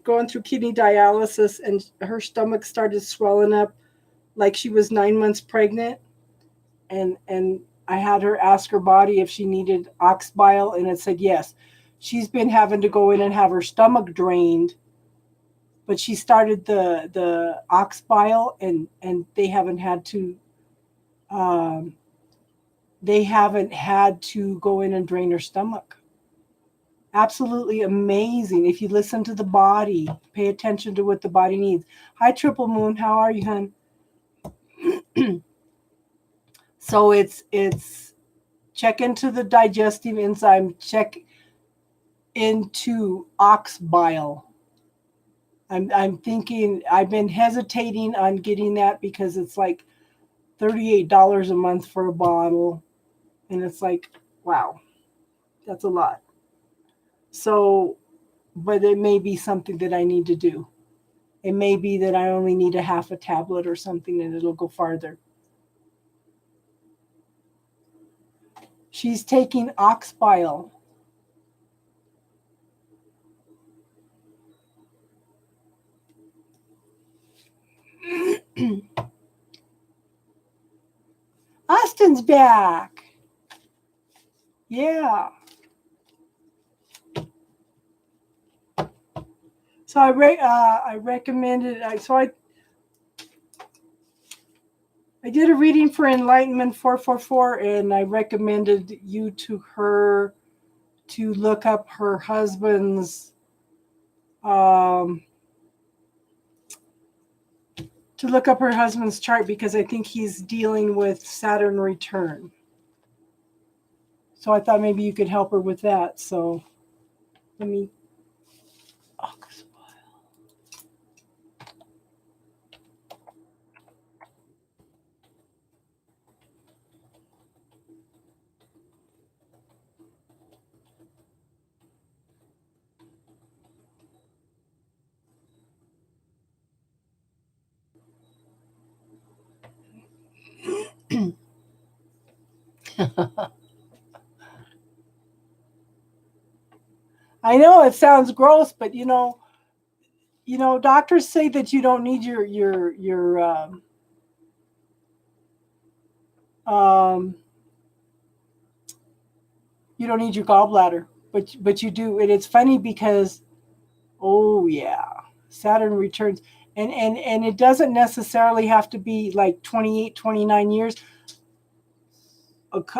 going through kidney dialysis, and her stomach started swelling up like she was 9 months pregnant, and I had her ask her body if she needed ox bile, and it said yes. She's been having to go in and have her stomach drained, but she started the ox bile, and they haven't had to go in and drain her stomach. Absolutely amazing. If you listen to the body, pay attention to what the body needs. Hi, Triple Moon. How are you, hun? So it's check into the digestive enzyme. Check into ox bile. I'm thinking, I've been hesitating on getting that because it's like $38 a month for a bottle, and it's like, wow, that's a lot. So, but it may be something that I need to do. It may be that I only need a half a tablet or something, and it'll go farther. She's taking ox bile. Austin's back. Yeah. So I recommended. I did a reading for Enlightenment 444, and I recommended you to her to look up her husband's chart, because I think he's dealing with Saturn return. So I thought maybe you could help her with that. So let me. I know it sounds gross, but doctors say that you don't need um, you don't need your gallbladder, but you do, and it's funny because oh yeah, Saturn returns, and it doesn't necessarily have to be like 28, 29 years.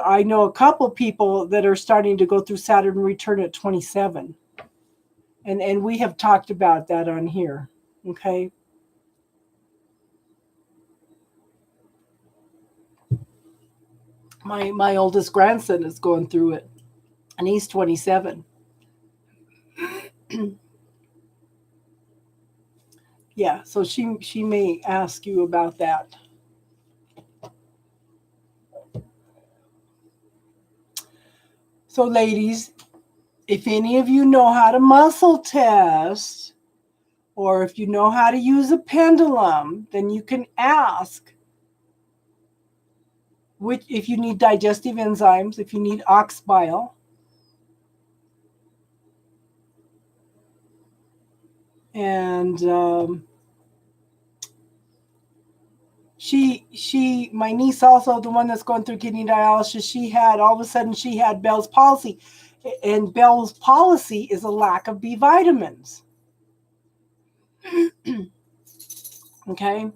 I know a couple people that are starting to go through Saturn return at 27, and we have talked about that on here. Okay. My oldest grandson is going through it, and he's 27. Yeah, so she may ask you about that. So ladies, if any of you know how to muscle test, or if you know how to use a pendulum, then you can ask which, if you need digestive enzymes, if you need ox bile. And my niece, also the one that's going through kidney dialysis, she had, all of a sudden she had Bell's palsy, and Bell's palsy is a lack of B vitamins. Okay.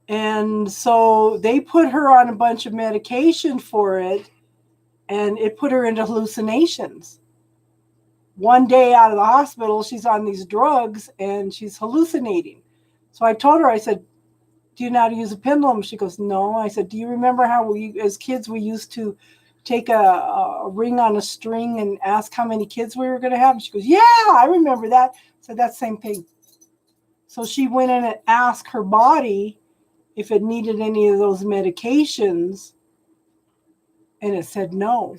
And so they put her on a bunch of medication for it, and it put her into hallucinations. One day out of the hospital, she's on these drugs and she's hallucinating. So I told her, I said, do you know how to use a pendulum? She goes, no. I said, do you remember how as kids, we used to take a ring on a string and ask how many kids we were going to have? And she goes, yeah, I remember that. So that's the same thing. So she went in and asked her body if it needed any of those medications, and it said no.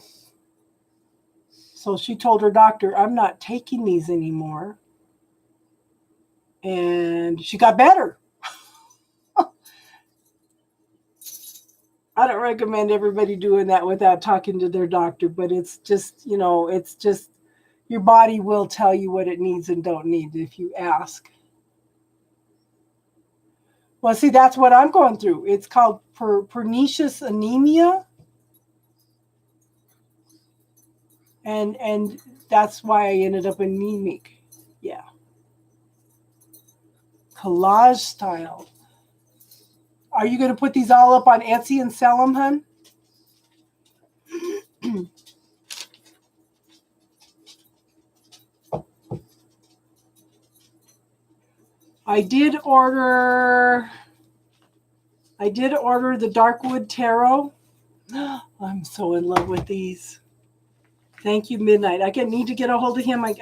So she told her doctor, I'm not taking these anymore. And she got better. I don't recommend everybody doing that without talking to their doctor, but it's just, it's just your body will tell you what it needs and don't need if you ask. Well, see, that's what I'm going through. It's called pernicious anemia. And that's why I ended up anemic. Yeah. Collage style. Are you going to put these all up on Etsy and sell them, hun? I did order the Darkwood Tarot. I'm so in love with these. Thank you, Midnight. I need to get a hold of him. I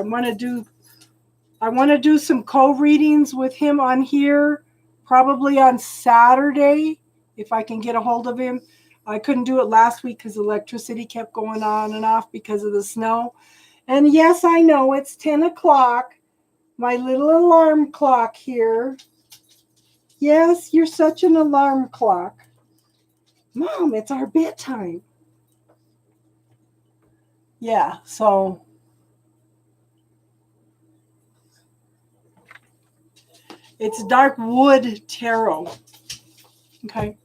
want to do some co-readings with him on here, probably on Saturday, if I can get a hold of him. I couldn't do it last week because electricity kept going on and off because of the snow. And yes, I know it's 10 o'clock. My little alarm clock here. Yes, you're such an alarm clock. Mom, it's our bedtime. Yeah, so it's Darkwood Tarot. Okay.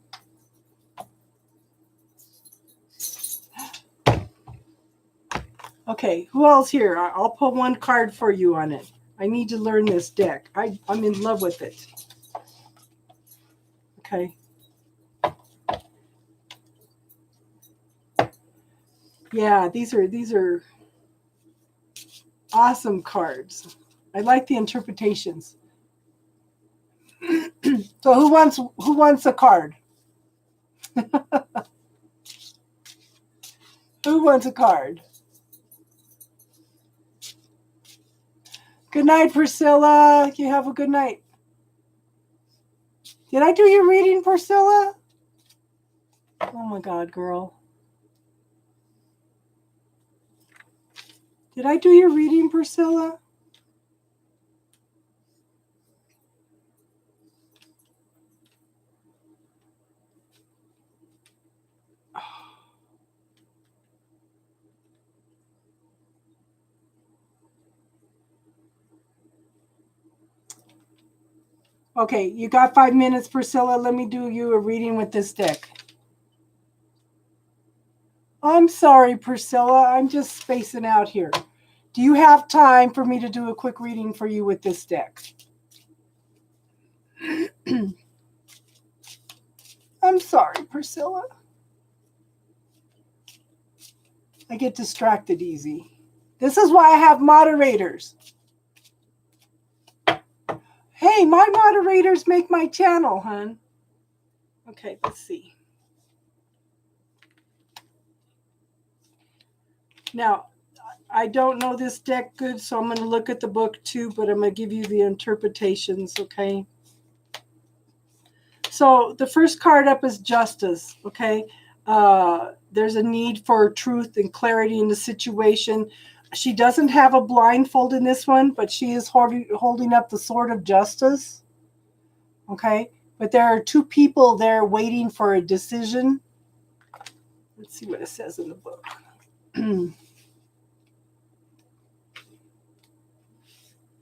Okay, who else here? I'll pull one card for you on it. I need to learn this deck. I'm in love with it. Okay. Yeah, these are awesome cards. I like the interpretations. So who wants a card? Who wants a card? Good night, Priscilla. You have a good night. Did I do your reading, Priscilla? Oh my God, girl. Did I do your reading, Priscilla? Okay, you got 5 minutes, Priscilla. Let me do you a reading with this deck. I'm sorry, Priscilla. I'm just spacing out here. Do you have time for me to do a quick reading for you with this deck? I'm sorry, Priscilla. I get distracted easy. This is why I have moderators. Hey, my moderators make my channel, hon. Okay, let's see. Now, I don't know this deck good, so I'm going to look at the book too, but I'm going to give you the interpretations, okay? So the first card up is Justice, okay? There's a need for truth and clarity in the situation. She doesn't have a blindfold in this one, but she is holding up the sword of justice, okay? But there are two people there waiting for a decision. Let's see what it says in the book.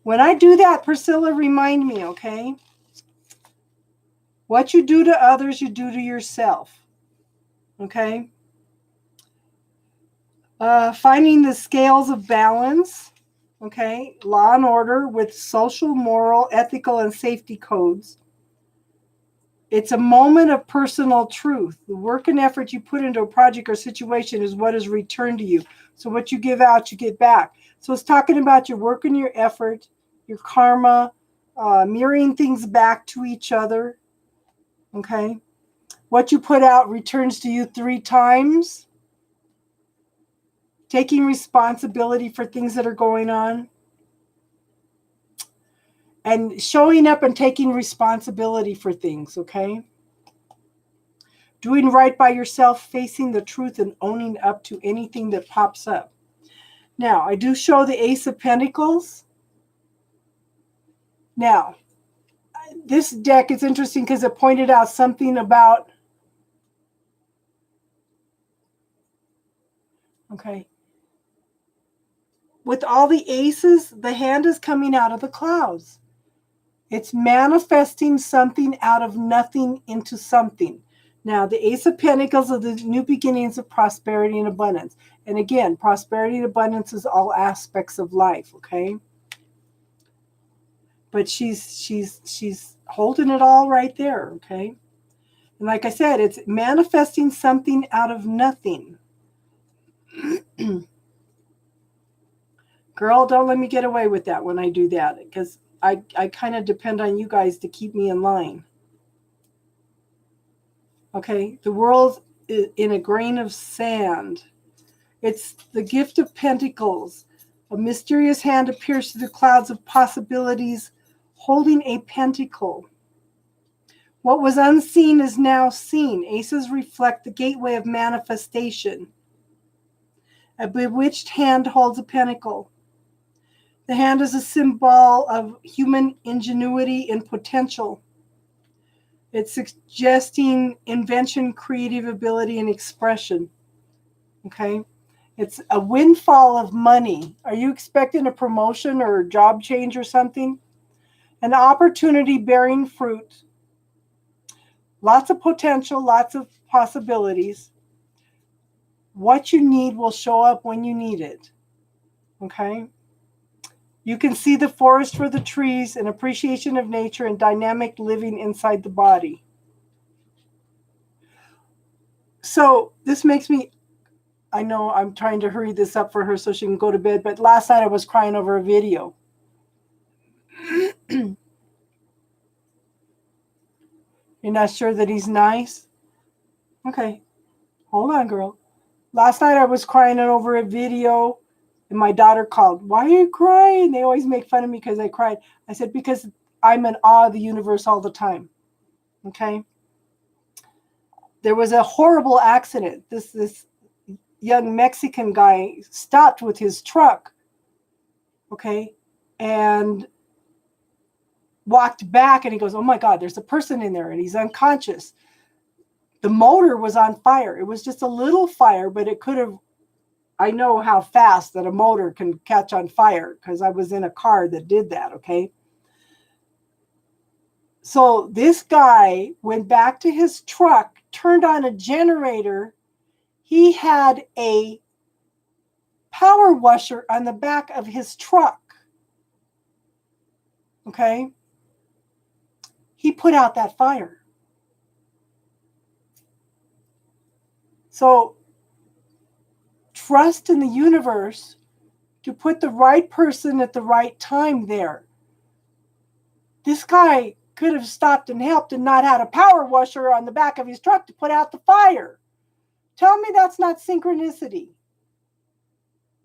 When I do that, Priscilla, remind me, okay? What you do to others, you do to yourself, okay? Finding the scales of balance, okay? Law and order with social, moral, ethical, and safety codes. It's a moment of personal truth. The work and effort you put into a project or situation is what is returned to you. So what you give out, you get back. So it's talking about your work and your effort, your karma, mirroring things back to each other, okay? What you put out returns to you 3 times. Taking responsibility for things that are going on. And showing up and taking responsibility for things, okay? Doing right by yourself, facing the truth, and owning up to anything that pops up. Now, I do show the Ace of Pentacles. Now, this deck is interesting because it pointed out something about, okay, with all the aces, the hand is coming out of the clouds. It's manifesting something out of nothing into something. Now, the Ace of Pentacles are the new beginnings of prosperity and abundance. And again, prosperity and abundance is all aspects of life, okay? But she's holding it all right there, okay? And like I said, it's manifesting something out of nothing. Girl, don't let me get away with that when I do that, because I kind of depend on you guys to keep me in line. Okay, the world is in a grain of sand. It's the gift of pentacles. A mysterious hand appears through the clouds of possibilities, holding a pentacle. What was unseen is now seen. Aces reflect the gateway of manifestation. A bewitched hand holds a pentacle. The hand is a symbol of human ingenuity and potential. It's suggesting invention, creative ability, and expression. Okay? It's a windfall of money. Are you expecting a promotion or a job change or something? An opportunity bearing fruit. Lots of potential, lots of possibilities. What you need will show up when you need it. Okay? You can see the forest for the trees, an appreciation of nature, and dynamic living inside the body. So this makes me, I know I'm trying to hurry this up for her so she can go to bed, but last night I was crying over a video. You're not sure that he's nice? Okay, hold on, girl. Last night I was crying over a video, and my daughter called. Why are you crying? They always make fun of me because I cried. I said, because I'm in awe of the universe all the time. Okay? There was a horrible accident. This young Mexican guy stopped with his truck, okay, and walked back, and he goes, oh my God, there's a person in there, and he's unconscious. The motor was on fire. It was just a little fire, but it could have, I know how fast that a motor can catch on fire because I was in a car that did that, okay? So this guy went back to his truck, turned on a generator. He had a power washer on the back of his truck. Okay? He put out that fire. So trust in the universe to put the right person at the right time there. This guy could have stopped and helped and not had a power washer on the back of his truck to put out the fire. Tell me that's not synchronicity.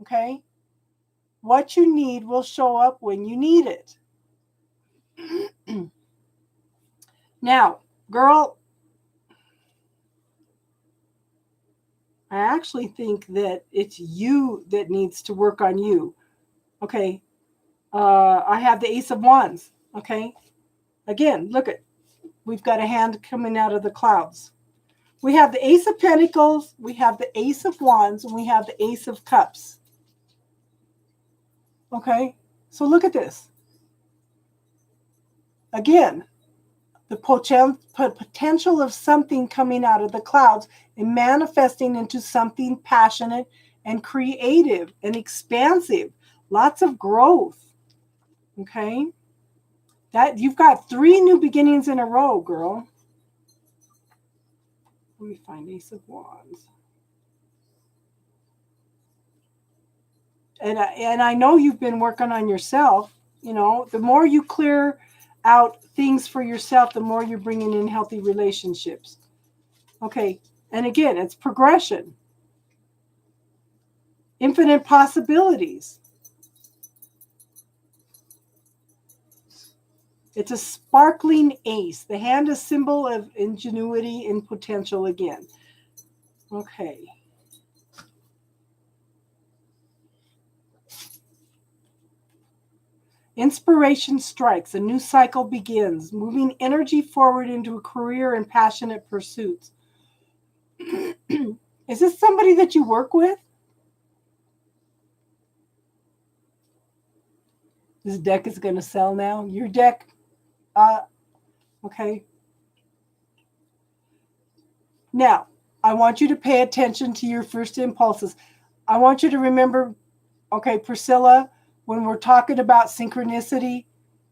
Okay? What you need will show up when you need it. Now, girl, I actually think that it's you that needs to work on you. Okay. I have the Ace of Wands. Okay. Again, look at, we've got a hand coming out of the clouds. We have the Ace of Pentacles, we have the Ace of Wands, and we have the Ace of Cups. Okay. So look at this. Again, the potential of something coming out of the clouds and manifesting into something passionate and creative and expansive. Lots of growth. Okay? That you've got 3 new beginnings in a row, girl. Let me find Ace of Wands. And I know you've been working on yourself. You know, the more you clear out things for yourself, the more you're bringing in healthy relationships. Okay. And again, it's progression. Infinite possibilities. It's a sparkling ace. The hand is symbol of ingenuity and potential again. Okay. Inspiration strikes. A new cycle begins, moving energy forward into a career and passionate pursuits. Is this somebody that you work with? This deck is going to sell now. Your deck, okay. Now, I want you to pay attention to your first impulses. I want you to remember, okay, Priscilla, when we're talking about synchronicity,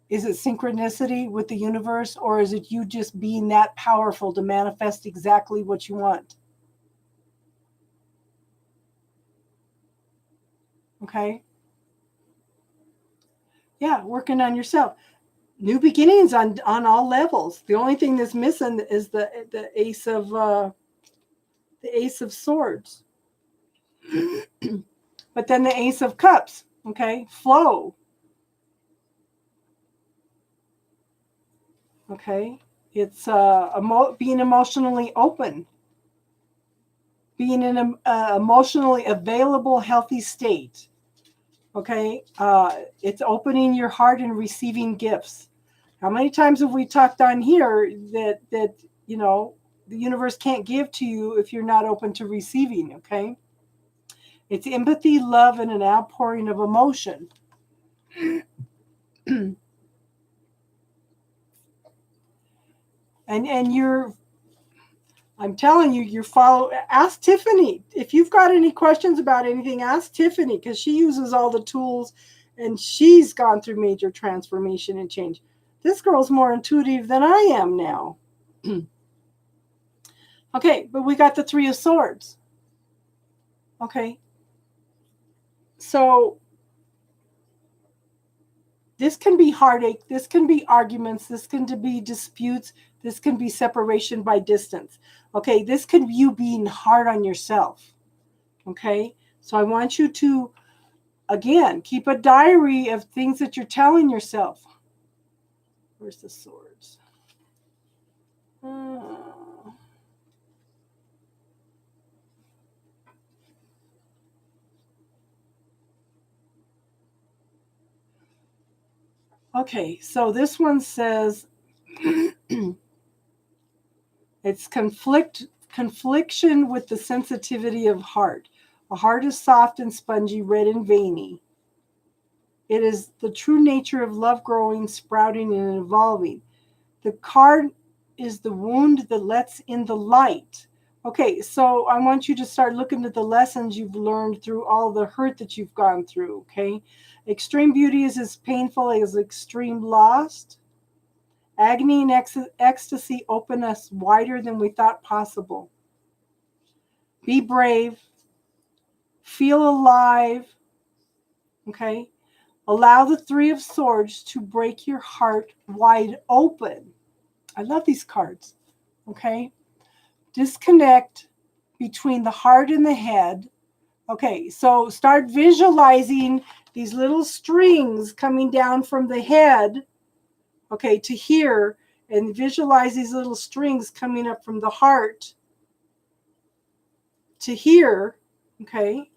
is it synchronicity with the universe, or is it you just being that powerful to manifest exactly what you want? Okay. Yeah, working on yourself. New beginnings on all levels. The only thing that's missing is the ace of swords. But then the Ace of Cups, okay? Flow. Okay? It's being emotionally open. Being in an emotionally available, healthy state. Okay? It's opening your heart and receiving gifts. How many times have we talked on here that you know, the universe can't give to you if you're not open to receiving, okay? It's empathy, love, and an outpouring of emotion. and you're, I'm telling you, ask Tiffany. If you've got any questions about anything, ask Tiffany, because she uses all the tools and she's gone through major transformation and change. This girl's more intuitive than I am now. Okay, but we got the Three of Swords. Okay. So this can be heartache, this can be arguments, this can be disputes, this can be separation by distance. Okay, this can be you being hard on yourself. Okay, so I want you to, again, keep a diary of things that you're telling yourself. Where's the swords? Okay, so this one says it's confliction with the sensitivity of heart. A heart is soft and spongy, red and veiny. It is the true nature of love growing, sprouting, and evolving. The card is the wound that lets in the light. Okay, so I want you to start looking at the lessons you've learned through all the hurt that you've gone through, okay? Extreme beauty is as painful as extreme loss. Agony and ecstasy open us wider than we thought possible. Be brave. Feel alive, okay? Allow the Three of Swords to break your heart wide open. I love these cards, okay? Disconnect between the heart and the head. Okay, so start visualizing these little strings coming down from the head, okay, to here, and visualize these little strings coming up from the heart to here, okay,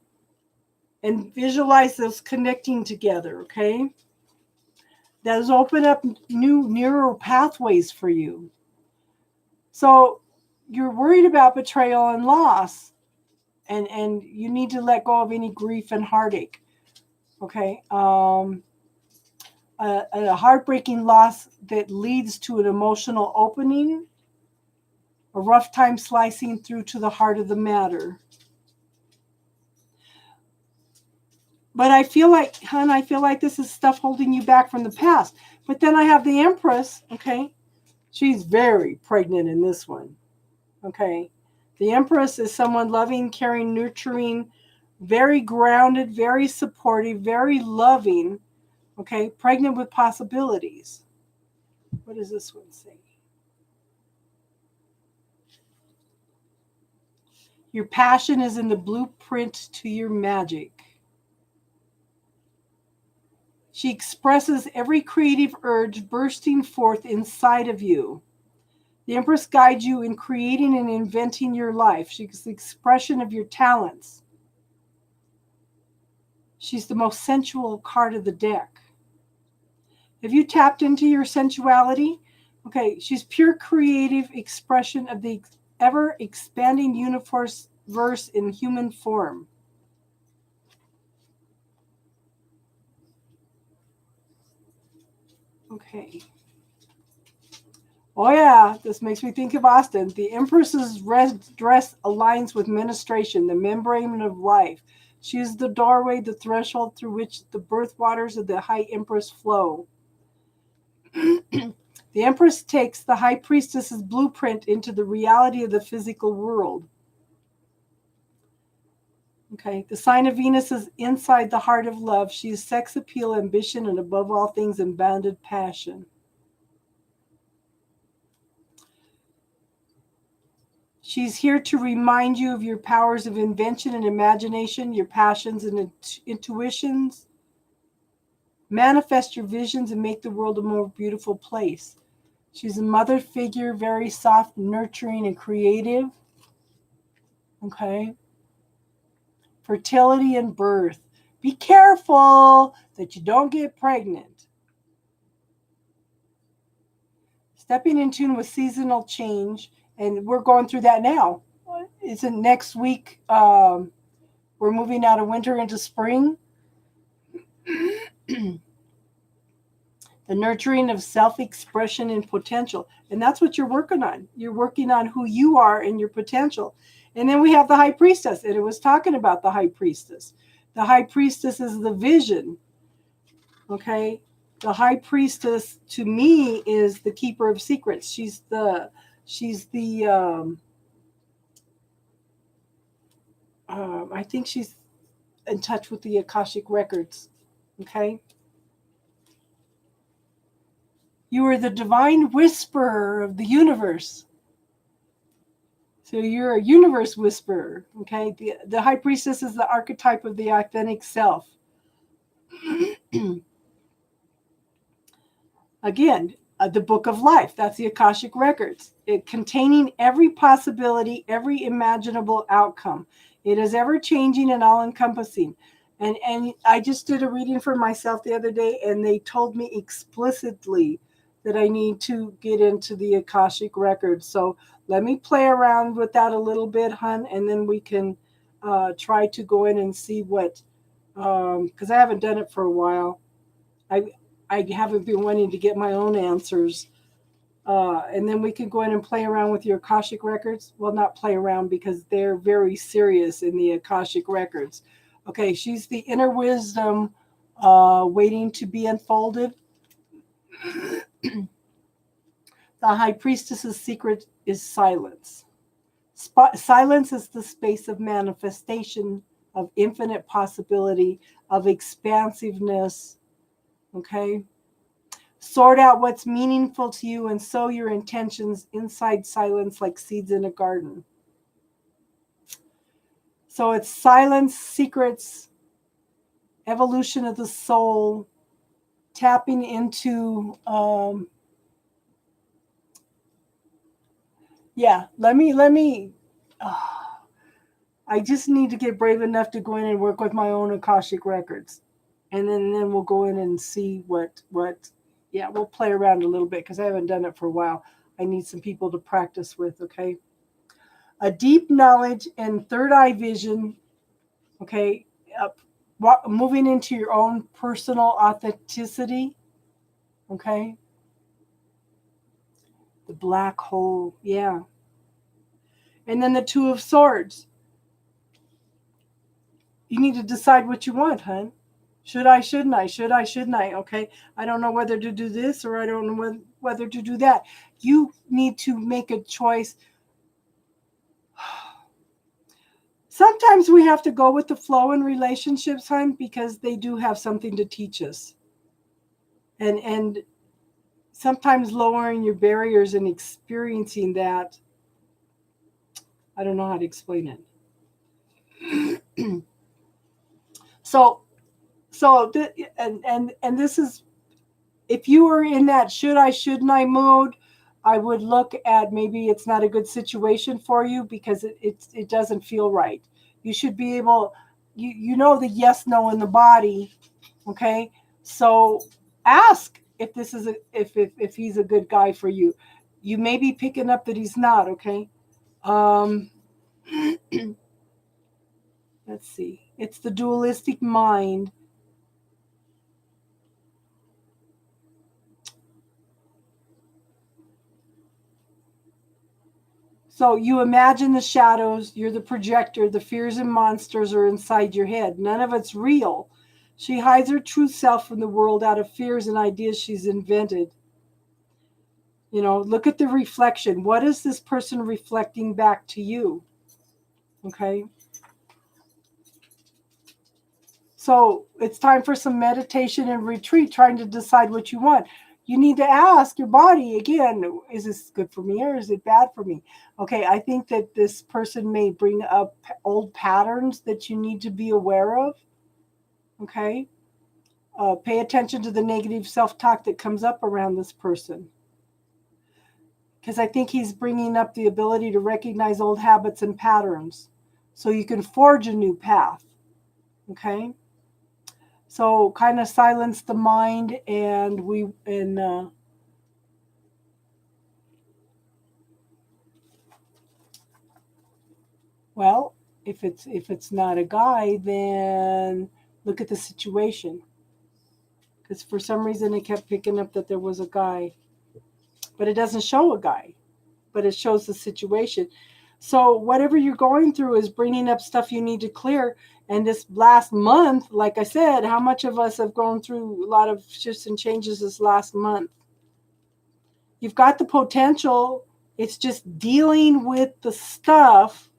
and visualize those connecting together, okay? Those open up new neural pathways for you. So you're worried about betrayal and loss, and you need to let go of any grief and heartache. Okay, a heartbreaking loss that leads to an emotional opening, a rough time slicing through to the heart of the matter. But I feel like, hon, I feel like this is stuff holding you back from the past. But then I have the Empress, okay? She's very pregnant in this one, okay? The Empress is someone loving, caring, nurturing, very grounded, very supportive, very loving, okay? Pregnant with possibilities. What does this one say? Your passion is in the blueprint to your magic. She expresses every creative urge bursting forth inside of you. The Empress guides you in creating and inventing your life. She's the expression of your talents. She's the most sensual card of the deck. Have you tapped into your sensuality? Okay, she's pure creative expression of the ever expanding universe in human form. Okay. Oh yeah, this makes me think of Austin. The Empress's red dress aligns with menstruation, the membrane of life. She is the doorway, the threshold through which the birth waters of the High Empress flow. The Empress takes the High Priestess's blueprint into the reality of the physical world. Okay, the sign of Venus is inside the heart of love. She is sex appeal, ambition, and above all things, unbounded passion. She's here to remind you of your powers of invention and imagination, your passions and intuitions. Manifest your visions and make the world a more beautiful place. She's a mother figure, very soft, nurturing, and creative. Okay. Fertility and birth. Be careful that you don't get pregnant. Stepping in tune with seasonal change, and we're going through that now. Isn't next week we're moving out of winter into spring? The nurturing of self-expression and potential. And that's what you're working on. You're working on who you are and your potential. And then we have the High Priestess, and it was talking about the High Priestess. The High Priestess is the vision. Okay? The High Priestess, to me, is the keeper of secrets. She's the I think she's in touch with the Akashic records. Okay? You are the divine whisperer of the universe. So you're a universe whisperer. Okay? The High Priestess is the archetype of the authentic self. Again, the book of life. That's the Akashic records. Containing every possibility, every imaginable outcome. It is ever changing and all encompassing. And I just did a reading for myself the other day, and they told me explicitly that I need to get into the Akashic records. So let me play around with that a little bit, hon, and then we can try to go in and see what, because I haven't done it for a while. I haven't been wanting to get my own answers. And then we can go in and play around with your Akashic records. Well, not play around because they're very serious in the Akashic records. Okay, she's the inner wisdom waiting to be unfolded. The high priestess's secret is silence. Silence is the space of manifestation, of infinite possibility, of expansiveness. Okay? Sort out what's meaningful to you and sow your intentions inside silence like seeds in a garden. So it's silence, secrets, evolution of the soul, tapping into I just need to get brave enough to go in and work with my own Akashic records. And then we'll go in and see what we'll play around a little bit because I haven't done it for a while. I need some people to practice with, okay? A deep knowledge and third eye vision, okay? Moving into your own personal authenticity, okay? The black hole, yeah. And then the Two of Swords. You need to decide what you want, hun. Should I, shouldn't I? Should I, shouldn't I? Okay. I don't know whether to do this or I don't know whether to do that. You need to make a choice. Sometimes we have to go with the flow in relationships, hun, because they do have something to teach us. And sometimes lowering your barriers and experiencing that, I don't know how to explain it. So this is, if you were in that should I, shouldn't I mode, I would look at maybe it's not a good situation for you because it doesn't feel right. You should be able, you know the yes, no in the body, okay? So ask if this is if he's a good guy for you. You may be picking up that he's not, okay? Let's see. It's the dualistic mind. So you imagine the shadows, you're the projector, the fears and monsters are inside your head. None of it's real. She hides her true self from the world out of fears and ideas she's invented. You know, look at the reflection. What is this person reflecting back to you? Okay. So it's time for some meditation and retreat, trying to decide what you want. You need to ask your body again, is this good for me or is it bad for me? Okay, I think that this person may bring up old patterns that you need to be aware of. Okay, pay attention to the negative self-talk that comes up around this person. Because I think he's bringing up the ability to recognize old habits and patterns so you can forge a new path. Okay, so kind of silence the mind well, if it's not a guy, then look at the situation. Because for some reason it kept picking up that there was a guy, but it doesn't show a guy, but it shows the situation. So whatever you're going through is bringing up stuff you need to clear. And this last month, like I said, how much of us have gone through a lot of shifts and changes this last month? You've got the potential. It's just dealing with the stuff.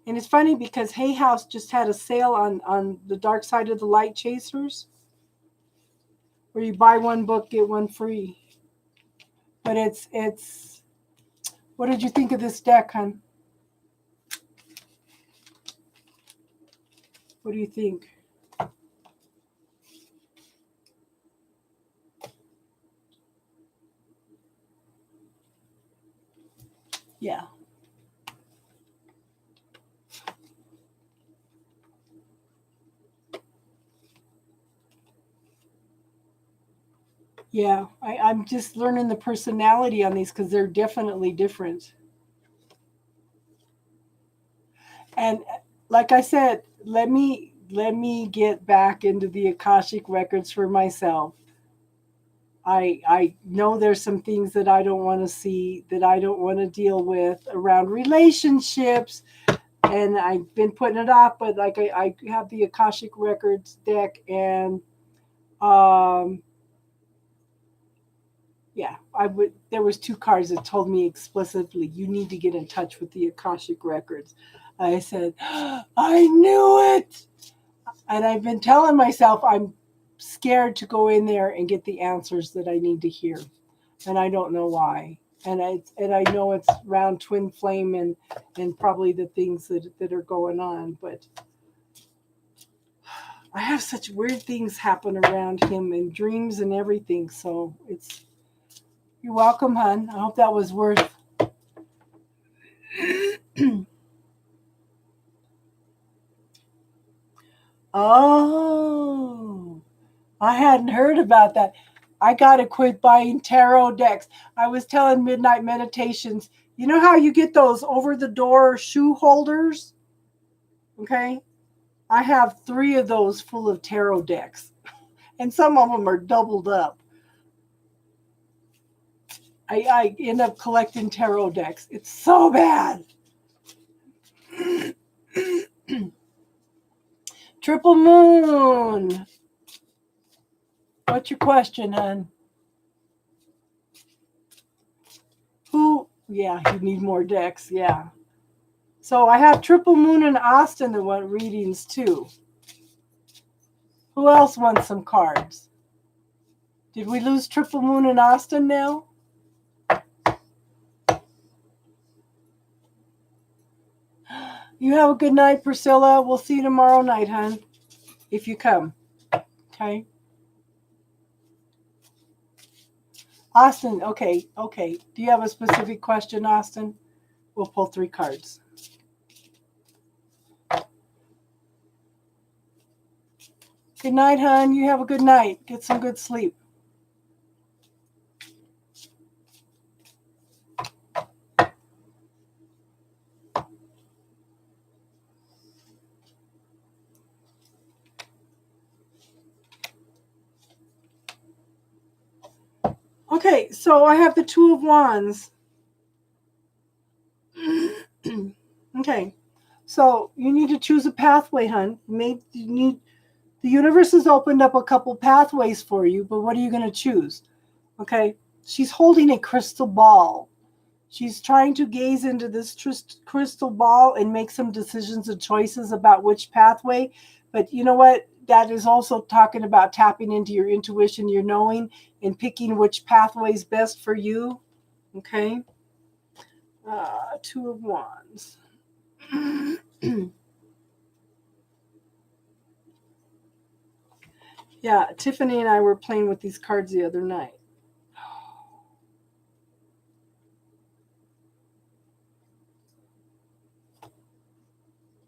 And it's funny because Hay House just had a sale on the Dark Side of the Light Chasers, where you buy one book, get one free. But it's what did you think of this deck, hon? What do you think? Yeah. Yeah, I'm just learning the personality on these because they're definitely different. And like I said, let me get back into the Akashic records for myself. I know there's some things that I don't want to see, that I don't want to deal with around relationships, and I've been putting it off. But like I have the Akashic Records deck, and um, yeah, I would. There was two cards that told me explicitly, you need to get in touch with the Akashic Records. I said, I knew it, and I've been telling myself I'm scared to go in there and get the answers that I need to hear, and I don't know why. And I know it's around twin flame and probably the things that are going on, but I have such weird things happen around him and dreams and everything. So it's, you're welcome, hon. I hope that was worth. Oh, I hadn't heard about that. I got to quit buying tarot decks. I was telling Midnight Meditations, you know how you get those over the door shoe holders? Okay. I have 3 of those full of tarot decks, and some of them are doubled up. I end up collecting tarot decks. It's so bad. Triple Moon. What's your question, hon? Who? Yeah, you need more decks. Yeah. So I have Triple Moon and Austin that want readings too. Who else wants some cards? Did we lose Triple Moon and Austin now? You have a good night, Priscilla. We'll see you tomorrow night, hon, if you come. Okay. Austin, okay. Do you have a specific question, Austin? We'll pull 3 cards. Good night, hon. You have a good night. Get some good sleep. Okay, so I have the 2 of Wands. Okay, so you need to choose a pathway, hon. The universe has opened up a couple pathways for you, but what are you going to choose? Okay, she's holding a crystal ball. She's trying to gaze into this crystal ball and make some decisions and choices about which pathway. But you know what? That is also talking about tapping into your intuition, your knowing, and picking which pathway is best for you. Okay. 2 of Wands. Yeah, Tiffany and I were playing with these cards the other night.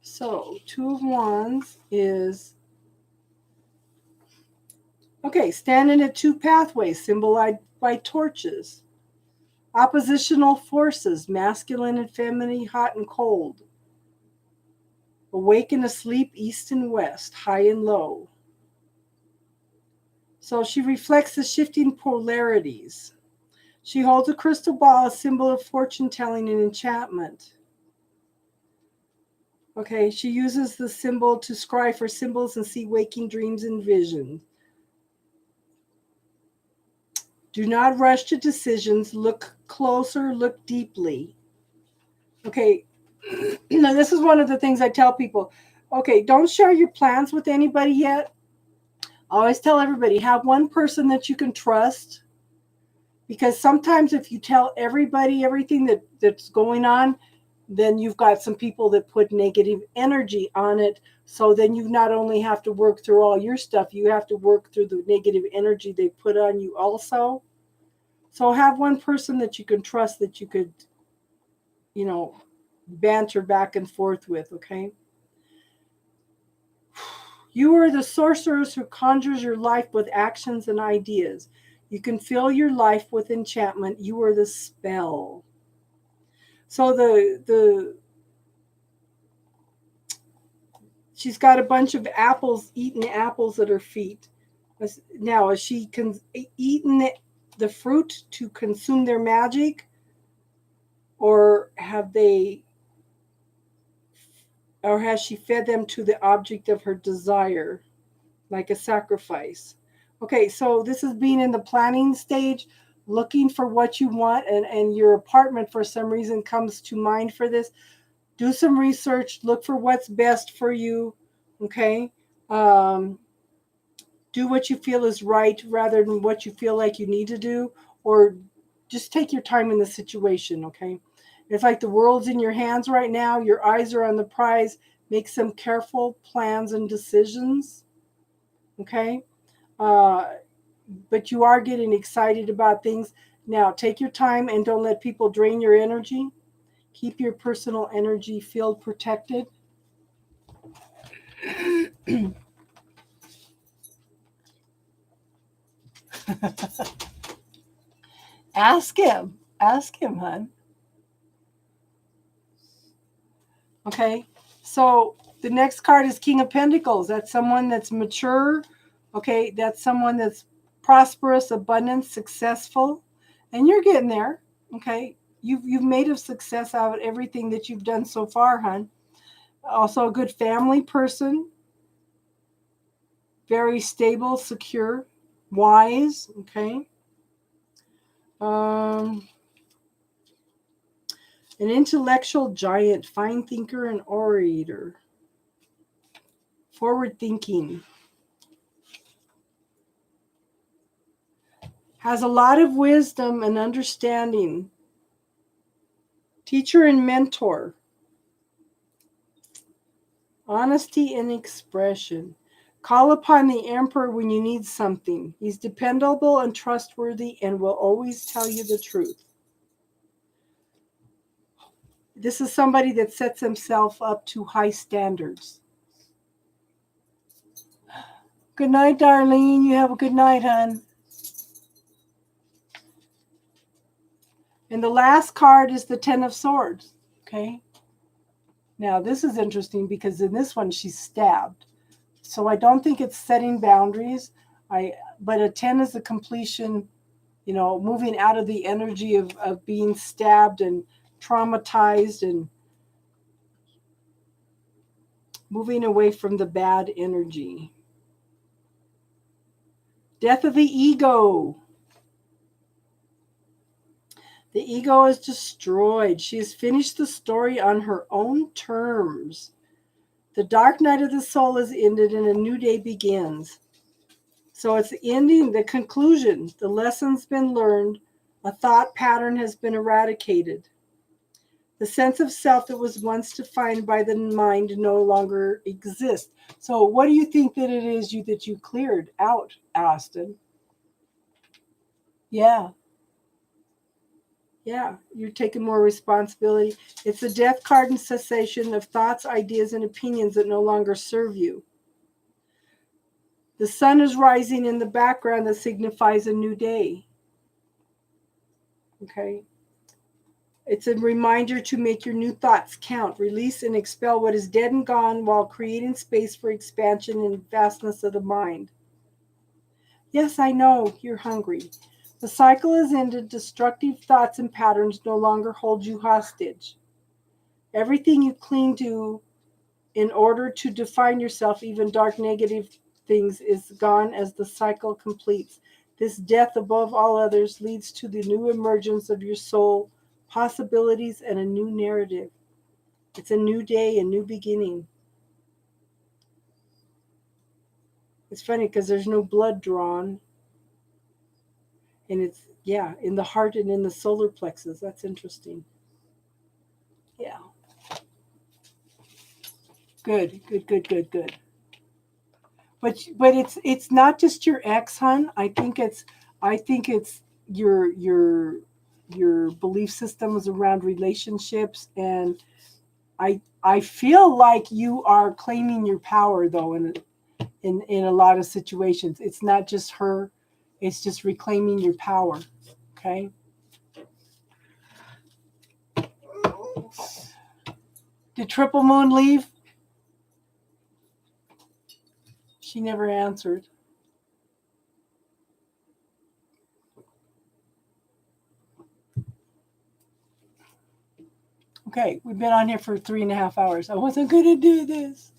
So, 2 of Wands is, okay, standing at 2 pathways symbolized by torches. Oppositional forces, masculine and feminine, hot and cold. Awake and asleep, east and west, high and low. So she reflects the shifting polarities. She holds a crystal ball, a symbol of fortune telling and enchantment. Okay, she uses the symbol to scry for symbols and see waking dreams and visions. Do not rush to decisions. Look closer, look deeply. Okay, now this is one of the things I tell people. Okay, don't share your plans with anybody yet. I always tell everybody, have one person that you can trust. Because sometimes if you tell everybody everything that's going on, then you've got some people that put negative energy on it. So then you not only have to work through all your stuff, you have to work through the negative energy they put on you also. So have one person that you can trust, that you could, banter back and forth with, okay? You are the sorceress who conjures your life with actions and ideas. You can fill your life with enchantment. You are the spell. So she's got a bunch of apples, eating apples at her feet. Now, is she eating the fruit to consume their magic, or has she fed them to the object of her desire, like a sacrifice? Okay, so this is being in the planning stage, looking for what you want, and your apartment for some reason comes to mind for this. Do some research, look for what's best for you, okay? Do what you feel is right rather than what you feel like you need to do, or just take your time in the situation, okay? It's like the world's in your hands right now. Your eyes are on the prize. Make some careful plans and decisions, okay? But you are getting excited about things. Now, take your time and don't let people drain your energy. Keep your personal energy field protected. Ask him. Ask him, hon. Okay. So the next card is King of Pentacles. That's someone that's mature. Okay. That's someone that's prosperous, abundant, successful. And you're getting there. Okay. You've made a success out of everything that you've done so far, hon. Also a good family person. Very stable, secure, wise. Okay. An intellectual giant, fine thinker and orator. Forward thinking. Has a lot of wisdom and understanding. Teacher and mentor. Honesty and expression. Call upon the emperor when you need something. He's dependable and trustworthy and will always tell you the truth. This is somebody that sets himself up to high standards. Good night, Darlene. You have a good night, hon. And the last card is the Ten of Swords. Okay. Now, this is interesting because in this one, she's stabbed. So I don't think it's setting boundaries. But a 10 is the completion, moving out of the energy of being stabbed and traumatized and moving away from the bad energy. Death of the ego. The ego is destroyed. She has finished the story on her own terms. The dark night of the soul is ended and a new day begins. So it's the ending, the conclusion. The lesson's been learned. A thought pattern has been eradicated. The sense of self that was once defined by the mind no longer exists. So what do you think that it is that you cleared out, Austin? Yeah. Yeah, you're taking more responsibility. It's the death card and cessation of thoughts, ideas, and opinions that no longer serve you. The sun is rising in the background that signifies a new day. Okay. It's a reminder to make your new thoughts count. Release and expel what is dead and gone while creating space for expansion and vastness of the mind. Yes, I know you're hungry. The cycle is ended. Destructive thoughts and patterns no longer hold you hostage. Everything you cling to in order to define yourself, even dark negative things, is gone as the cycle completes. This death above all others leads to the new emergence of your soul, possibilities, and a new narrative. It's a new day, a new beginning. It's funny because there's no blood drawn. And it's, in the heart and in the solar plexus. That's interesting. Yeah. Good. But it's not just your ex, hon. I think it's your belief systems around relationships, and I feel like you are claiming your power though in a lot of situations. It's not just her, it's just reclaiming your power. Okay? Did Triple Moon leave? She never answered. Okay, we've been on here for 3.5 hours. I wasn't going to do this.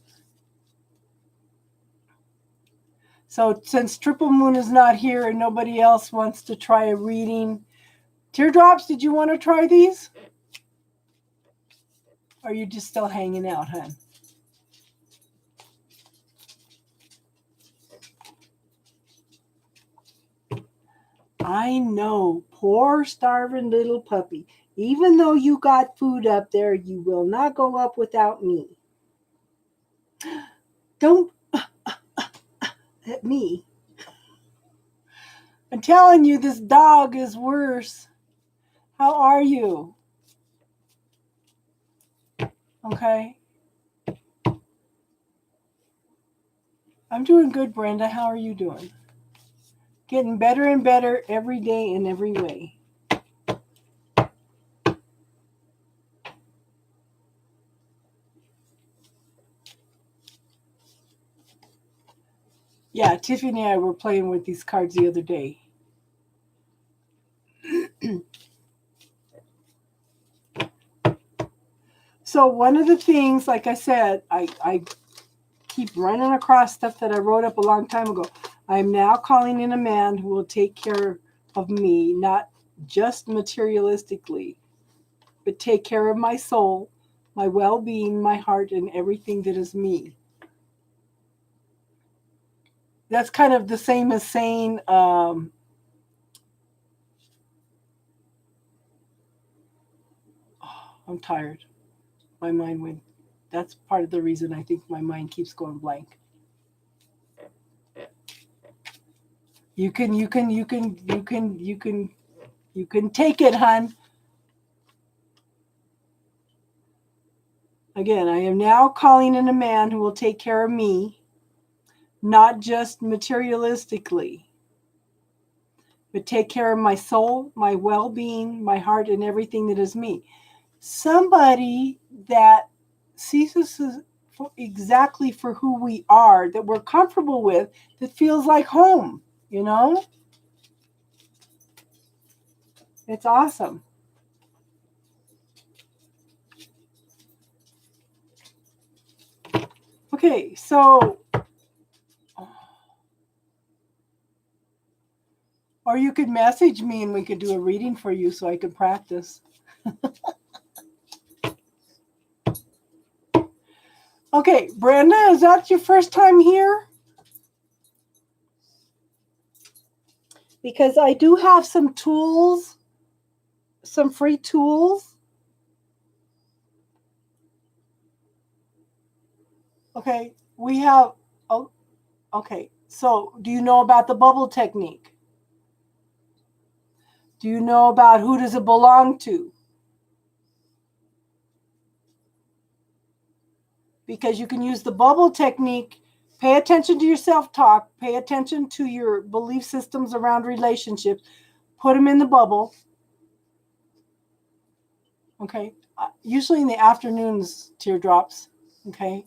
So since Triple Moon is not here and nobody else wants to try a reading, Teardrops, did you want to try these? Or are you just still hanging out, hon? I know, poor starving little puppy. Even though you got food up there, you will not go up without me. Don't at me. I'm telling you, this dog is worse. How are you? Okay. I'm doing good, Brenda. How are you doing? Getting better and better every day in every way. Yeah, Tiffany and I were playing with these cards the other day. So one of the things, like I said, I keep running across stuff that I wrote up a long time ago. I am now calling in a man who will take care of me, not just materialistically, but take care of my soul, my well-being, my heart, and everything that is me. That's kind of the same as saying, I'm tired. My mind went. That's part of the reason I think my mind keeps going blank. You can take it, hon. Again, I am now calling in a man who will take care of me, not just materialistically, but take care of my soul, my well-being, my heart, and everything that is me. Somebody that sees us exactly for who we are, that we're comfortable with, that feels like home, you know? It's awesome. Okay, so, or you could message me and we could do a reading for you so I could practice. Okay, Brenda, is that your first time here? Because I do have some tools, some free tools. Okay, we have, oh, okay, so do you know about the bubble technique? Do you know about who does it belong to? Because you can use the bubble technique. Pay attention to your self-talk. Pay attention to your belief systems around relationships. Put them in the bubble. Okay. Usually in the afternoons, Teardrops. Okay.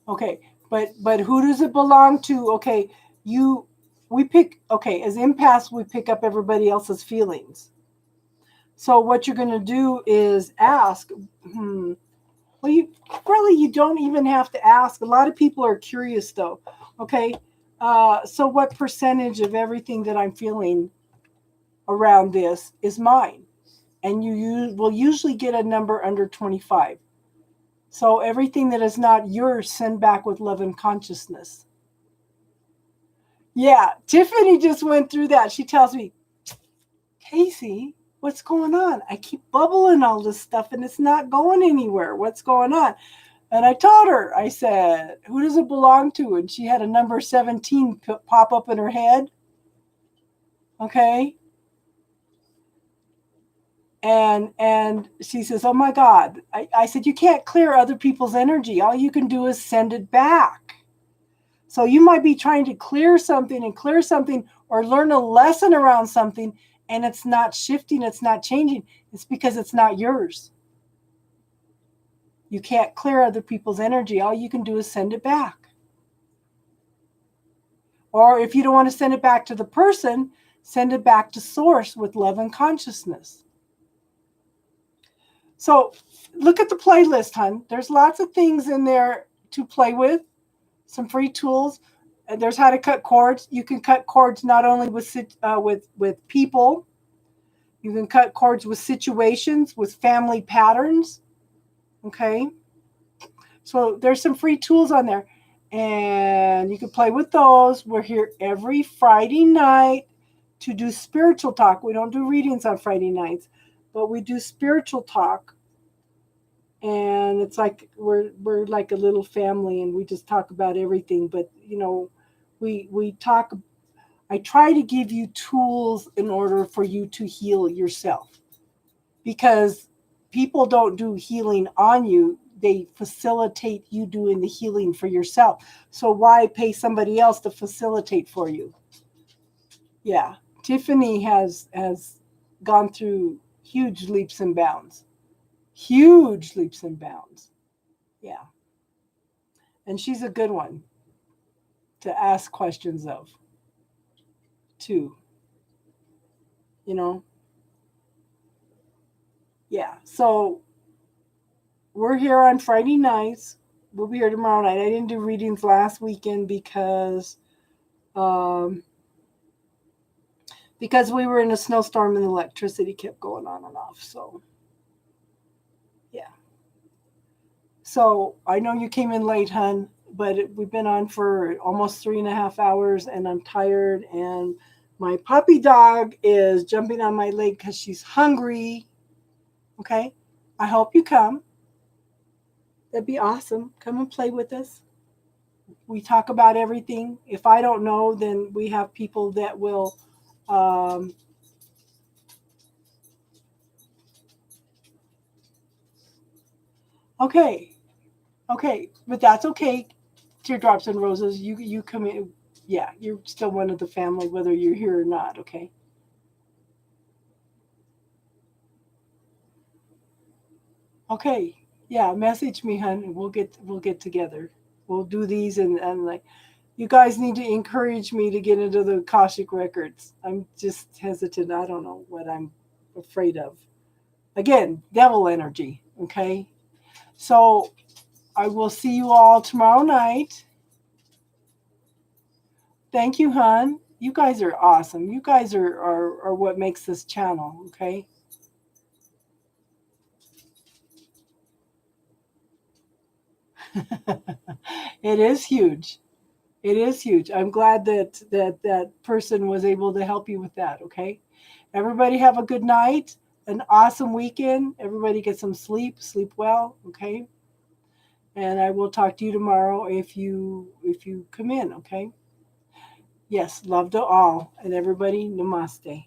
Okay. But who does it belong to? Okay. As empaths, we pick up everybody else's feelings. So what you're going to do is ask, well, you don't even have to ask. A lot of people are curious though. Okay. So what percentage of everything that I'm feeling around this is mine? And you will usually get a number under 25. So everything that is not yours, send back with love and consciousness. Yeah, Tiffany just went through that. She tells me, Casey, what's going on? I keep bubbling all this stuff and it's not going anywhere. What's going on? And I told her, I said, who does it belong to? And she had a number 17 pop up in her head. Okay. And she says, oh my God. I said, you can't clear other people's energy. All you can do is send it back. So you might be trying to clear something or learn a lesson around something, and it's not shifting, it's not changing. It's because it's not yours. You can't clear other people's energy. All you can do is send it back. Or if you don't want to send it back to the person, Send it back to source with love and consciousness. So look at the playlist, hon. There's lots of things in there to play with, some free tools. And there's how to cut cords. You can cut cords not only with people. You can cut cords with situations, with family patterns. Okay. So there's some free tools on there. And you can play with those. We're here every Friday night to do spiritual talk. We don't do readings on Friday nights, but we do spiritual talk. And it's like we're like a little family, and we just talk about everything. But we talk. I try to give you tools in order for you to heal yourself, because people don't do healing on you. They facilitate you doing the healing for yourself. So why pay somebody else to facilitate for you? Yeah. Tiffany has gone through huge leaps and bounds. Huge leaps and bounds. Yeah. And she's a good one to ask questions of, too. Yeah. So we're here on Friday nights. We'll be here tomorrow night. I didn't do readings last weekend because we were in a snowstorm and the electricity kept going on and off. So, yeah. So I know you came in late, hon, but we've been on for almost 3.5 hours, and I'm tired. And my puppy dog is jumping on my leg because she's hungry. Okay. I hope you come. That'd be awesome. Come and play with us. We talk about everything. If I don't know, then we have people that will okay. But that's okay. Teardrops and roses, you come in. Yeah, you're still one of the family, whether you're here or not. Okay. Okay. Yeah, message me, hon. We'll get together. We'll do these, and like, you guys need to encourage me to get into the Akashic records. I'm just hesitant. I don't know what I'm afraid of. Again, devil energy. Okay. So I will see you all tomorrow night. Thank you, hon. You guys are awesome. You guys are what makes this channel. Okay. It is huge. It is huge. I'm glad that person was able to help you with that. Okay. Everybody have a good night, an awesome weekend. Everybody get some sleep. Sleep well. Okay. And I will talk to you tomorrow if you come in. Okay. Yes. Love to all, and everybody. Namaste.